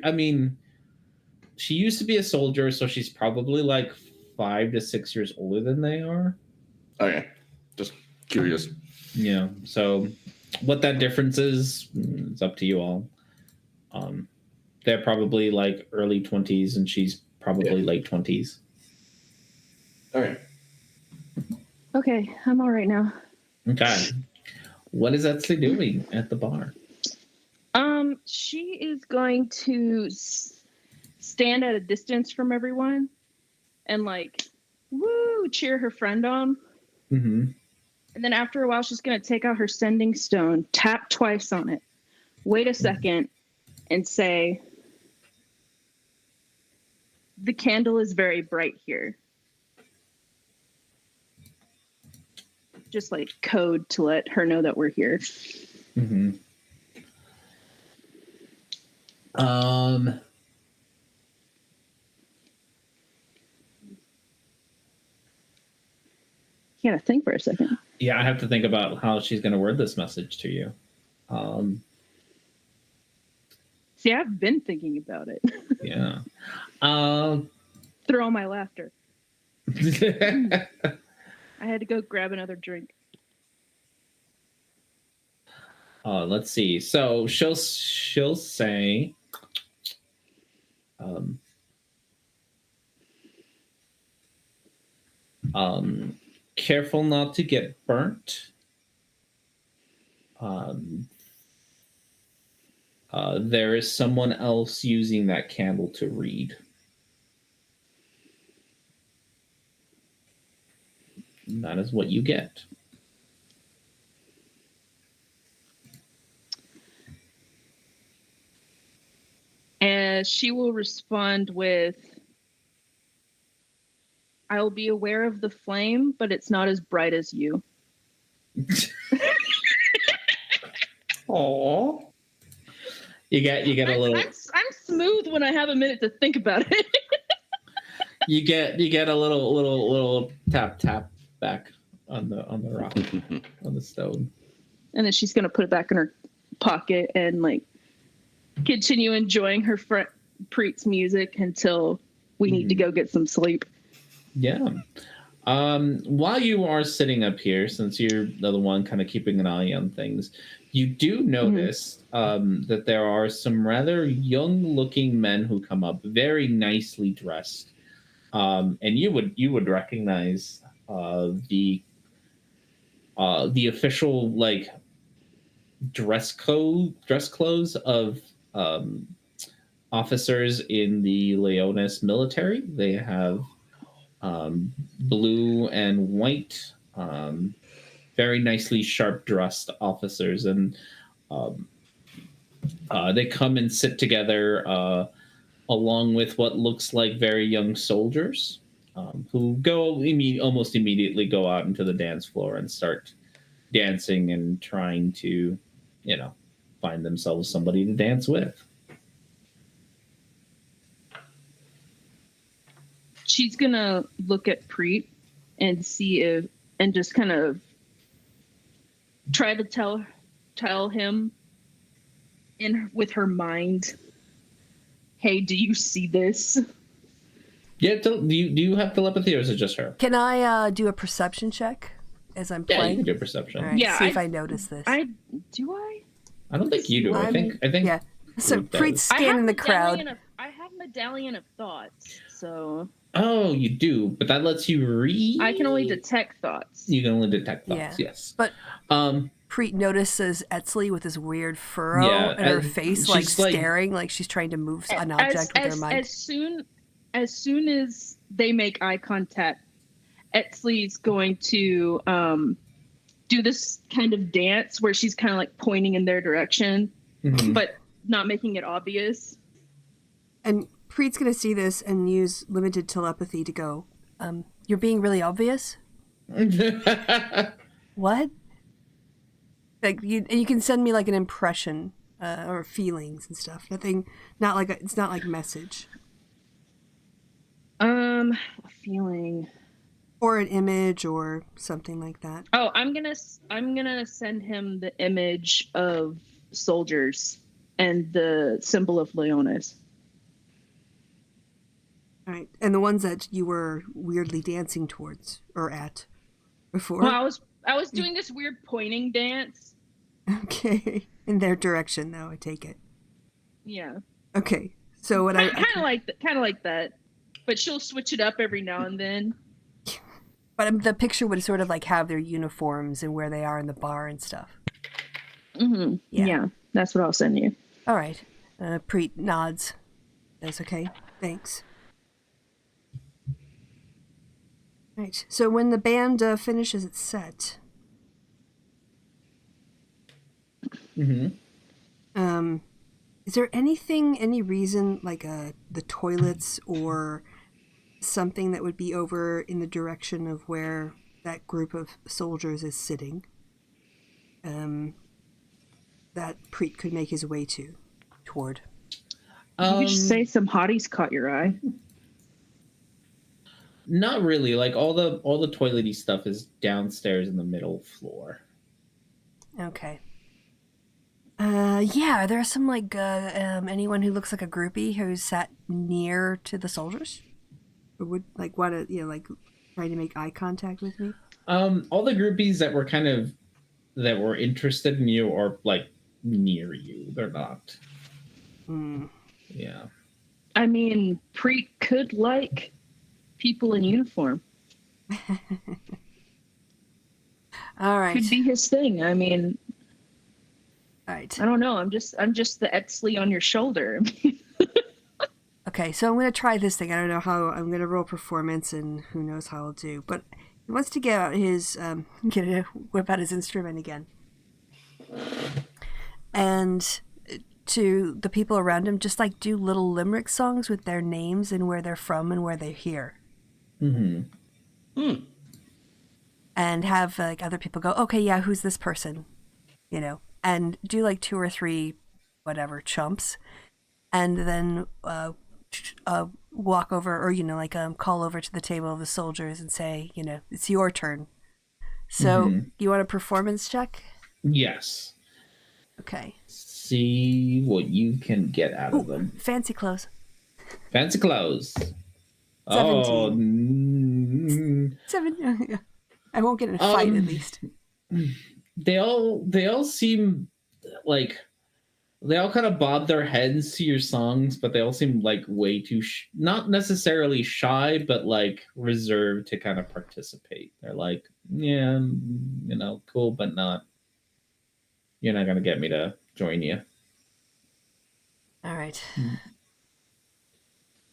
she used to be a soldier, so she's probably like 5 to 6 years older than they are. Okay, just curious. Yeah. So what that difference is, it's up to you all. They're probably like early 20s, and she's probably late 20s. Okay. Okay, I'm all right now. Okay. What is Etsley doing at the bar? She is going to stand at a distance from everyone and like, woo, cheer her friend on. Mm-hmm. And then after a while, she's going to take out her sending stone, tap twice on it, wait a second, and say, the candle is very bright here. Just like code to let her know that we're here. Mm-hmm. You gotta think for a second. Yeah, I have to think about how she's going to word this message to you. See, I've been thinking about it. Yeah. Through all my laughter. I had to go grab another drink. Let's see. So she'll say, careful not to get burnt. There is someone else using that candle to read. And that is what you get. And she will respond with, I will be aware of the flame, but it's not as bright as you. Aww. You get a little. I'm smooth when I have a minute to think about it. you get a little tap back on the rock on the stone. And then she's gonna put it back in her pocket and like continue enjoying her Preet's music until we need to go get some sleep. Yeah. While you are sitting up here, since you're the one kind of keeping an eye on things, you do notice that there are some rather young-looking men who come up, very nicely dressed, and you would recognize the official like dress clothes of officers in the Leonis military. They have blue and white, very nicely sharp dressed officers, and they come and sit together along with what looks like very young soldiers who almost immediately go out into the dance floor and start dancing and trying to, find themselves somebody to dance with. She's gonna look at Preet and see and just kind of try to tell him with her mind, hey, do you see this? Yeah, do you have telepathy, or is it just her? Can I do a perception check as I'm Yeah, playing? you can do perception. All right, Yeah, see if I notice this. I don't think you do. I think yeah. So Preet does. Preet's scanning the crowd. I have Medallion of Thoughts, so Oh, you do, but that lets you read. I can only detect thoughts. You can only detect thoughts. Yeah. Yes, But um, Preet notices Etsley with this weird furrow in her face, like she's like- staring, like she's trying to move an object with her mind. As soon as they make eye contact, Etsley's going to do this kind of dance where she's kind of like pointing in their direction, but not making it obvious. And Preet's going to see this and use limited telepathy to go, you're being really obvious? What? Like you can send me like an impression or feelings and stuff. It's not like message. A feeling. Or an image or something like that. Oh, I'm gonna send him the image of soldiers and the symbol of Leonis. Right. And the ones that you were weirdly dancing towards or at before? Well, I was doing this weird pointing dance. Okay. In their direction, though, I take it. Yeah. Okay. So what Kind of like that. But she'll switch it up every now and then. But the picture would sort of like have their uniforms and where they are in the bar and stuff. Mm-hmm. Yeah, that's what I'll send you. All right. Preet nods. That's okay. Thanks. Right. So when the band finishes its set, is there any reason like the toilets or something that would be over in the direction of where that group of soldiers is sitting, that Preet could make his way toward? You could just say some hotties caught your eye. Not really. Like all the toilety stuff is downstairs in the middle floor. Okay. Yeah, are there some like anyone who looks like a groupie who's sat near to the soldiers? Or would like want to, like trying to make eye contact with me? All the groupies that were interested in you are like near you. They're not. Yeah. I mean, Preet could like people in uniform. All right. Could be his thing. I mean, all right. I don't know. I'm just the Etzley on your shoulder. Okay, so I'm going to try this thing. I don't know how I'm going to roll performance, and who knows how I'll do. But he wants to get out whip out his instrument again, and to the people around him, just like do little limerick songs with their names and where they're from and where they're here. And have like other people go, okay, yeah, who's this person? And do like 2 or 3 whatever chumps, and then walk over or call over to the table of the soldiers and say, it's your turn. So you want a performance check? Yes. Okay. See what you can get out of them. Fancy clothes. Fancy clothes. 17. 7. I won't get in a fight at least. They all seem like they all kind of bob their heads to your songs, but they all seem like way too not necessarily shy, but like reserved to kind of participate. They're like, yeah, cool, but not. You're not gonna get me to join you. All right.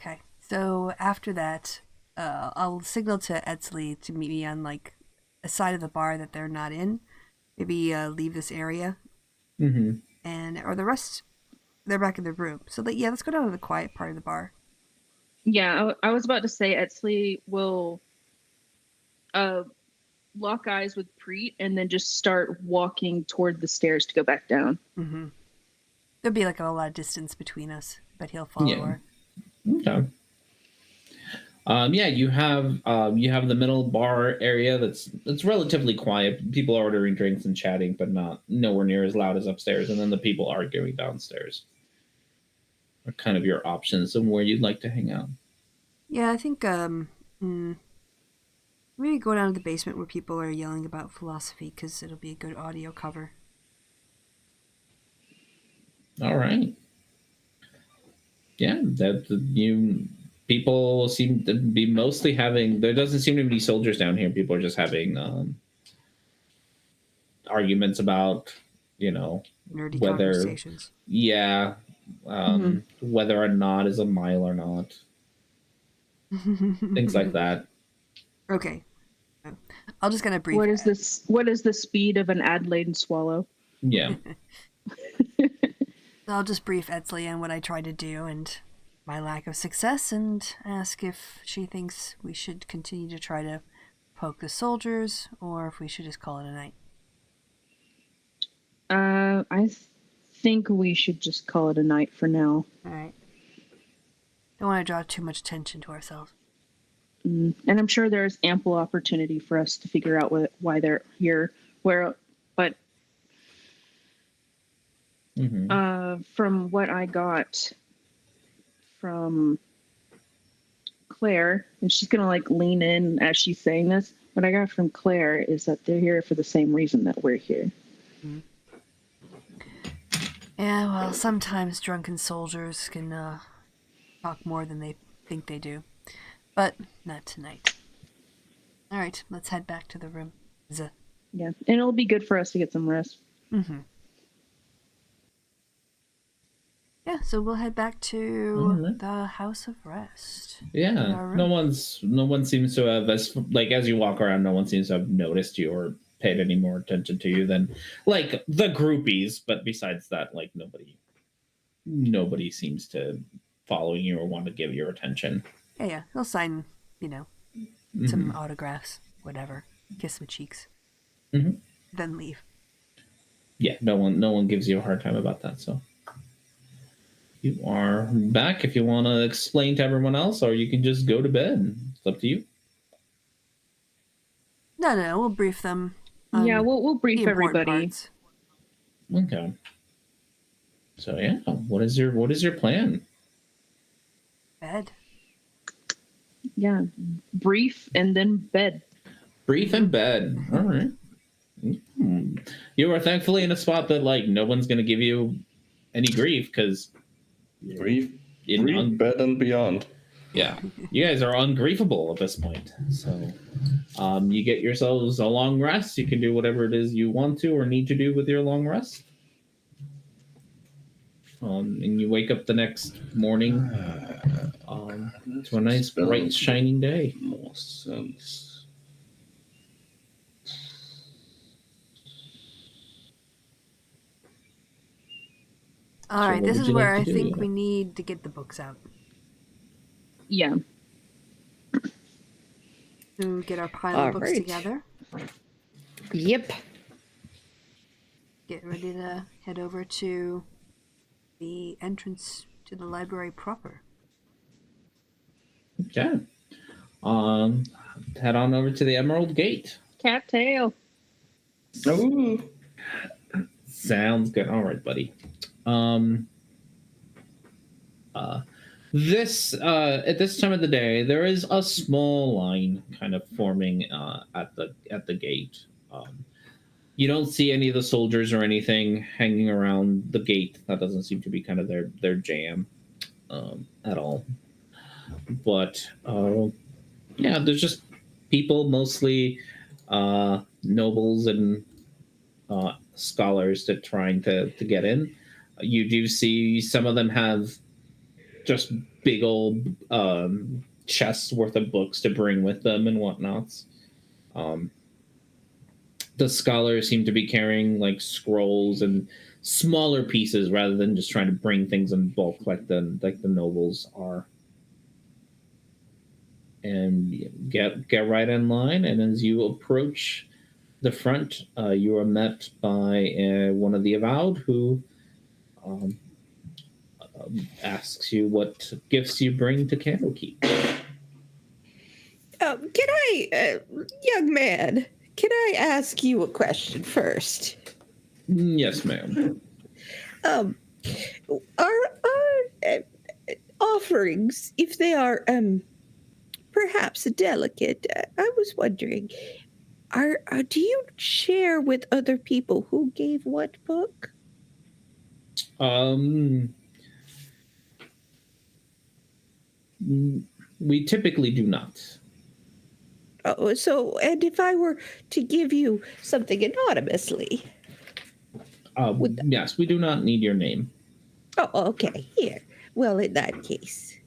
Okay. So after that, I'll signal to Etzley to meet me on like a side of the bar that they're not in. Maybe leave this area. Or the rest, they're back in their room. So let's go down to the quiet part of the bar. Yeah, I was about to say Etzley will lock eyes with Preet and then just start walking toward the stairs to go back down. There'll be like a lot of distance between us, but he'll follow her. Okay. You have the middle bar area that's relatively quiet. People are ordering drinks and chatting, but nowhere near as loud as upstairs. And then the people arguing downstairs are kind of your options of where you'd like to hang out. Yeah, I think maybe go down to the basement where people are yelling about philosophy because it'll be a good audio cover. All right. Yeah, people seem to be mostly having. There doesn't seem to be soldiers down here. People are just having arguments about, nerdy whether conversations. Yeah, whether or not is a mile or not. Things like that. Okay. I'll just gonna brief. What is this? What is the speed of an Adelaide swallow? Yeah. I'll just brief Etzley on what I tried to do and my lack of success, and ask if she thinks we should continue to try to poke the soldiers, or if we should just call it a night. I think we should just call it a night for now. All right. Don't want to draw too much attention to ourselves. And I'm sure there's ample opportunity for us to figure out why they're here. But from what I got from Claire, and she's gonna like lean in as she's saying this. What I got from Claire is that they're here for the same reason that we're here. Yeah, well, sometimes drunken soldiers can talk more than they think they do. But not tonight. All right, let's head back to the room. Yeah, and it'll be good for us to get some rest. Mm-hmm. Yeah, so we'll head back to Alright. the House of Rest. Yeah, Alright. no one seems to have, as you walk around, no one seems to have noticed you or paid any more attention to you than like the groupies. But besides that, like nobody seems to following you or want to give your attention. Yeah, they'll sign, some autographs, whatever, kiss some cheeks, then leave. Yeah, no one gives you a hard time about that. So you are back if you want to explain to everyone else, or you can just go to bed. It's up to you. No, we'll brief them. Yeah, we'll brief the important everybody. parts. Okay. So yeah, what is your plan? Bed. Yeah, brief and then bed. Brief and bed. All right. You are thankfully in a spot that like no one's gonna give you any grief because Brief, bed and beyond. yeah, you guys are ungriefable at this point. So you get yourselves a long rest. You can do whatever it is you want to or need to do with your long rest. And you wake up the next morning to a nice, bright, shining day. More sense. All right, what this would is you like where to I do? think we need to get the books out. Yeah. To get our pile All of books right. together. Yep. Get ready to head over to the entrance to the library proper. Okay. Head on over to the Emerald Gate. Cattail. Oh, Sounds good. All right, buddy. This at this time of the day, there is a small line kind of forming at the gate. You don't see any of the soldiers or anything hanging around the gate. That doesn't seem to be kind of their jam at all. But yeah, there's just people, mostly nobles and scholars that trying to get in. You do see some of them have just big old chests worth of books to bring with them and whatnots. The scholars seem to be carrying like scrolls and smaller pieces rather than just trying to bring things in bulk like the nobles are. And get right in line, and as you approach the front, you are met by one of the avowed who asks you what gifts you bring to Candlekeep. Can I, young man, can I ask you a question first? Yes, ma'am. Our offerings, if they are perhaps delicate, I was wondering, do you share with other people who gave what book? We typically do not. Oh, so, and if I were to give you something anonymously? Yes, we do not need your name. Oh, okay, here. Well, in that case,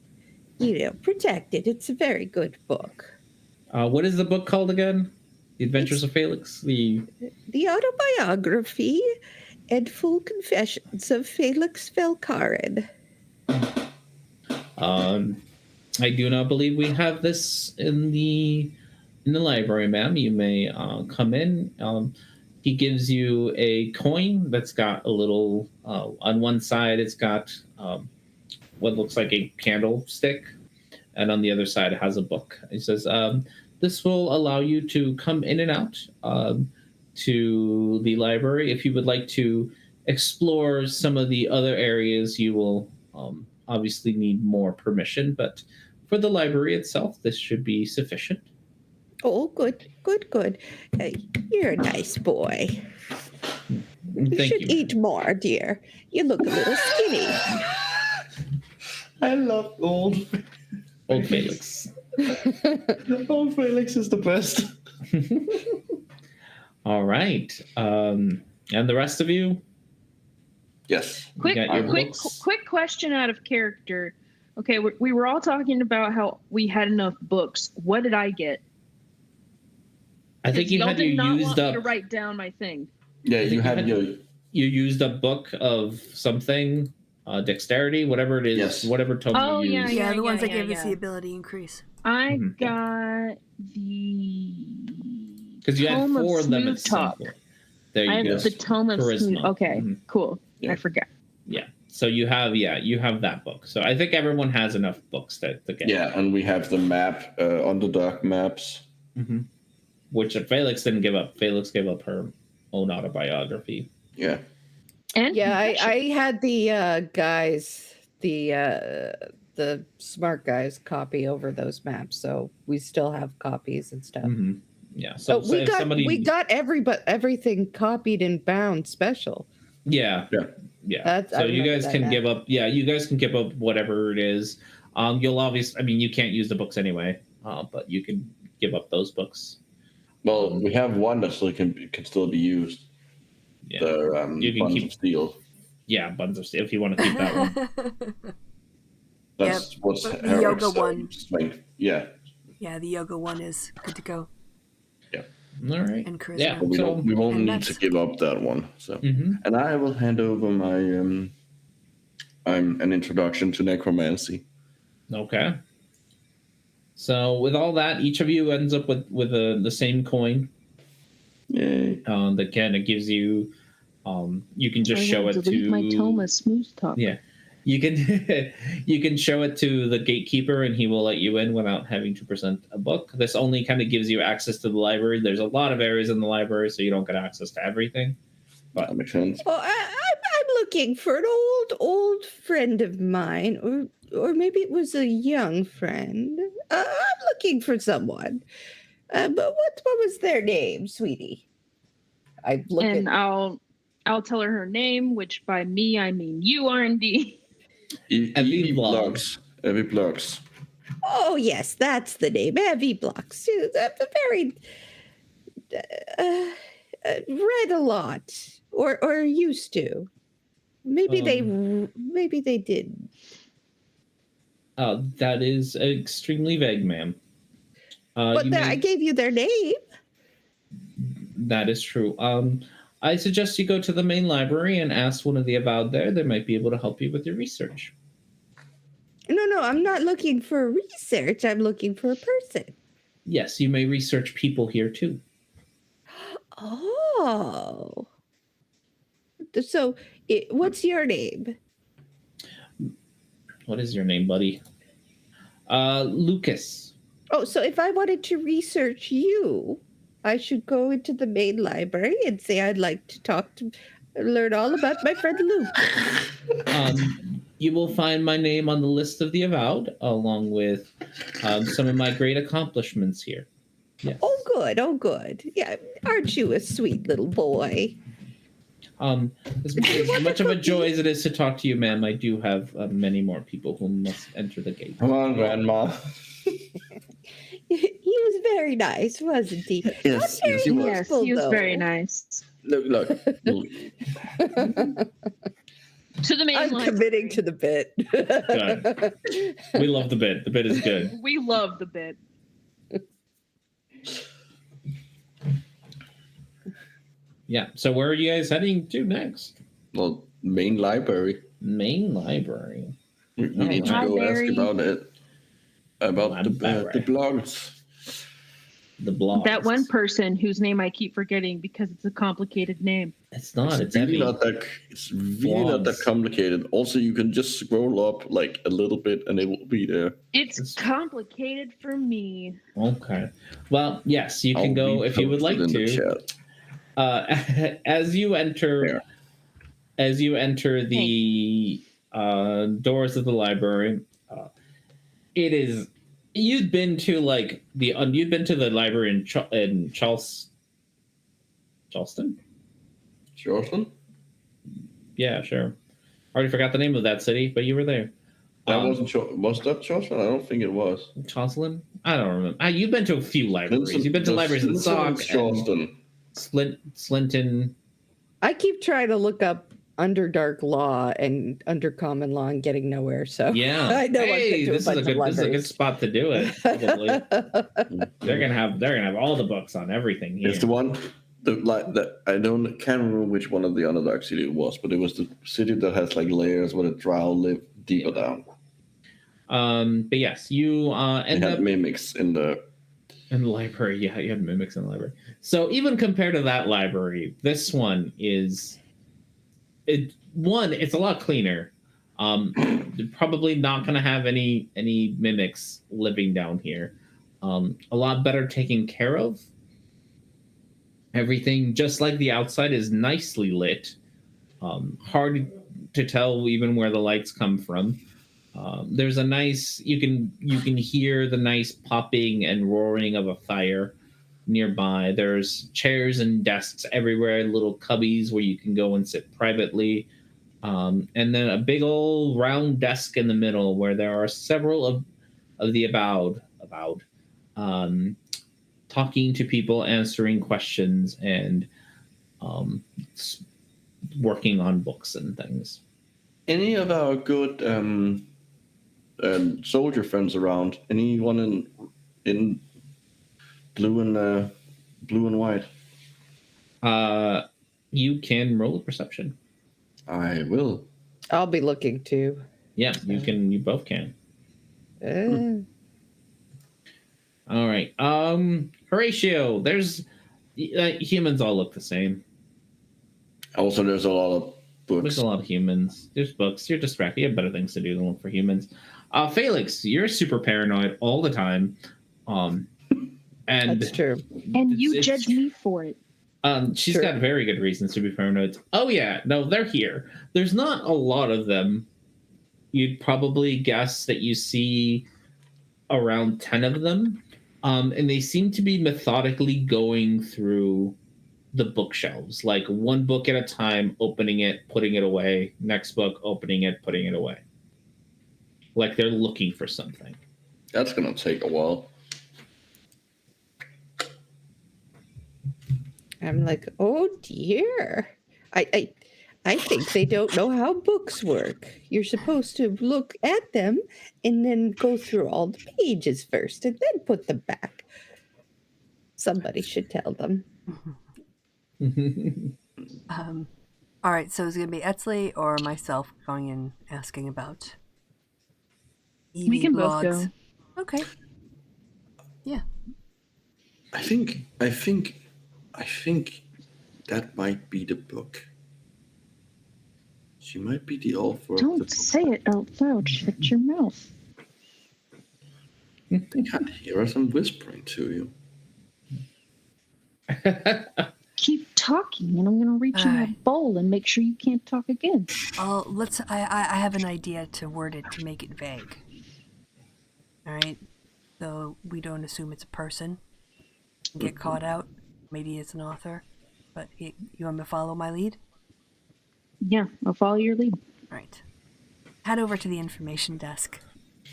protect it. It's a very good book. What is the book called again? The Adventures of Felix? The Autobiography and Full Confessions of Felix Velkarin. I do not believe we have this in the library, ma'am. You may come in. He gives you a coin that's got a little, on one side it's got what looks like a candlestick, and on the other side it has a book. He says, this will allow you to come in and out to the library. If you would like to explore some of the other areas, you will obviously need more permission, but for the library itself, this should be sufficient. Oh, good. Hey, you're a nice boy. You Thank should you. eat more, dear. You look a little skinny. I love old Felix. Old Felix is the best. All right. And the rest of you? Yes. You got your books? Quick question out of character. Okay, we were all talking about how we had enough books. What did I get? I think you y'all had did your not used want me to up. write down my thing. Yeah, I think you had your. You used a book of something, dexterity, whatever it is, Yes. whatever tome Oh, you yeah, used. Yeah, the ones that yeah, gave us yeah. the ability increase. I Mhm. got the Because you had Tome of 4 of them Smooth at some Talk. point. There I you go. have the Tome of Charisma. Smooth. Okay, Mhm. cool. Yeah. I forgot. Yeah. So you have that book. So I think everyone has enough books to get. Yeah, and we have the map, Underdark maps. Mm-hmm. Which Felix didn't give up. Felix gave up her own autobiography. Yeah. And Yeah, confession. I had the guys, the smart guys copy over those maps, so we still have copies and stuff. Mm-hmm. Yeah. So So if somebody, we got everything copied and bound special. Yeah. Yeah. Yeah. That's- I So you remember guys that can now. give up. Yeah, you guys can give up whatever it is. You'll obviously. I mean, you can't use the books anyway. But you can give up those books. Well, we have one that still can still be used. Yeah. The You can Buns keep- of Steel. Yeah, Buns of Steel. If you want to keep that one. That's what's but the Eric's, yoga one. strength. Yeah. Yeah, the yoga one is good to go. All right. And charisma. Yeah. But we So. won't and need to that's- give up that one. So, Mhm. and I will hand over my an introduction to necromancy. Okay. So with all that, each of you ends up with the same coin. Yay. That kind of gives you. You can just I show will it delete to. my Tome of Smooth Talk. Yeah. You can you can show it to the gatekeeper and he will let you in without having to present a book. This only kind of gives you access to the library. There's a lot of areas in the library, so you don't get access to everything. That makes sense. Oh, I'm looking for an old friend of mine, or maybe it was a young friend. I'm looking for someone. But what was their name, sweetie? I look And at. I'll tell her name, which by me I mean you, R&D. Evie Blogs. Evie Blogs. Oh yes, that's the name. Evie Blocks. She was a very read a lot, or used to. Maybe they did. That is extremely vague, ma'am. But I gave you their name. That is true. I suggest you go to the main library and ask one of the avowed there. They might be able to help you with your research. No, I'm not looking for research. I'm looking for a person. Yes, you may research people here too. Oh. So, what's your name? What is your name, buddy? Lucas. Oh, so if I wanted to research you, I should go into the main library and say I'd like to learn all about my friend Luke. You will find my name on the list of the avowed, along with some of my great accomplishments here. Yes. Oh, good. Yeah, aren't you a sweet little boy? As much of a joy as it is to talk to you, ma'am, I do have many more people who must enter the gate. Come on, Grandma. He was very nice, wasn't he? Yes, Not very he was. Yes, useful, he was though. very nice. Look. To the main I'm library. committing to the bit. We love the bit. The bit is good. We love the bit. Yeah. So where are you guys heading to next? Well, main library. Main library. We need to go ask Library. about it. About the Library. blogs. The blog. That one person whose name I keep forgetting because it's a complicated name. It's not. It's really heavy. it's really not that Blogs. complicated. Also, you can just scroll up like a little bit and it will be there. It's complicated for me. Okay. Well, yes, you can I'll go if you would like repost it in the to. chat. As you enter, the doors of the library, it is You'd been to like you'd been to the library in Charleston. Charleston? Yeah, sure. Already forgot the name of that city, but you were there. That wasn't was that Charleston? I don't think it was. Charleston? I don't remember. You've been to a few libraries. You've been to libraries in Sauk Charleston. Slinton. I keep trying to look up Underdark law and Undercommon law and getting nowhere. So Yeah, I know hey, this is a good spot to do it. Probably. they're gonna have all the books on everything here. It's the one. Can't remember which one of the Underdark city it was, but it was the city that has like layers where the drow live deeper down. But yes, you end up mimics in the library. Yeah, you had mimics in the library. So even compared to that library, this one is it's a lot cleaner. Probably not going to have any mimics living down here. A lot better taken care of. Everything, just like the outside, is nicely lit. Hard to tell even where the lights come from. There's a nice you can hear the nice popping and roaring of a fire nearby. There's chairs and desks everywhere, little cubbies where you can go and sit privately. And then a big old round desk in the middle where there are several of the about talking to people, answering questions, and working on books and things. Any of our good soldier friends around? Anyone in blue and white? You can roll a perception. I will. I'll be looking too. Yeah, you can. You both can. All right. Horatio, there's humans all look the same. Also, there's a lot of books. There's a lot of humans. There's books. You're distracted. You have better things to do than look for humans. Felix, you're super paranoid all the time. And that's true. And you judge me for it. She's got very good reasons to be paranoid. Oh yeah, no, they're here. There's not a lot of them. You'd probably guess that you see around 10 of them. And they seem to be methodically going through the bookshelves, like one book at a time, opening it, putting it away. Next book, opening it, putting it away. Like they're looking for something. That's going to take a while. I'm like, oh dear. I think they don't know how books work. You're supposed to look at them and then go through all the pages first and then put them back. Somebody should tell them. All right, so is it going to be Etzley or myself going and asking about EV We can blogs? both go. Okay. Yeah. I think that might be the book. She might be the author of the Don't book. say it out loud. Shut your mouth. They can't hear us. I'm whispering to you. Keep talking, and I'm going to reach in that bowl and make sure you can't talk again. I have an idea to word it to make it vague. All right? So we don't assume it's a person. Get caught out. Maybe it's an author. But you want me to follow my lead? Yeah, I'll follow your lead. Right. Head over to the information desk.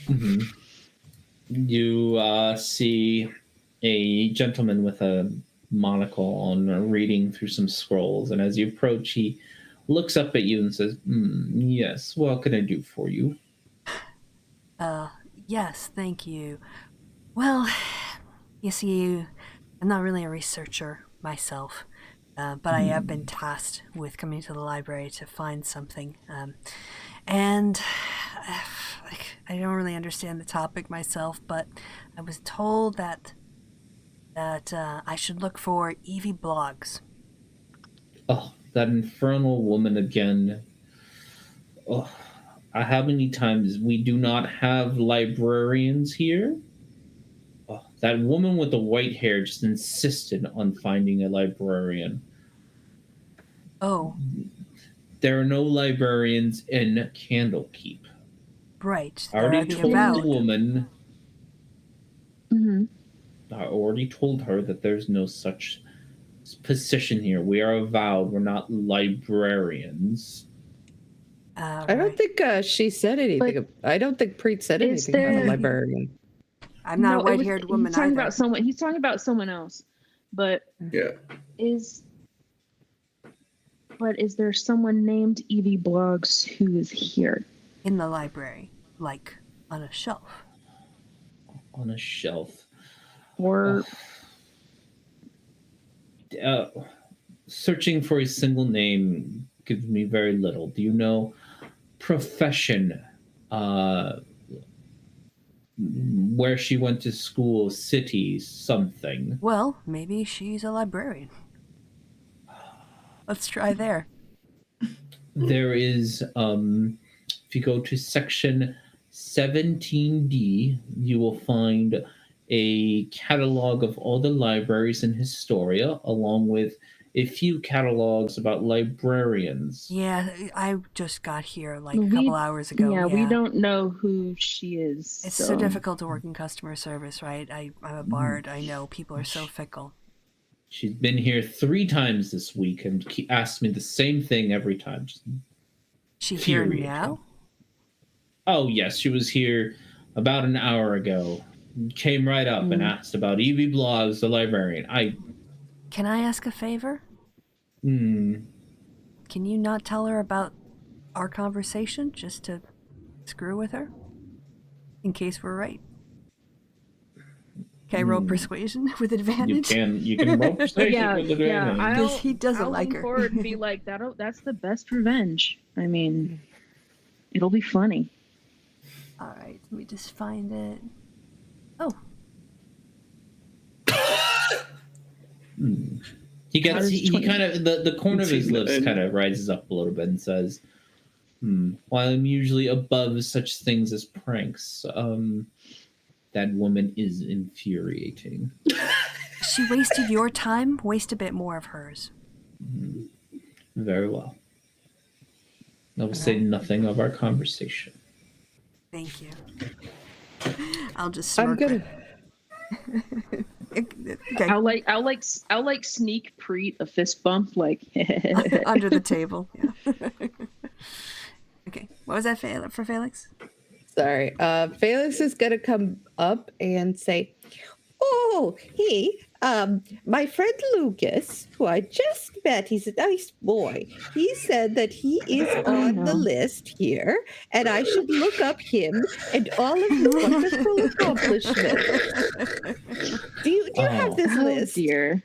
Mm-hmm. You see a gentleman with a monocle on reading through some scrolls, and as you approach, he looks up at you and says, yes, what can I do for you? Yes, thank you. Well, you see, I'm not really a researcher myself, but I have been tasked with coming to the library to find something. And I don't really understand the topic myself, but I was told that I should look for Evie blogs. Oh, that infernal woman again. Oh, how many times we do not have librarians here? Oh, that woman with the white hair just insisted on finding a librarian. Oh. There are no librarians in Candlekeep. Right. I already told the woman. I already told her that there's no such position here. We are avowed. We're not librarians. I don't think she said anything. I don't think Preet said is anything about a there- librarian. I'm not a it was- white-haired woman he's talking either. about someone. He's talking about someone else, but Yeah. is there someone named Evie Blogs who is here? In the library, like on a shelf. On a shelf. Or Searching for a single name gives me very little. Do you know profession? Where she went to school, city, something. Well, maybe she's a librarian. Let's try there. There is, if you go to section 17D, you will find a catalog of all the libraries in Historia, along with a few catalogs about librarians. Yeah, I just got here like a We- couple hours ago. yeah, we don't know who she is. It's so difficult to work in customer service, right? I'm a bard. I know people are so fickle. She's been here 3 times this week and asked me the same thing every time. Just She here infuriating. now? Oh, yes, she was here about an hour ago. Came right up and asked about Evie Blogs, the librarian. Can I ask a favor? Hmm. Can you not tell her about our conversation just to screw with her? In case we're right. Can I roll persuasion with You advantage? can roll persuasion Yeah, with yeah. advantage. Because he doesn't I'll like lean her. forward and be like, that's the best revenge. I mean, it'll be funny. Alright, let me just find it. Oh, He gets he kind of the corner of his lips And- kind of rises up a little bit and says, while I'm usually above such things as pranks, that woman is infuriating. she wasted your time. Waste a bit more of hers. Very well. I will say nothing of our conversation. Thank you. I'll just I'm smirk. gonna. Okay. I'll like sneak Preet a fist bump like Under the table. Yeah. Okay. What was that for Felix? Sorry. Felix is gonna come up and say, "Oh, hey, my friend Lucas, who I just met, he's a nice boy. He said that he is on the list here, and I should look up him and all of his wonderful accomplishments. Do you have this oh list?" dear.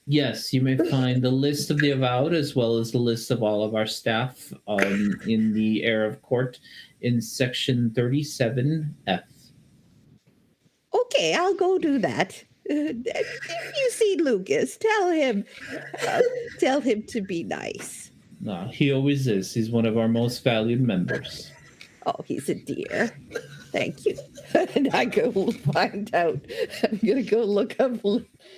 Yes, you may find the list of the avowed as well as the list of all of our staff in the Heir of Court in section 37F. Okay, I'll go do that. If you see Lucas, tell him to be nice. No, he always is. He's one of our most valued members. Oh, he's a dear. Thank you. And I go find out. I'm gonna go look up.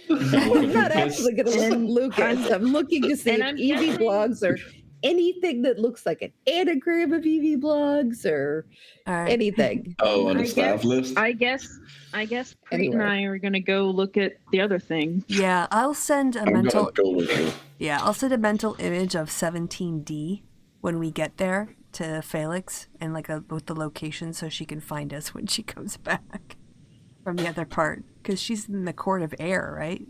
I'm not actually gonna look up Lucas. I'm looking to see and if I'm Evie guessing- blogs or anything that looks like an anagram of Evie blogs or All right. anything. Oh, on the I staff guess- list? I guess Preet and Anywhere. I are gonna go look at the other thing. Yeah, I'll send a I'm mental. gonna go with you. Yeah, I'll send a mental image of 17D when we get there to Felix and with the location so she can find us when she comes back from the other part because she's in the Court of Air, right?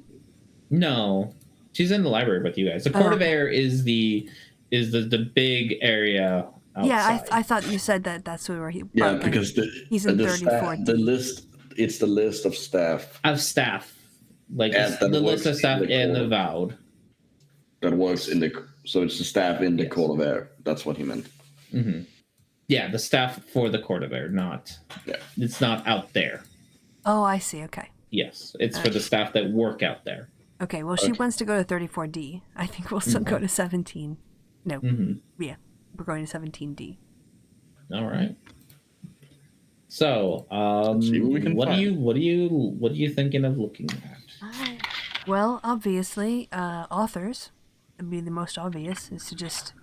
No, she's in the library with you guys. The Court of okay. Air is the big area outside. Yeah, I thought you said that's where he. Yeah, okay. because He's in the 34D. the list, it's the list of staff Of staff. Like And it's that the works list of staff in the and the court. avowed. that works in the, so it's the staff in the Yes. Court of Air. That's what he meant. Hmm. Yeah, the staff for the Court of Air, not. Yeah. It's not out there. Oh, I see. Okay. Yes, it's for the staff that work out there. Okay. Well, she wants to go to 34D. I think we'll still go to 17. No. Hmm. Yeah, we're going to 17D. All right. So, see what we can what are find. you thinking of looking at? Well, obviously, authors would be the most obvious is to just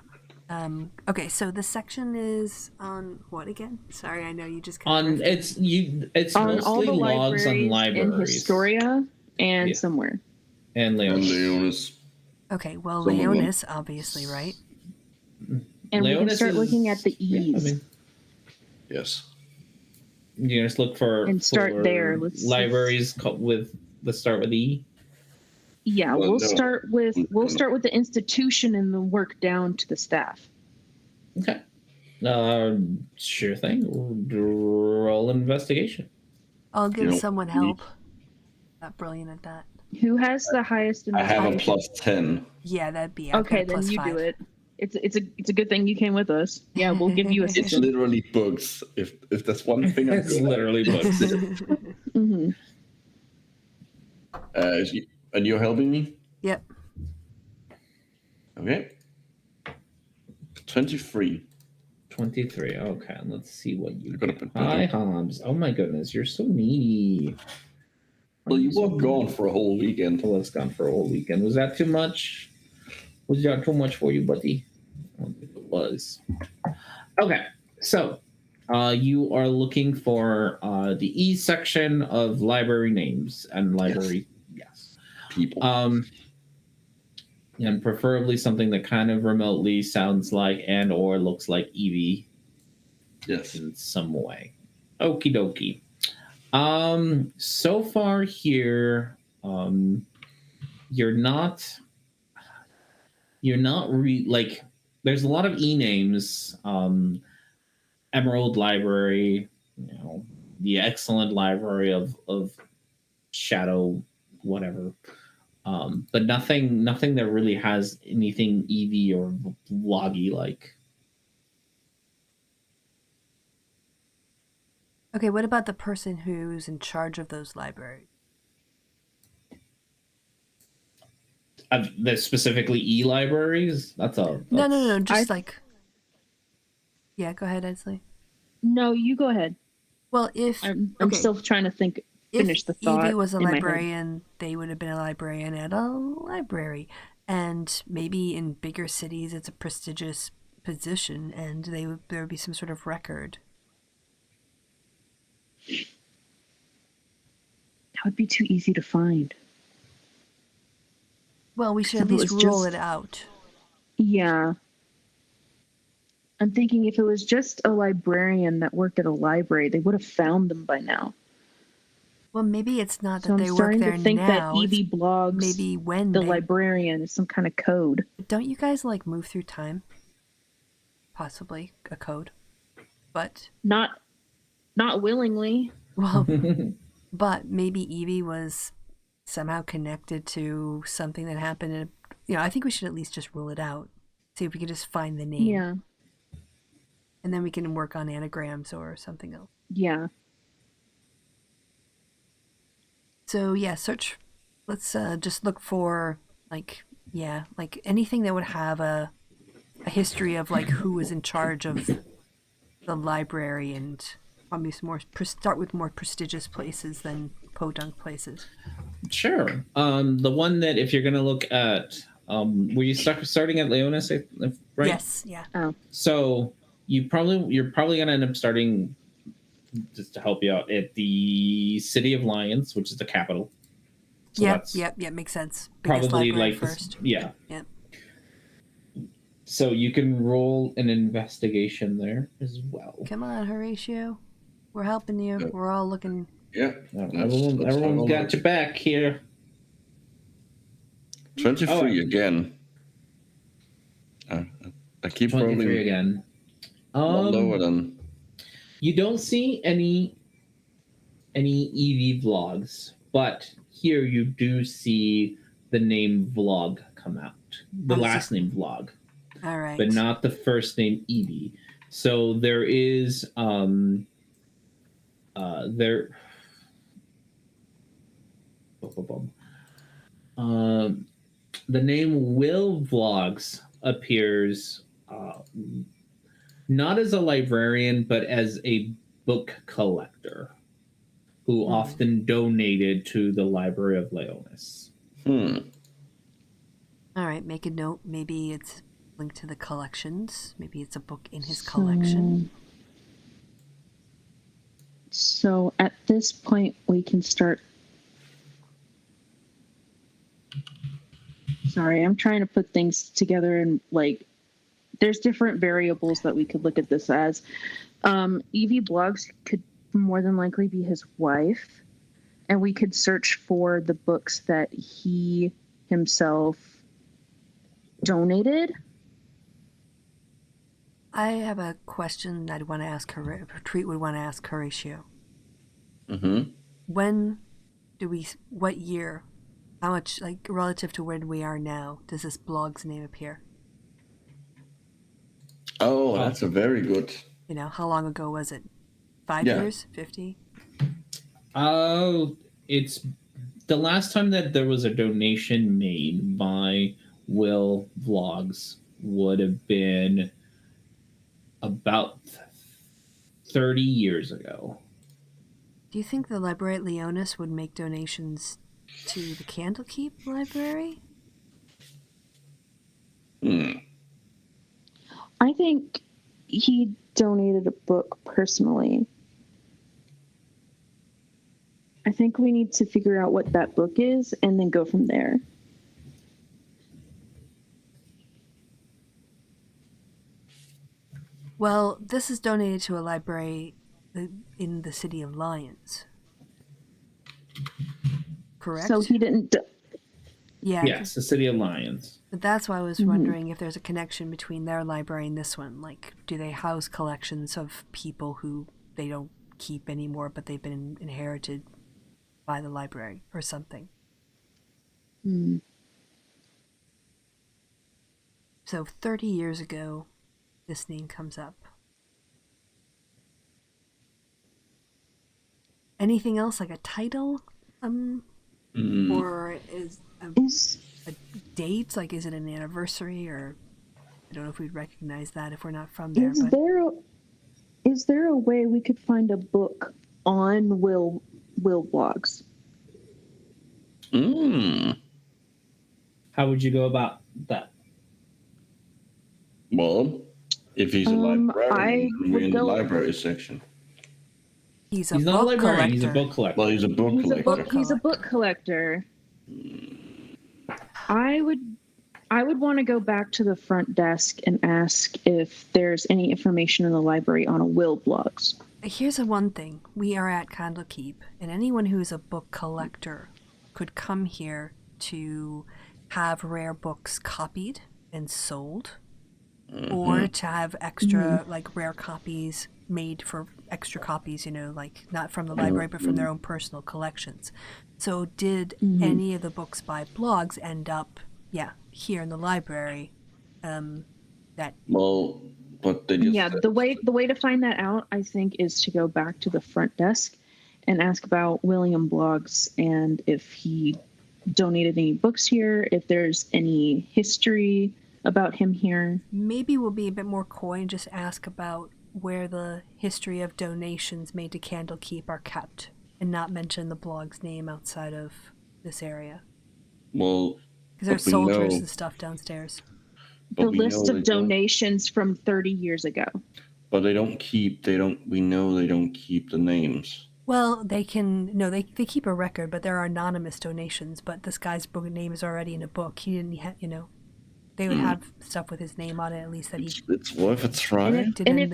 Okay, so the section is on what again? Sorry, I know you just On referenced. it's On all mostly the logs on libraries in libraries Historia and Yeah. somewhere. and And Leonis. Leonis. Okay, well, Some of them. Leonis, obviously, right? And we can Leonis start is- looking at the yeah, E's. I mean, Yes. you just look for And start for there. libraries let's start with E. Yeah, Well, we'll no. start with We're start with the institution and then work down to the staff. Okay. Sure thing. Roll investigation. I'll give You know, someone help. Not brilliant at that. Who has the highest I have a investigation? +10. Yeah, that'd be. I've got Okay, a then plus you 5. do it. It's a good thing you came with us. Yeah, we'll give you It's assistance. literally books. If that's one thing I'm It's good at. literally books. Hmm. And you're helping me? Yep. Okay. 23. 23. Okay, let's see what you You're gonna get. put Hi, better. Hobbs. Oh my goodness, you're so needy. Well, you were gone for a whole weekend. I was gone for a whole weekend. Was that too much? Was that too much for you, buddy? I don't think it was. Okay, so you are looking for the E section of library names and library. Yes. People. And preferably something that kind of remotely sounds like and or looks like Eevee Yes. in some way. Okie dokie. So far here, you're not like there's a lot of E names. Emerald Library, the excellent library of Shadow, whatever. But nothing that really has anything Eevee or Vloggy like. Okay, what about the person who's in charge of those libraries? There's specifically E libraries. No. Just like. Yeah, go ahead, Edsley. No, you go ahead. Well, if I'm okay, still trying to finish if the thought. Evie was a in my head. librarian, they would have been a librarian at a library, and maybe in bigger cities, it's a prestigious position, and there would be some sort of record. That would be too easy to find. Well, we should at If it least was rule just- it out. Yeah. I'm thinking if it was just a librarian that worked at a library, they would have found them by now. Well, maybe it's not that So they I'm work starting there to think now. that Evie blogs Maybe when the they librarian is some kind of code. don't you guys like move through time? Possibly a code, but Not willingly. well, but maybe Evie was somehow connected to something that happened. I think we should at least just rule it out. See if we can just find the name. Yeah. And then we can work on anagrams or something else. Yeah. So yeah, search. Let's just look for like anything that would have a history of like who was in charge of the library, and probably start with more prestigious places than podunk places. Sure. The one that if you're gonna look at, were you starting at Leonis, right? Yes. Yeah. So you're probably gonna end up starting, just to help you out, at the City of Lions, which is the capital. So Yep. Makes sense. Biggest probably library like first. Yeah. Yep. So you can roll an investigation there as well. Come on, Horatio. We're helping you. Yep. We're all looking. Yeah. Everyone's got your back here. 23 again. I keep 23 rolling again. one lower than. You don't see any EV vlogs, but here you do see the name Vlog come out. The last name Vlog, All right. but not the first name Evie. So there is the name Will Vlogs appears not as a librarian, but as a book collector who often donated to the Library of Leonis. All right. Make a note. Maybe it's link to the collections. Maybe it's a book in his collection. So at this point, we can start. Sorry, I'm trying to put things together and like, there's different variables that we could look at this as. Evie Blogs could more than likely be his wife, and we could search for the books that he himself donated. I have a question I'd want to ask her. Treat would want to ask Horatio. Mm-hmm. What year, how much, like, relative to where we are now, does this blog's name appear? Oh, that's a very good. You know, how long ago was it? 5 Yeah. years? 50? Oh, it's the last time that there was a donation made by Will Vlogs would have been about 30 years ago. Do you think the library at Leonis would make donations to the Candlekeep library? I think he donated a book personally. I think we need to figure out what that book is and then go from there. Well, this is donated to a library in the city of Lions. Correct? So he didn't. Yeah. Yes, the City of Lions. But that's why I was wondering if there's a connection between their library and this one. Like, do they house collections of people who they don't keep anymore, but they've been inherited by the library or something? So 30 years ago, this name comes up. Anything else, like a title? Or is a date? Like, is it an anniversary? Or I don't know if we'd recognize that if we're not from there. Is there a way we could find a book on Will Blogs? How would you go about that? Well, if he's a librarian, we're in the library section. He's not a librarian, he's a book collector. Well, he's a book collector. He's a book collector. I would want to go back to the front desk and ask if there's any information in the library on a Will Blogs. Here's the one thing. We are at Candlekeep, and anyone who is a book collector could come here to have rare books copied and sold, or to have extra, like, rare copies made for extra copies, you know, like, not from the library, but from their own personal collections. So did any of the books by Blogs end up, here in the library? Well, but they just... the way to find that out, I think, is to go back to the front desk and ask about William Blogs and if he donated any books here, if there's any history about him here. Maybe we'll be a bit more coy and just ask about where the history of donations made to Candlekeep are kept, and not mention the Blog's name outside of this area. Well, because there's soldiers and stuff downstairs. The list of donations from 30 years ago. But we know they don't keep the names. Well, they keep a record, but there are anonymous donations, but this guy's book name is already in a book. He didn't have, they would have stuff with his name on it, at least that it's worth a try. And if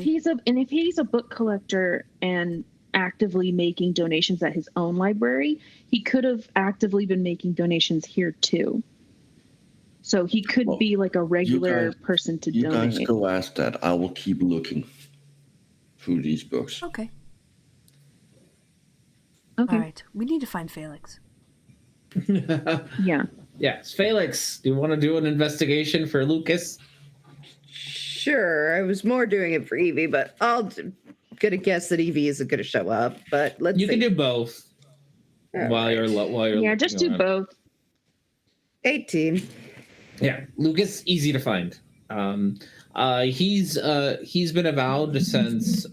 he's a book collector and actively making donations at his own library, he could have actively been making donations here too. So he could be like a regular person to donate. You guys go ask that. I will keep looking through these books. Okay. All right. We need to find Felix. Yeah. Yes, Felix, do you want to do an investigation for Lucas? Sure. I was more doing it for Evie, but gonna guess that Evie isn't gonna show up. But let's. You can do both. While you're just do both. 18. Yeah, Lucas, easy to find. He's been avowed since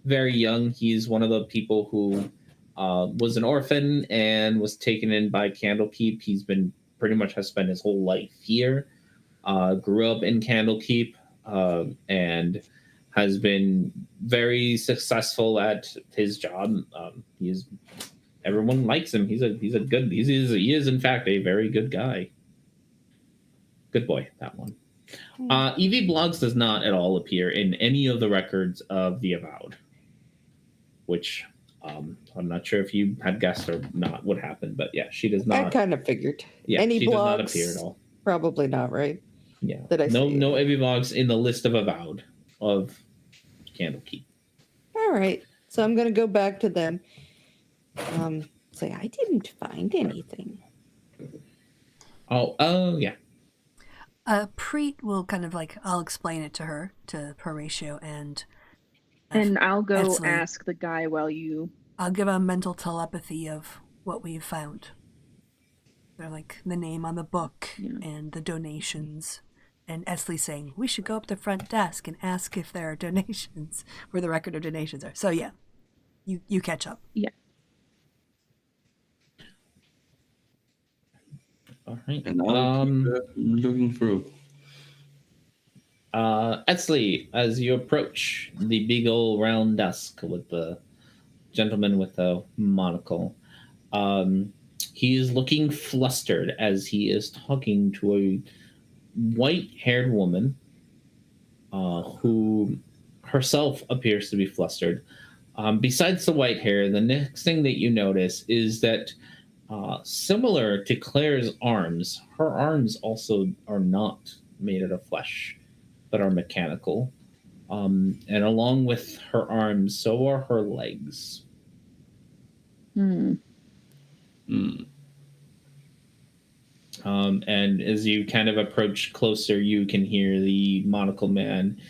very young. He's one of the people who was an orphan and was taken in by Candlekeep. He's been pretty much has spent his whole life here. grew up in Candlekeep, and has been very successful at his job. Everyone likes him. He is in fact a very good guy. Good boy, that one. Evie Blogs does not at all appear in any of the records of the Avowed, which I'm not sure if you had guessed or not what happened, but yeah, she does not. I kind of figured. Yeah, Any she blogs? does not appear at all. Probably not, right? Yeah, That I see. no Evie Blogs in the list of Avowed of Candlekeep. All right, so I'm gonna go back to them. Say I didn't find anything. Oh yeah. Preet will kind of like, I'll explain it to her, to Horatio, and I'll go Esley. ask the guy while you. I'll give a mental telepathy of what we've found. They're like the name on the book and the donations. And Esley saying, we should go up the front desk and ask if there are donations, where the record of donations are. So yeah, you catch up. Yeah. All right. And I'll keep looking through. Esley, as you approach the big old round desk with the gentleman with the monocle, he is looking flustered as he is talking to a white-haired woman who herself appears to be flustered. Besides the white hair, the next thing that you notice is that similar to Claire's arms, her arms also are not made out of flesh, but are mechanical. And along with her arms, so are her legs. Hmm. And as you kind of approach closer, you can hear the monocle man,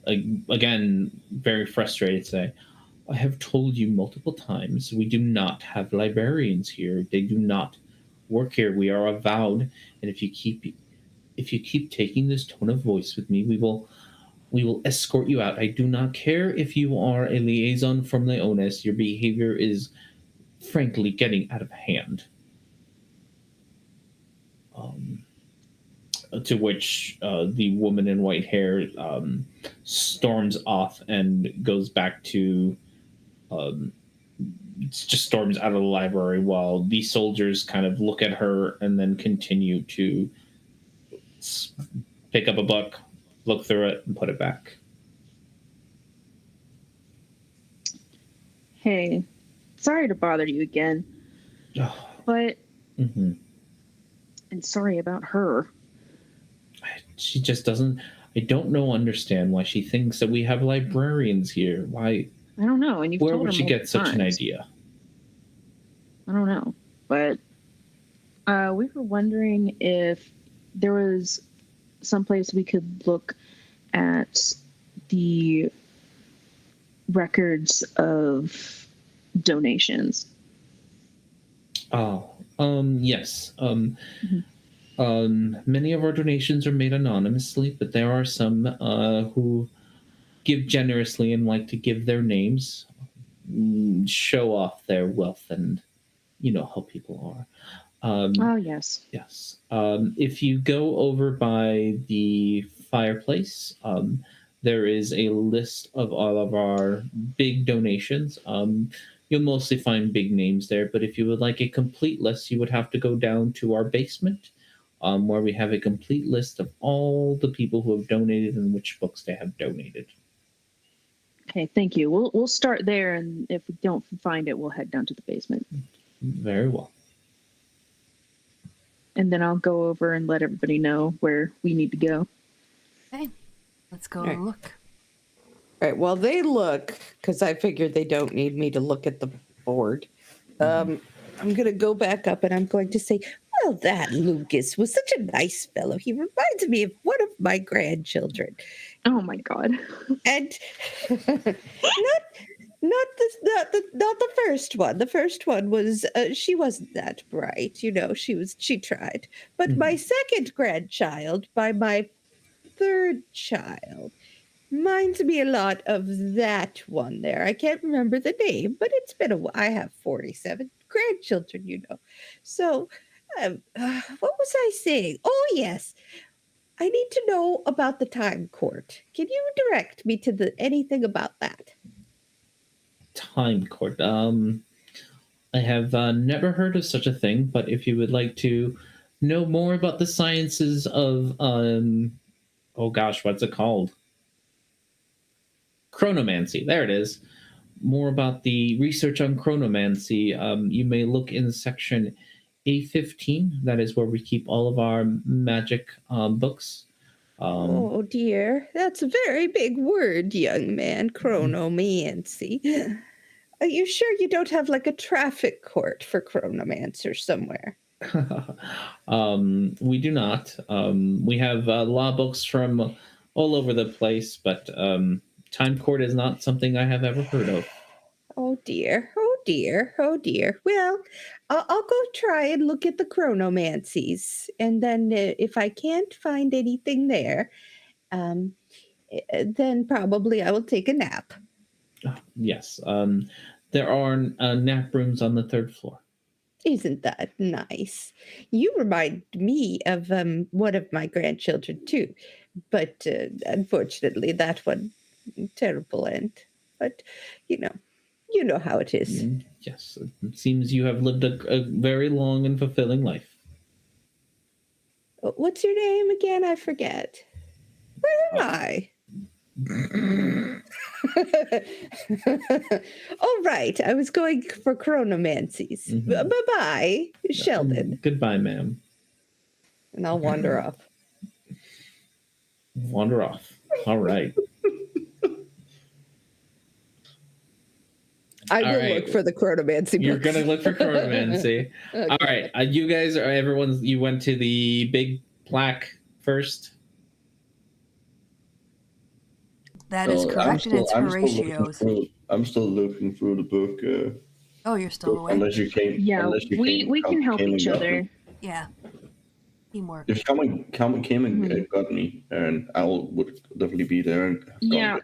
again, very frustrated, say, I have told you multiple times, we do not have librarians here. They do not work here. We are avowed, and if you keep taking this tone of voice with me, we will escort you out. I do not care if you are a liaison from Leonis. Your behavior is, frankly, getting out of hand. To which the woman in white hair storms off and goes back to just storms out of the library while the soldiers kind of look at her and then continue to pick up a book, look through it, and put it back. Hey, sorry to bother you again, but and sorry about her. She just doesn't. I don't understand why she thinks that we have librarians here. Why? I don't know. And you've Where told would her she get multiple such an times. idea? I don't know, but we were wondering if there was someplace we could look at the records of donations. Oh, yes. Many of our donations are made anonymously, but there are some who give generously and like to give their names, show off their wealth, and how people are. Oh, yes. Yes. If you go over by the fireplace, there is a list of all of our big donations. You'll mostly find big names there, but if you would like a complete list, you would have to go down to our basement, where we have a complete list of all the people who have donated and which books they have donated. Okay, thank you. We'll start there, and if we don't find it, we'll head down to the basement. Very well. And then I'll go over and let everybody know where we need to go. Okay, let's go Right. look. All right. Well, they look because I figured they don't need me to look at the board. I'm going to go back up and I'm going to say, well, that Lucas was such a nice fellow. He reminds me of one of my grandchildren. Oh my God. And not the first one. The first one was she wasn't that bright, she tried. But my second grandchild by my third child reminds me a lot of that one there. I can't remember the name, but it's been a while. I have 47 grandchildren, So what was I saying? Oh, yes. I need to know about the time court. Can you direct me to anything about that? Time court. I have never heard of such a thing, but if you would like to know more about the sciences of, oh gosh, what's it called? Chronomancy. There it is. More about the research on chronomancy. You may look in section A15. That is where we keep all of our magic books. Oh dear, that's a very big word, young man. Chronomancy. Are you sure you don't have like a traffic court for chronomancer somewhere? We do not. We have law books from all over the place, but time court is not something I have ever heard of. Oh dear, oh dear, oh dear. Well, I'll go try and look at the chronomancies, and then if I can't find anything there, then probably I will take a nap. Yes. There are nap rooms on the 3rd floor. Isn't that nice? You remind me of one of my grandchildren too, but unfortunately that one terrible end. But you know how it is. Yes, it seems you have lived a very long and fulfilling life. What's your name again? I forget. Where am I? All right, I was going for chronomancies. Bye-bye, Sheldon. Goodbye, ma'am. And I'll wander off. Wander off. All right. I will look for the chronomancy. You're going to look for chronomancy. Okay. All right. You guys you went to the big plaque first? That is correct, and it's Horatio's. I'm still looking through the book. Oh, you're still away? Unless you came. Yeah, we can help each other. Yeah. Teamwork. If someone came and got me, and I would definitely be there. And yeah.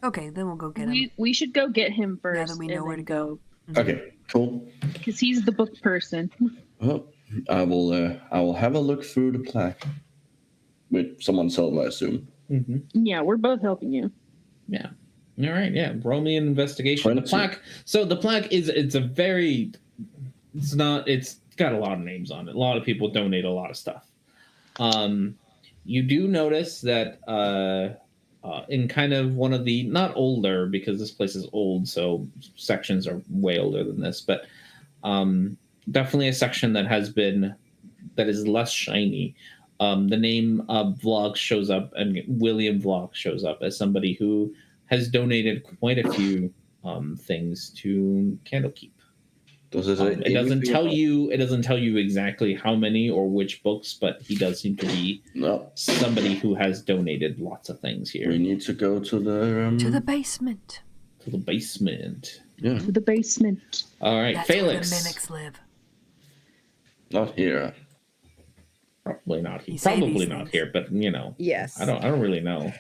Okay, then we'll go get him. We should go get him first. Now that we know where to go. Okay, cool. Because he's the book person. Well, I will have a look through the plaque with someone's help, I assume. Mm-hmm. Yeah, we're both helping you. Yeah. All right. Yeah. Roll me an investigation. The plaque. So the plaque it's got a lot of names on it. A lot of people donate a lot of stuff. You do notice that in kind of one of the, not older because this place is old, so sections are way older than this, but definitely a section that is less shiny. The name of Vlog shows up, and William Vlog shows up as somebody who has donated quite a few things to Candlekeep. It doesn't tell you exactly how many or which books, but he does seem to be somebody who has donated lots of things here. We need to go to the basement. To the basement. Yeah. To the basement. All right, That's Felix. where the mimics live. Not here. Probably not here. Probably not here, but Yes. I don't really know.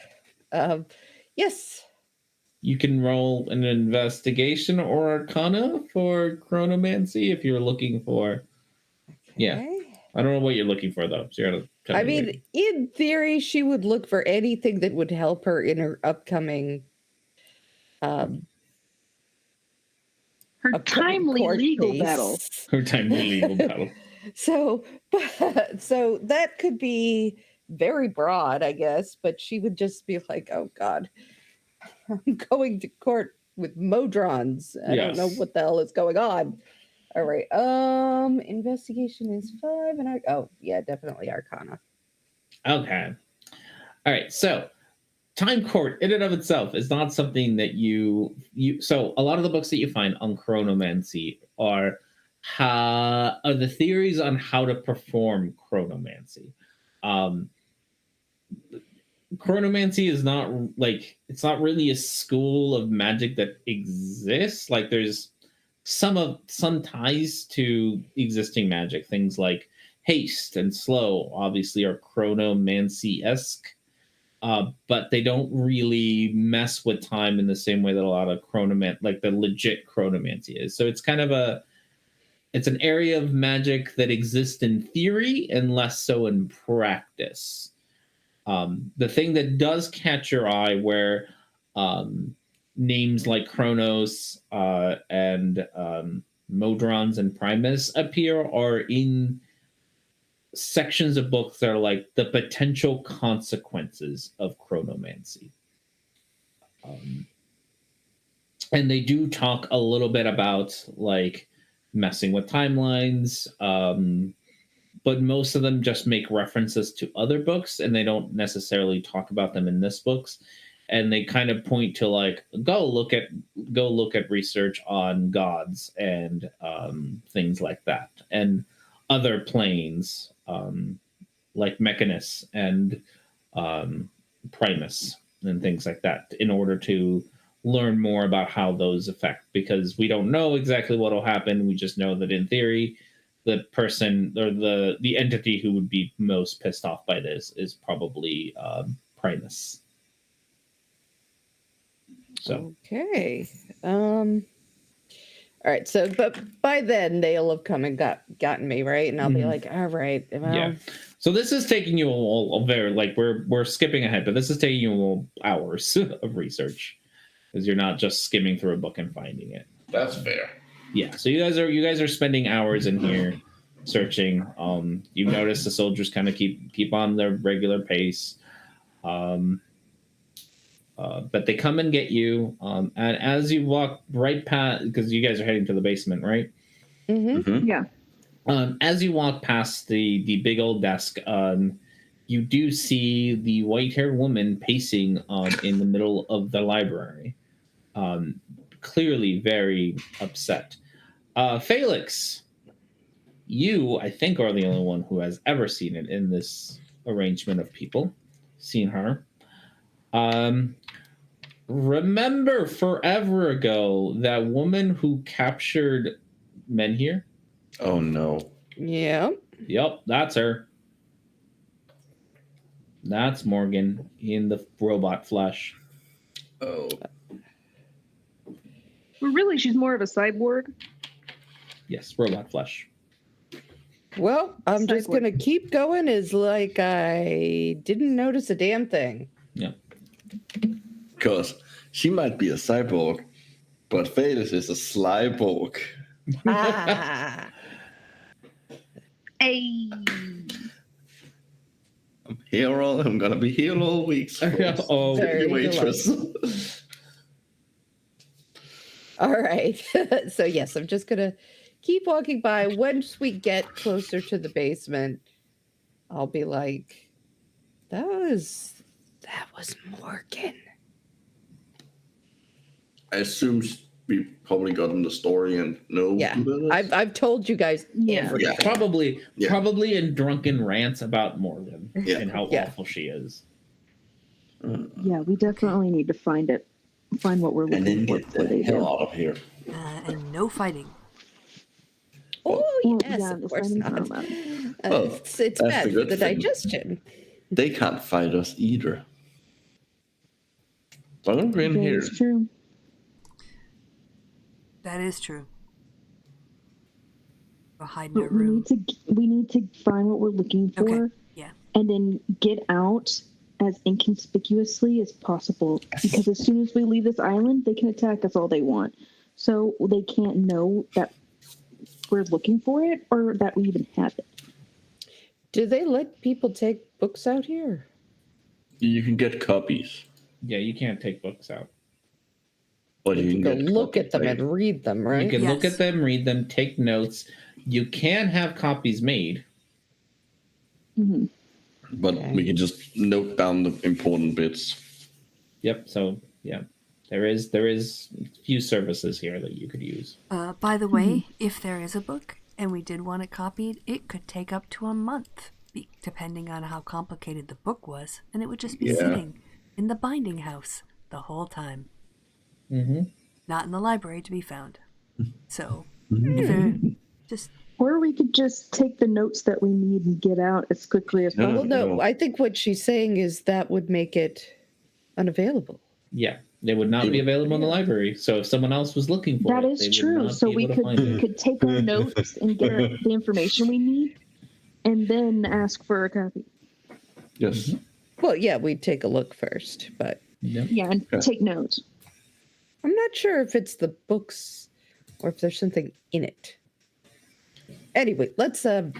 Yes. You can roll an investigation or arcana for chronomancy if you're looking for. Okay. Yeah. I don't know what you're looking for though. So you're I mean, in theory, she would look for anything that would help her in her upcoming her timely legal battle. Her timely legal battle. So that could be very broad, I guess, but she would just be like, oh God, I'm going to court with Modrons. I don't know what the hell is going on. All right. Investigation is 5 and definitely Arcana. Okay. All right. So time court in and of itself is not something that you so a lot of the books that you find on chronomancy are the theories on how to perform chronomancy. Chronomancy is not it's not really a school of magic that exists. Like there's some ties to existing magic. Things like haste and slow obviously are chronomancy-esque, but they don't really mess with time in the same way that a lot of like the legit chronomancy is. So it's kind of it's an area of magic that exists in theory and less so in practice. The thing that does catch your eye, where names like Kronos and Modrons and Primus appear, are in sections of books that are like the potential consequences of chronomancy. And they do talk a little bit about like messing with timelines, but most of them just make references to other books, and they don't necessarily talk about them in this books. And they kind of point to like, go look at research on gods and things like that, and other planes like Mechanus and Primus and things like that, in order to learn more about how those affect, because we don't know exactly what will happen. We just know that in theory, the person or the entity who would be most pissed off by this is probably Primus. So okay. All right. So, but by then they'll have come and gotten me, right? And I'll be like, all right. Well, yeah. So this is taking you a very, like, we're skipping ahead, but this is taking you hours of research, because you're not just skimming through a book and finding it. That's fair. Yeah. So you guys are spending hours in here searching. You notice the soldiers kind of keep on their regular pace. But they come and get you, and as you walk right past, because you guys are heading to the basement, right? Mm-hmm. Yeah. As you walk past the big old desk, you do see the white-haired woman pacing in the middle of the library, clearly very upset. Felix, you, I think, are the only one who has ever seen it in this arrangement of people. Seen her. Remember forever ago that woman who captured Menhir? Oh no. Yeah. Yep, that's her. That's Morgan in the robot flesh. Oh. Well, really, she's more of a cyborg. Yes, robot flesh. Well, I'm just Cyborg. gonna keep going as like I didn't notice a damn thing. Yeah. Because she might be a cyborg, but Phaedus is a slyborg. Ah. Hey. I'm gonna be here all week. Oh, Very waitress. All right. So yes, I'm just gonna keep walking by. Once we get closer to the basement, I'll be like, that was Morgan. I assume we probably gotten the story and know. Yeah. who that is. I've told you guys Yeah. everything. probably in drunken rants about Morgan and how Yeah. awful she is. Yeah, we definitely need to find it. Find what we're And then looking for get before the they hell do. out of here. And no fighting. Oh Well, yes, yeah, of the course fighting not. part. Well, It's that's bad the for good the thing. digestion. They can't fight us either. Why don't we in That here? is true. That is true. Go hide in our But we room. need to find what we're looking for. Okay. Yeah. And then get out as inconspicuously as possible. Because as soon as we leave this island, they can attack us all they want. So they can't know that we're looking for it or that we even have it. Do they let people take books out here? You can get copies. Yeah, you can't take books out. But You you can can go get look at them copies, and read them, You right? can look Yes. at them, read them, take notes. You can have copies made. Mm-hmm. but Okay. we can just note down the important bits. Yep. So yeah, there is a few services here that you could use. By the way, if there is a book and we did want it copied, it could take up to a month, depending on how complicated the book was, and it would just be Yeah. sitting in the binding house the whole time, Mm-hmm. not in the library to be found. So, if it just Or we could just take the notes that we need and get out as quickly as No. possible. Well, no, I think what she's saying is that would make it unavailable. Yeah, they would not be available in the library. So if someone else was looking for That it, is they would true. not So be we able to find it. could take our notes and get the information we need, and then ask for a copy. Yes. Well, yeah, we'd take a look first, but Yep. Yeah, and Okay. take notes. I'm not sure if it's the books or if there's something in it. Anyway, let's go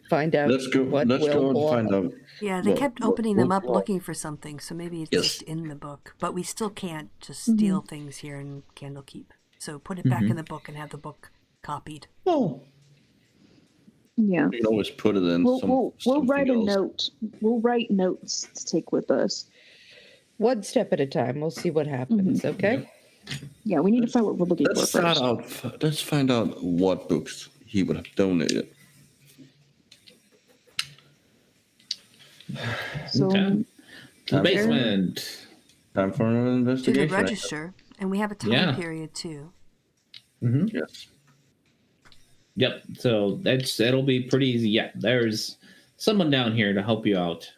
find out Let's go. what Let's will go and pull find up. out. Yeah, they kept opening them up what- looking for something, so maybe it's Yes. just in the book. But we still can't just Mm-hmm. steal things here in Candlekeep. So put it back Mhm. in the book and have the book copied. Oh, Yeah. we can always put it in. We'll something write a else. note. We'll write notes to take with us. One step at a time. We'll see what happens. Okay. Yeah, we need to find what we're looking for Let's start first. out. Let's find out what books he would have donated. So Okay. Time Basement. Time for an To the investigation. register, and we have a time Yeah. period too. Hmm. Yes. Yep. So it'll be pretty easy. Yeah, there's someone down here to help you out,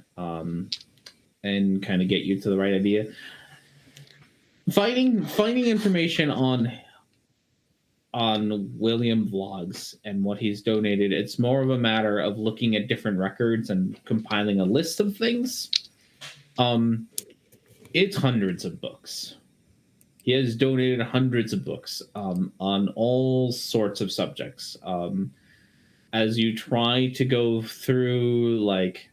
and kind of get you to the right idea. Finding information on William Vlogs and what he's donated. It's more of a matter of looking at different records and compiling a list of things. It's hundreds of books. He has donated hundreds of books on all sorts of subjects. As you try to go through, like,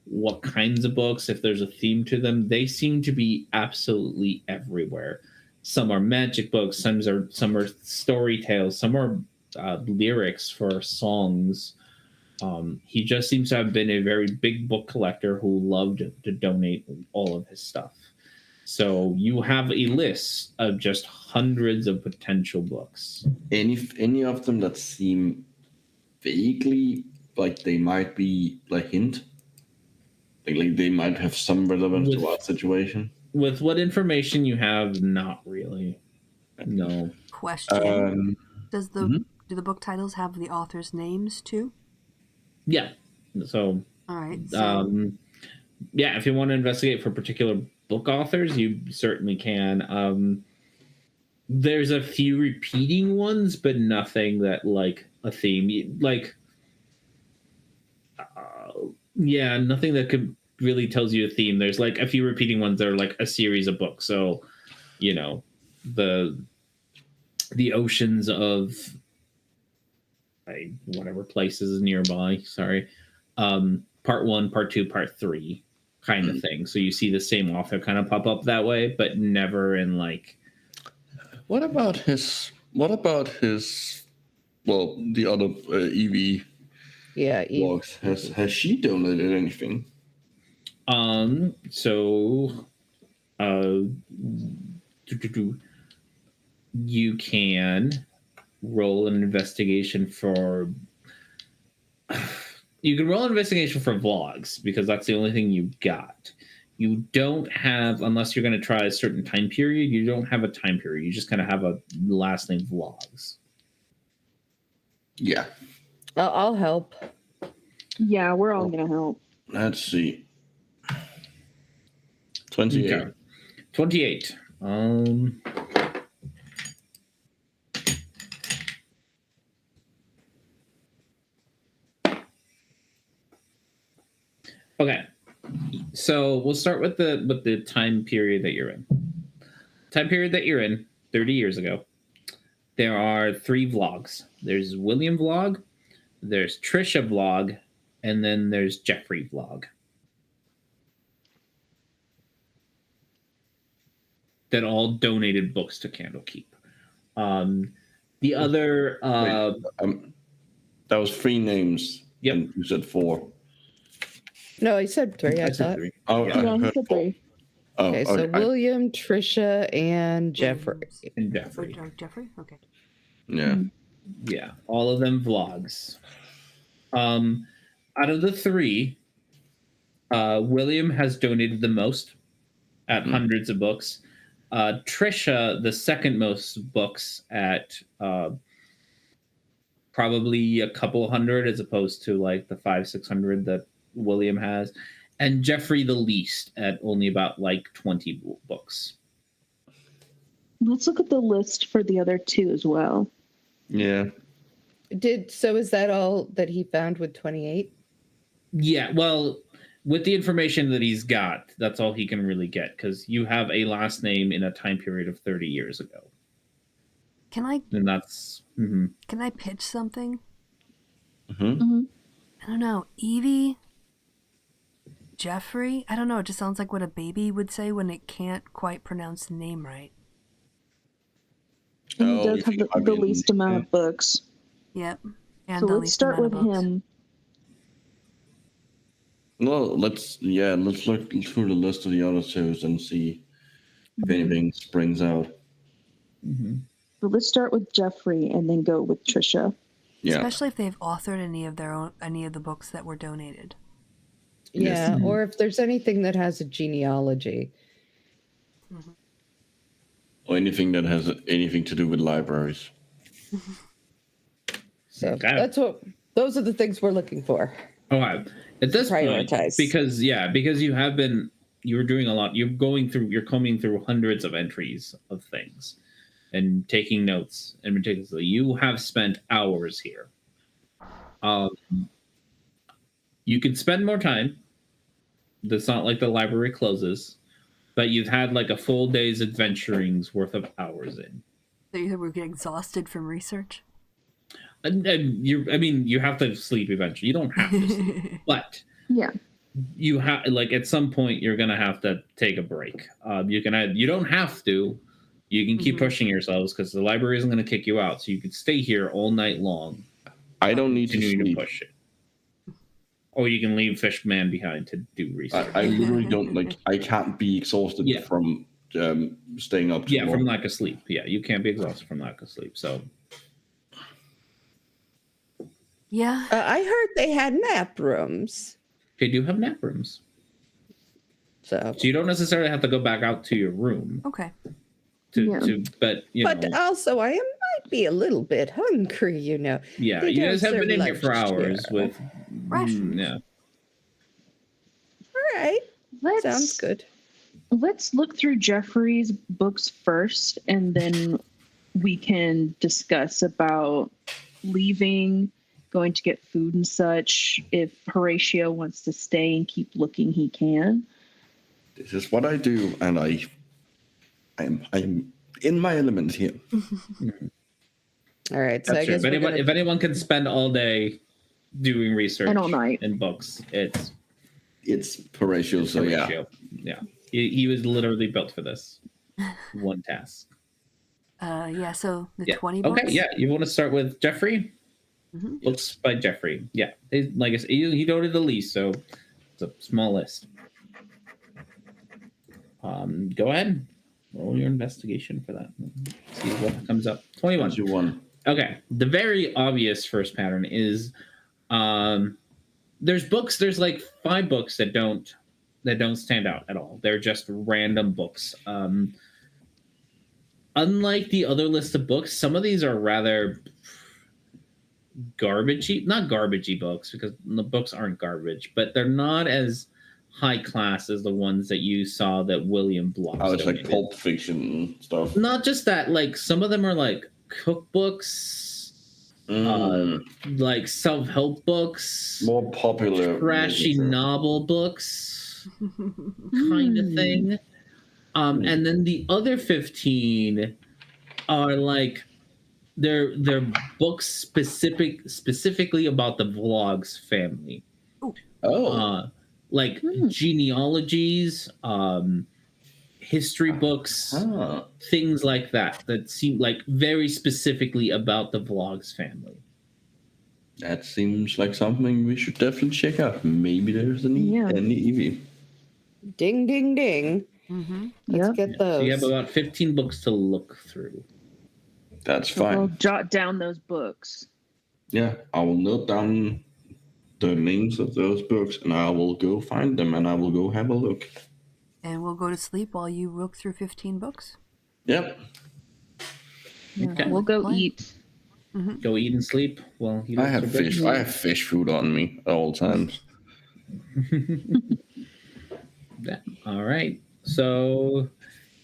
what kinds of books, if there's a theme to them, they seem to be absolutely everywhere. Some are magic books, some are story tales, some are lyrics for songs. He just seems to have been a very big book collector who loved to donate all of his stuff. So you have a list of just hundreds of potential books. Any of them that seem vaguely like they might be like hint, like they might have some relevance to our situation. With what information you have, not really. No. Question: Does the mhm. do the book titles have the authors' names too? Yeah. So, All right. So yeah, if you want to investigate for particular book authors, you certainly can. There's a few repeating ones, but nothing that like a theme. Like, yeah, nothing that could really tells you a theme. There's like a few repeating ones that are like a series of books. So, you know, the oceans of whatever places nearby. Sorry, part 1, part 2, part 3, kind of thing. So you see the same author kind of pop up that way, but never in like. What about his? Well, the other Evie Yeah. blogs. Has she donated anything? So, you can roll an investigation for. You can roll an investigation for vlogs because that's the only thing you got. You don't have, unless you're going to try a certain time period, you don't have a time period. You just kind of have a last name vlogs. Yeah. I'll help. yeah, we're all gonna help. Let's see. 28. Okay. 28. Okay. So we'll start with the time period that you're in. Time period that you're in, 30 years ago. There are 3 vlogs. There's William Vlog, there's Trisha Vlog, and then there's Jeffrey Vlog. That all donated books to Candlekeep. The other That was 3 names. Yep. And you said 4. No, I said 3. I I said thought. 3. Oh, Yeah. I No, he heard said 4. 3. Oh, Okay, so okay. William, Trisha, and Jeffrey. And Jeffrey. Jeffrey. Okay. Yeah. Yeah, all of them vlogs. Out of the 3, William has donated the most at hundreds of books. Trisha, the second most books at probably a couple hundred, as opposed to like the 500-600 that William has, and Jeffrey the least at only about like 20 books. Let's look at the list for the other 2 as well. Yeah. So is that all that he found with 28? Yeah, well, with the information that he's got, that's all he can really get, because you have a last name in a time period of 30 years ago. Can I And that's... can I pitch something? Mm-hmm. I don't know. Evie, Jeffrey? I don't know. It just sounds like what a baby would say when it can't quite pronounce the name right. And he Oh, does have the least amount of books. Yep. And So the let's least start amount with of books. him. Well, let's look through the list of the other shows and see if anything springs out. But let's start with Jeffrey and then go with Trisha. Yeah. Especially if they've authored any of the books that were donated. Yeah, Yes. or if there's anything that has a genealogy. Or anything that has anything to do with libraries. So Okay. those are the things we're looking for. Oh, at this point, Prioritize. because you have been, you're doing a lot. You're combing through hundreds of entries of things and taking notes and meticulously. You have spent hours here. You could spend more time. It's not like the library closes, but you've had like a full day's adventuring's worth of hours in. So you said we're getting exhausted from research? And you have to sleep eventually. You don't have to sleep, but Yeah. you have, like, at some point you're gonna have to take a break. You don't have to. You can keep pushing yourselves because the library isn't gonna kick you out. So you could stay here all night long. I don't need to Continuing to sleep. push it. Or you can leave Fishman behind to do research. I literally don't I can't be exhausted Yeah. from staying up too long. from lack of sleep. Yeah, you can't be exhausted from lack of sleep. So Yeah. I heard they had nap rooms. they do have nap rooms. So So you don't necessarily have to go back out to your room Okay. but but also I might be a little bit hungry, you know. yeah, they you guys don't have been serve in here for lunch, hours yeah. with Rations. yeah. All right. Sounds good. Let's look through Jeffrey's books first, and then we can discuss about leaving, going to get food and such. If Horatio wants to stay and keep looking, he can. This is what I do, and I'm in my element here. All right. So That's I true. guess If anyone can spend all day doing research And all night. in books, it's It's Horatio, so yeah. Horatio. Yeah. He was literally built for this one task. Yeah, so the Yeah. 20 books? Okay, yeah. You want to start with Jeffrey? Books by Jeffrey. Yeah. Like I said, he donated the least, so it's a small list. Go ahead. Roll your investigation for that. See what comes up. 21. You won. Okay. The very obvious first pattern is there's like 5 books that don't stand out at all. They're just random books. Unlike the other list of books, some of these are rather not garbagey books, because the books aren't garbage, but they're not as high class as the ones that you saw that William Block. Oh, it's like Pulp Fiction and stuff. Not just that, like some of them are like cookbooks, like self-help books, More popular. trashy literature. novel books, kind of thing. And then the other 15 are like they're books specifically about the Vlogs family. Oh. Like genealogies, history books, things like that seem like very specifically about the Vlogs family. That seems like something we should definitely check out. Maybe there's an Eevee. Ding, ding, ding. Let's get those. So you have about 15 books to look through. That's So fine. I'll jot down those books. Yeah, I will note down the names of those books, and I will go find them, and I will go have a look. And we'll go to sleep while you look through 15 books. Yep. Yeah, Okay. we'll go eat. Go eat and sleep. Well, I have fish food on me at all times. Yeah. All right. So,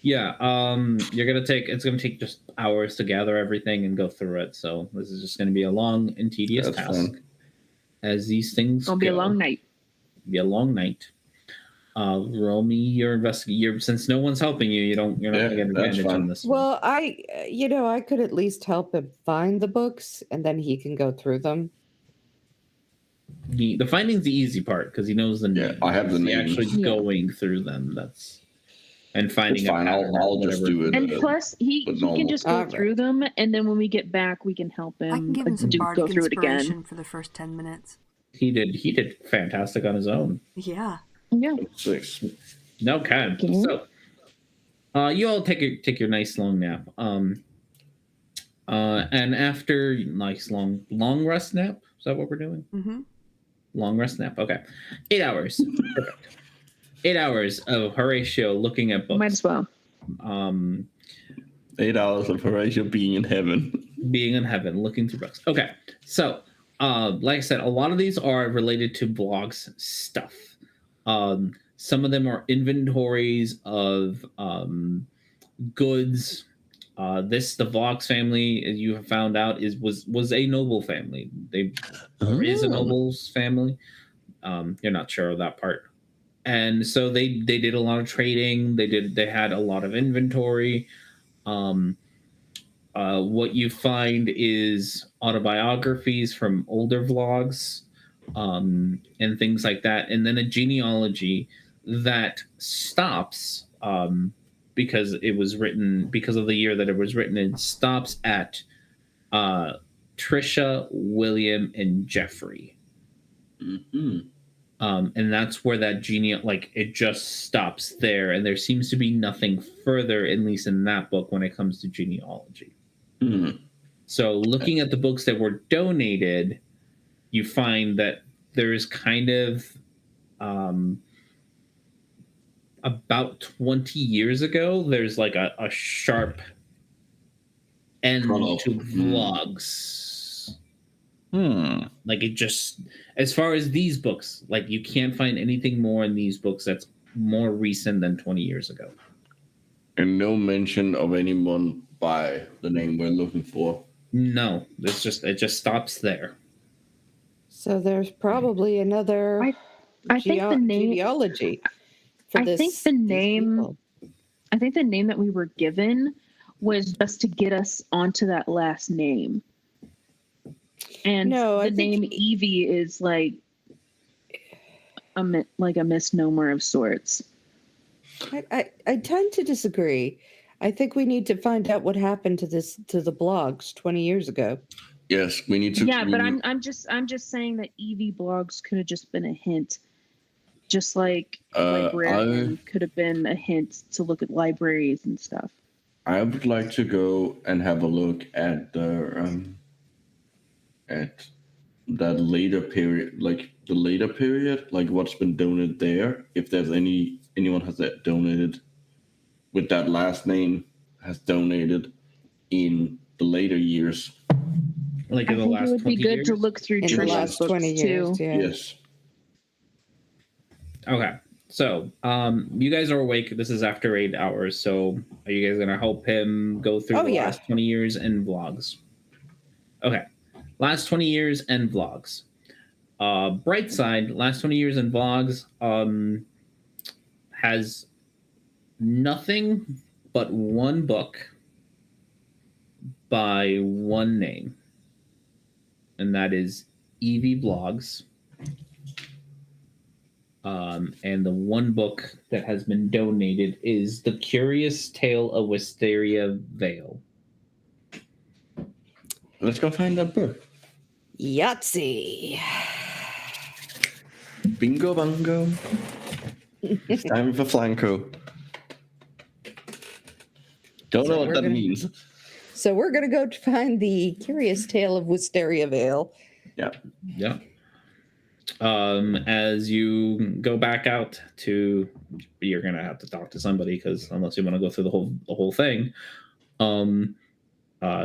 yeah, it's gonna take just hours to gather everything and go through it. So this is just gonna be a long and tedious That's task. fine. As these things It'll be a long night. be a long night. Roll me your investigation. Since no one's helping you, you're not going to get advantage on this one. Well, I could at least help him find the books, and then he can go through them. The finding's the easy part because he knows the name. I have the names. Actually Yeah. going through them, and finding It's fine. a pattern or I'll just whatever. do it. And plus, he normal. can just go Alright. through them, and then when we get back, we can help him, I can give him some go bardic through it again. inspiration for the first 10 minutes. He did fantastic on his own. Yeah. Yeah. 6. Okay. Okay. So you all take your nice long nap. And after nice long rest nap, is that what we're doing? Mm-hmm. Long rest nap. Okay. 8 hours. Perfect. 8 hours of Horatio looking at books. Might as well. 8 hours of Horatio being in heaven. Being in heaven, looking through books. Okay. So, like I said, a lot of these are related to blogs stuff. Some of them are inventories of goods. The Vlogs family, as you have found out, was a noble family. There is a nobles family. You're not sure of that part. And so they did a lot of trading. They had a lot of inventory. What you find is autobiographies from older vlogs, and things like that, and then a genealogy that stops because it was written because of the year that it was written. It stops at Trisha, William, and Jeffrey. Mm-hmm. And that's where that it just stops there, and there seems to be nothing further, at least in that book, when it comes to genealogy. Mm. So looking at the books that were donated, you find that there is kind of about 20 years ago, there's like a sharp end to vlogs. Like it just, as far as these books, like you can't find anything more in these books that's more recent than 20 years ago. And no mention of anyone by the name we're looking for. No, it just stops there. So there's probably another I think the name. genealogy. For I think the name. people. I think the name that we were given was just to get us onto that last name. And No, I the think name Evie is like a misnomer of sorts. I tend to disagree. I think we need to find out what happened to the blogs 20 years ago. Yes, we need to. Yeah, but I'm just saying that Evie blogs could have just been a hint, just like librarian could have been a hint to look at libraries and stuff. I would like to go and have a look at the at that later period, like what's been donated there. If there's anyone has that donated with that last name has donated in the later years. Like in the last 20 years? it would be good to look through In the Trisha's last books 20 years, too. yeah. Yes. Okay. So, you guys are awake. This is after 8 hours. So, are you guys going to help him go through the last 20 years and vlogs? Okay. Last 20 years and vlogs. Bright side, last 20 years and vlogs has nothing but one book by one name. And that is Evie Blogs. And the one book that has been donated is The Curious Tale of Wisteria Vale. Let's go find that book. Yahtzee. Bingo bongo. It's time for Flanco. Don't know what that means. So we're going to go to find The Curious Tale of Wisteria Vale. Yeah. Yeah. As you go back out to, you're gonna have to talk to somebody because unless you want to go through the whole thing,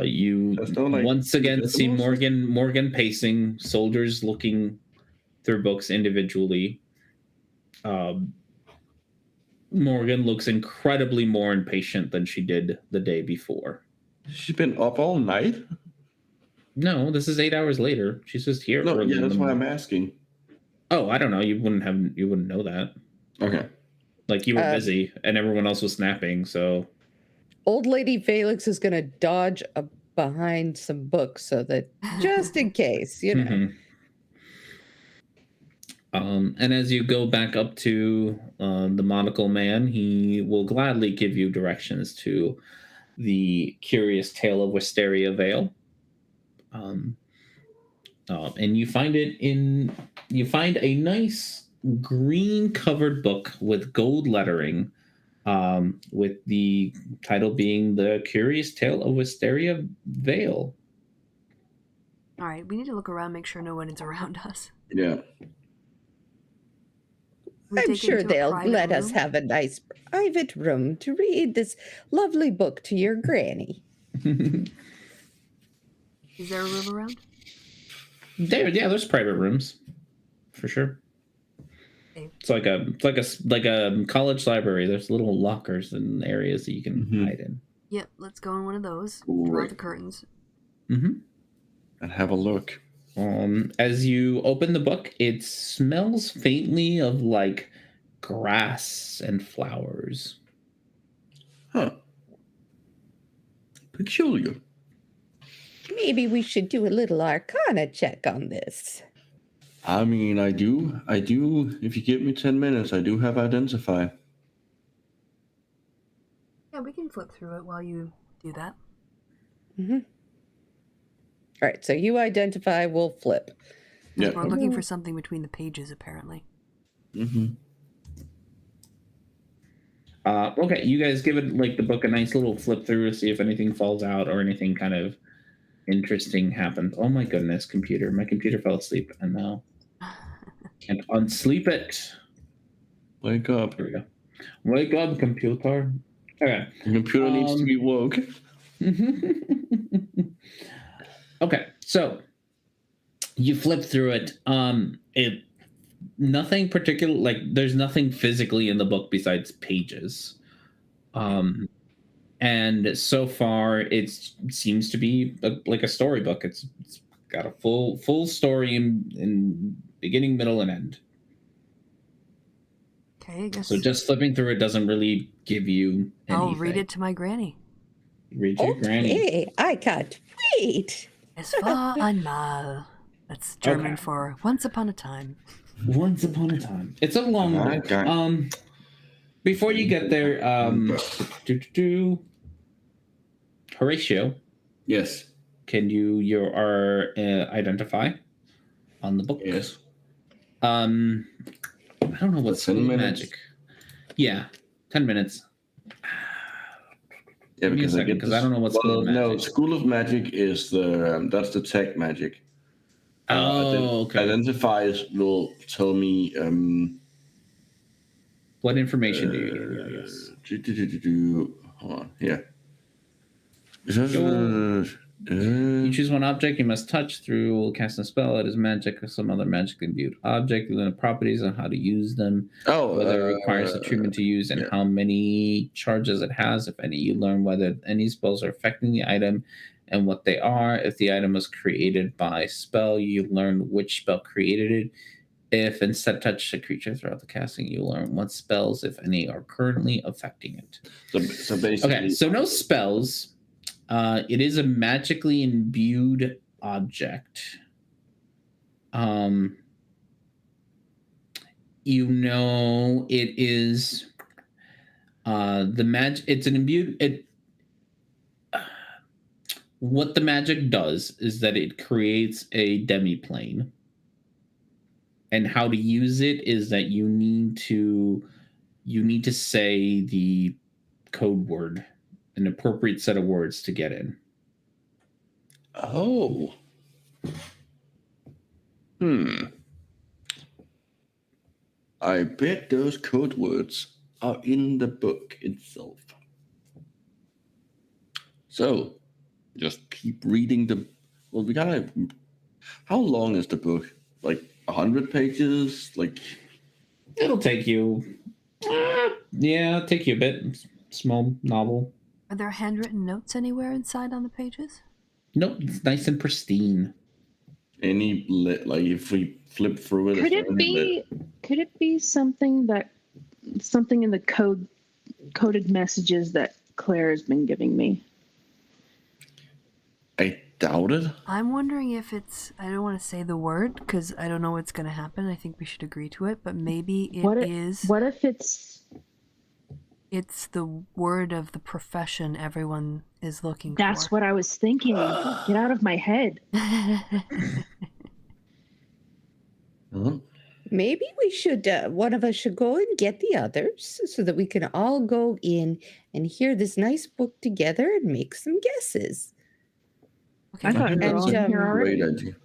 you once again see Morgan pacing, soldiers looking through books individually. Morgan looks incredibly more impatient than she did the day before. She's been up all night? No, this is 8 hours later. She's just here. No, yeah, that's why I'm asking. Oh, I don't know. You wouldn't know that. Okay. Like you were busy and everyone else was snapping, so Old Lady Felix is going to dodge behind some books so that just in case, you know. Mhm. And as you go back up to the monocle man, he will gladly give you directions to the Curious Tale of Wisteria Vale. And you find a nice green covered book with gold lettering, with the title being The Curious Tale of Wisteria Vale. All right, we need to look around, make sure no one is around us. Yeah. I'm sure they'll let us have a nice private room to read this lovely book to your granny. Is there a room around? There's private rooms, for sure. Okay. It's like a college library. There's little lockers and areas that you can hide in. Yep, let's go in one of those. Great. Draw the curtains. And have a look. As you open the book, it smells faintly of like grass and flowers. Huh. Peculiar. Maybe we should do a little arcana check on this. I mean, I do. If you give me 10 minutes, I do have Identify. Yeah, we can flip through it while you do that. All right, so you identify, we'll flip. Yeah. We're looking for something between the pages, apparently. Okay, you guys give it like the book a nice little flip through to see if anything falls out or anything kind of interesting happens. Oh my goodness, computer! My computer fell asleep, and now can't unsleep it. Wake up. Here we go. Wake up, computer. Okay. The computer needs to be woke. Okay, so you flip through it. Nothing particular, like there's nothing physically in the book besides pages. And so far it seems to be like a storybook. It's got a full story in beginning, middle, and end. Okay, I guess. So just flipping through it doesn't really give you anything. I'll read it to my granny. Read to your granny. Okay, I can't wait. Es war einmal. That's German for once upon a time. Once upon a time. It's a long book. Before you get there, Horatio. Yes. Can you identify on the book? Yes. I don't know what's 10 minutes. magic. Yeah, 10 minutes. Yeah, because I don't know what school of magic. No, School of Magic is that's the tech magic. Okay. Identifies will tell me what information do you need? Yes. Hold on, yeah. You choose one object you must touch through casting a spell. It is magic or some other magically imbued object. You learn the properties on how to use them. Whether it requires a treatment to use and how many charges it has, if any. You learn whether any spells are affecting the item and what they are. If the item was created by spell, you learn which spell created it. If instead touch a creature throughout the casting, you learn what spells, if any, are currently affecting it. So basically, okay, so no spells. It is a magically imbued object. It is the magic. It's an imbued. What the magic does is that it creates a demiplane. And how to use it is that you need to say the code word, an appropriate set of words to get in. Oh. I bet those code words are in the book itself. So, just keep reading the. Well, we gotta. How long is the book? Like 100 pages? Like. It'll take you. It'll take you a bit. Small novel. Are there handwritten notes anywhere inside on the pages? Nope, it's nice and pristine. Any like if we flip through it, is Could there it any be? Could it be something in the coded messages that Claire has been giving me? I doubt it. I'm wondering if it's, I don't want to say the word because I don't know what's going to happen. I think we should agree to it, but maybe What if it's the word of the profession everyone is looking that's for. what I was thinking? Get out of my head. Maybe we should, one of us should go and get the others so that we can all go in and hear this nice book together and make some guesses. Okay. I thought we were all in here already. Great idea.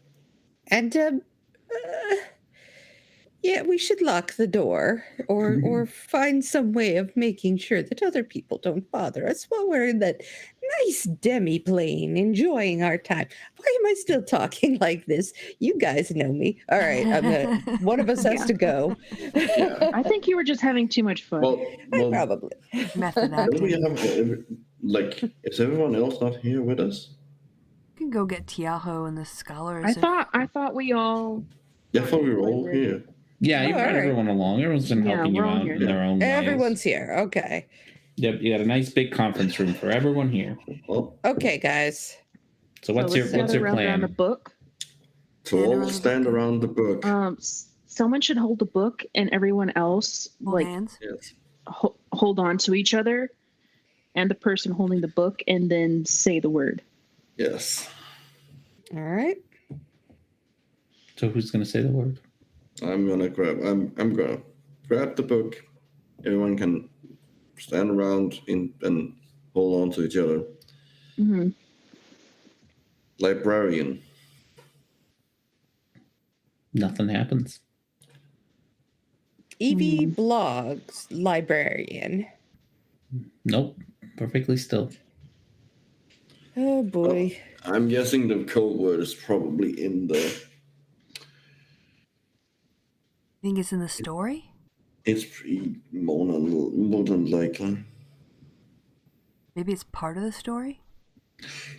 And yeah, we should lock the door or find some way of making sure that other people don't bother us while we're in that nice demi-plane enjoying our time. Why am I still talking like this? You guys know me. All right, one of us has to go. I think you were just having too much fun. Well, Probably. Method don't we acting. have like? Is everyone else not here with us? You can go get Tiaho and the scholars. I thought we all. Yeah, I thought we were all here. Yeah, you Oh, brought all right. everyone along. Everyone's been Yeah, helping you we're all out here. in their own ways. Everyone's here. Okay. Yep, you got a nice big conference room for everyone here. Well, Okay, guys. So what's your around plan? the book. so all stand around the book. Someone should hold the book, and everyone else Hold hands. Yes. hold on to each other, and the person holding the book, and then say the word. Yes. All right. So who's gonna say the word? I'm gonna grab the book. Everyone can stand around and hold on to each other. Mm-hmm. Librarian. Nothing happens. Evie Blogs Librarian. Nope. Perfectly still. Oh boy. I'm guessing the code word is probably in the. Think it's in the story? It's more than likely. Maybe it's part of the story?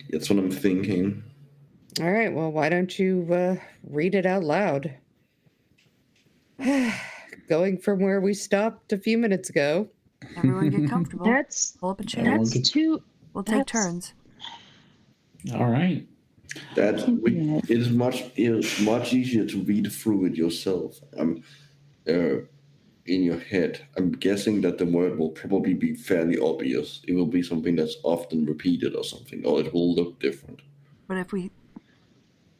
That's what I'm thinking. All right. Well, why don't you read it out loud? Going from where we stopped a few minutes ago. Everyone get comfortable. Pull up a chair. Everyone too. We'll take turns. All right. It is much easier to read through it yourself. In your head. I'm guessing that the word will probably be fairly obvious. It will be something that's often repeated or something, or it will look different. But if we...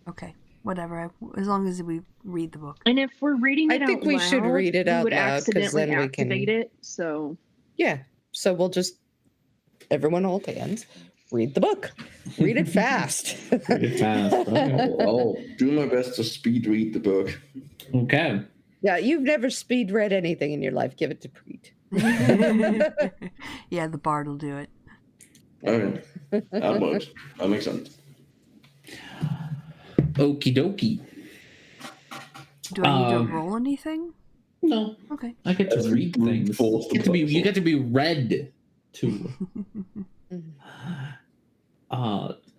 Okay, whatever. As long as we read the book. And if we're reading it I think out we loud, should read it out we would loud, 'cause accidentally then we can- activate it. So Yeah. So we'll just, everyone hold hands. Read the book. Read it fast. Read it fast. Okay. I'll do my best to speed read the book. Okay. Yeah, you've never speed read anything in your life. Give it to Preet. Yeah, the bard will do it. Okay. That works. That makes sense. Okie dokie. Do I need to roll anything? No, Okay. I get to read things. You get to be read to.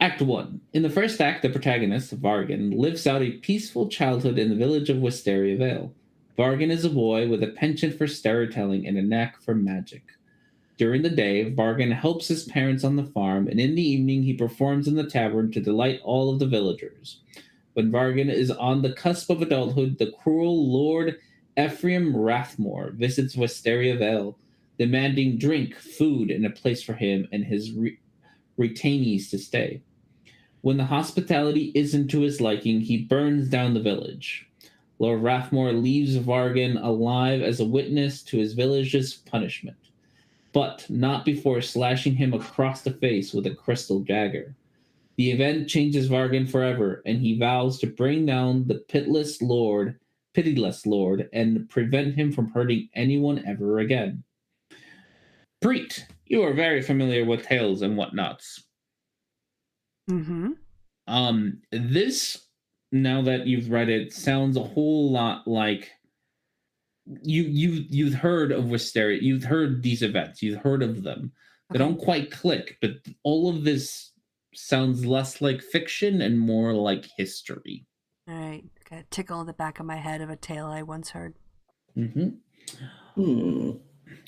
Act 1. In the first act, the protagonist, Vargan, lives out a peaceful childhood in the village of Wisteria Vale. Vargan is a boy with a penchant for storytelling and a knack for magic. During the day, Vargan helps his parents on the farm, and in the evening he performs in the tavern to delight all of the villagers. When Vargan is on the cusp of adulthood, the cruel Lord Ephraim Rathmore visits Wisteria Vale, demanding drink, food, and a place for him and his retainees to stay. When the hospitality isn't to his liking, he burns down the village. Lord Rathmore leaves Vargan alive as a witness to his village's punishment, but not before slashing him across the face with a crystal dagger. The event changes Vargan forever, and he vows to bring down the pitiless Lord, and prevent him from hurting anyone ever again. Preet, you are very familiar with tales and whatnots. Mm-hmm. This, now that you've read it, sounds a whole lot like you've heard of Wisteria. You've heard these events. You've heard of them. They don't quite click, but all of this sounds less like fiction and more like history. All right. Got a tickle in the back of my head of a tale I once heard.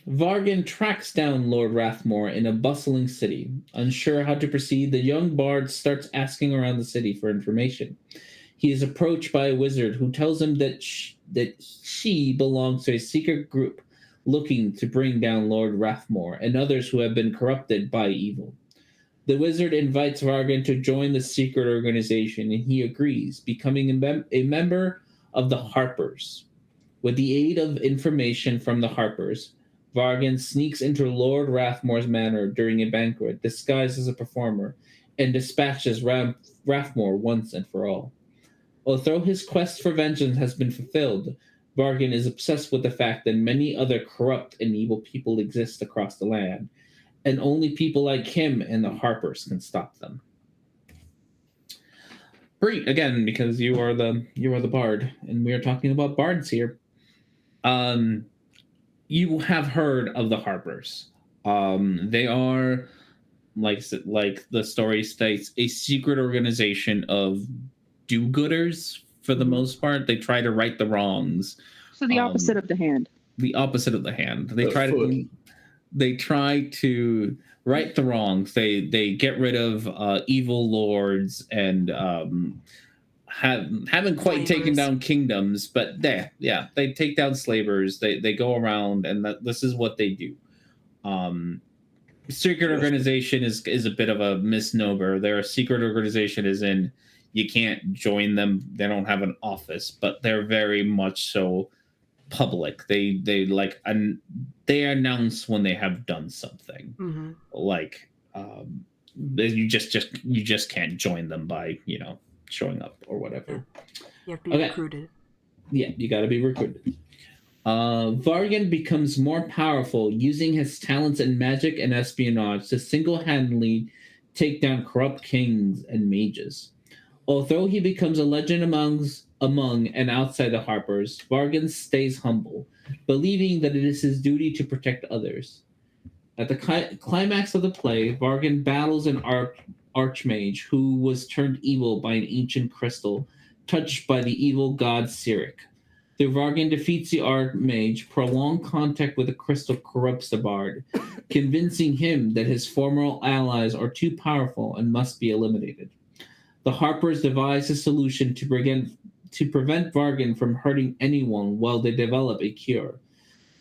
Vargan tracks down Lord Rathmore in a bustling city. Unsure how to proceed, the young bard starts asking around the city for information. He is approached by a wizard who tells him that she belongs to a secret group looking to bring down Lord Rathmore and others who have been corrupted by evil. The wizard invites Vargan to join the secret organization, and he agrees, becoming a member of the Harpers. With the aid of information from the Harpers, Vargan sneaks into Lord Rathmore's manor during a banquet, disguised as a performer, and dispatches Rathmore once and for all. Although his quest for vengeance has been fulfilled, Vargan is obsessed with the fact that many other corrupt and evil people exist across the land, and only people like him and the Harpers can stop them. Great, again, because you are the bard, and we are talking about bards here. You have heard of the Harpers. They are, like the story states, a secret organization of do-gooders for the most part. They try to right the wrongs. So the opposite of the hand. The opposite of the hand. The They try to right the wrongs. They get rid of evil lords and haven't quite taken down kingdoms, but they take down slavers. They go around, and this is what they do. Secret organization is a bit of a misnomer. They're a secret organization, as in you can't join them. They don't have an office, but they're very much so public. They announce when they have done something. Mm-hmm. Like you just can't join them by showing up or whatever. You have to be recruited. Yeah, you got to be recruited. Vargan becomes more powerful, using his talents in magic and espionage to single-handedly take down corrupt kings and mages. Although he becomes a legend among and outside the Harpers, Vargan stays humble, believing that it is his duty to protect others. At the climax of the play, Vargan battles an archmage who was turned evil by an ancient crystal touched by the evil god Cyric. Though Vargan defeats the archmage, prolonged contact with the crystal corrupts the bard, convincing him that his former allies are too powerful and must be eliminated. The Harpers devise a solution to prevent Vargan from hurting anyone while they develop a cure,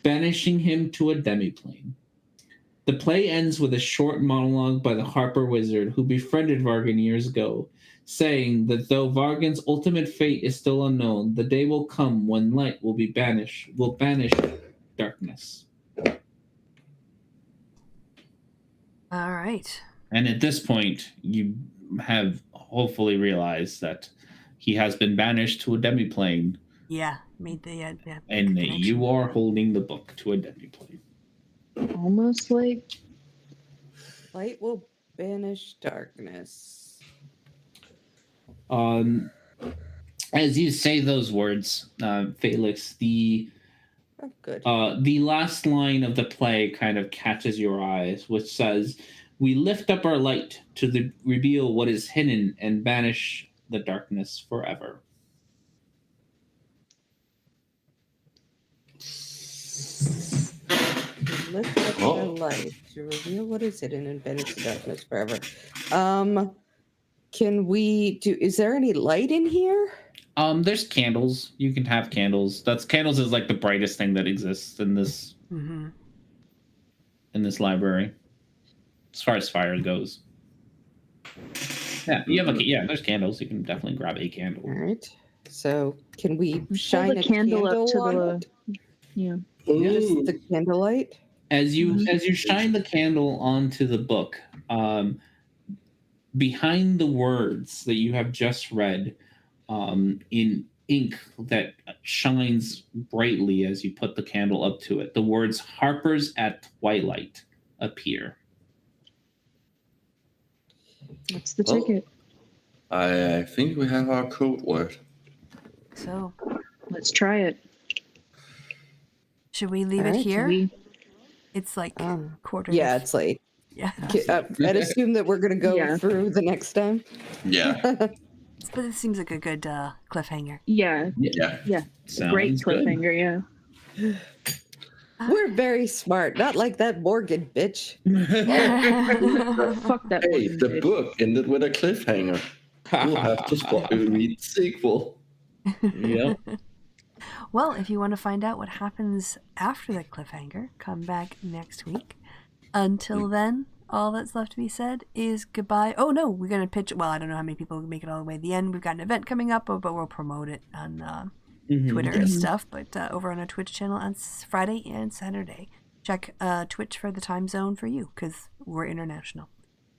banishing him to a demiplane. The play ends with a short monologue by the Harper wizard who befriended Vargan years ago, saying that though Vargan's ultimate fate is still unknown, the day will come when light will banish darkness. All right. And at this point, you have hopefully realized that he has been banished to a demiplane. Yeah, made the and connection. you are holding the book to a demiplane. Almost like Light will banish darkness. As you say those words, Felix, the Good. the last line of the play kind of catches your eyes, which says, "We lift up our light to reveal what is hidden and banish the darkness forever." Lift up our light to reveal what is hidden and banish the darkness forever. Can we do? Is there any light in here? There's candles. You can have candles. Candles is like the brightest thing that exists in this in this library, as far as fire goes. Yeah, there's candles. You can definitely grab a candle. All right. So can we shine a candle up to on the it? yeah. Just the candlelight. As you shine the candle onto the book, behind the words that you have just read, in ink that shines brightly as you put the candle up to it, the words "Harpers at Twilight" appear. That's the ticket. I think we have our code word. So, Let's try it. should we leave it Alright, here? It's like quarter. Yeah, to- it's late. yeah. I'd assume that we're going to go through the next time. Yeah. But it seems like a good cliffhanger. Yeah, Yeah. Sounds great good. cliffhanger. Yeah. We're very smart, not like that Morgan bitch. Fuck that. Hey, Morgan the bitch. book ended with a cliffhanger. You'll have to read the sequel. Yep. Well, if you want to find out what happens after the cliffhanger, come back next week. Until then, all that's left to be said is goodbye. Oh no, we're gonna pitch. Well, I don't know how many people make it all the way to the end. We've got an event coming up, but we'll promote it on Twitter and stuff. But over on our Twitch channel on Friday and Saturday, check Twitch for the time zone for you because we're international.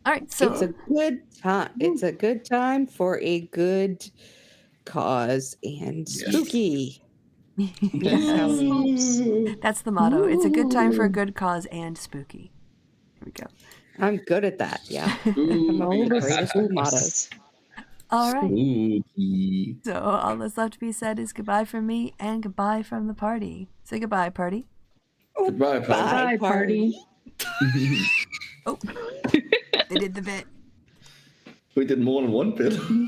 All right, so It's a good time. It's a good time for a good cause and spooky. That's how that's the motto. It's a good time for a good cause and spooky. Here we go. I'm good at that. Yeah. I'm Ooh, all the greatest with mottos. All right. Spooky. So all that's left to be said is goodbye from me and goodbye from the party. Say goodbye, party. Goodbye, Bye, Patty. party. Oh, they did the bit. We did more than one bit.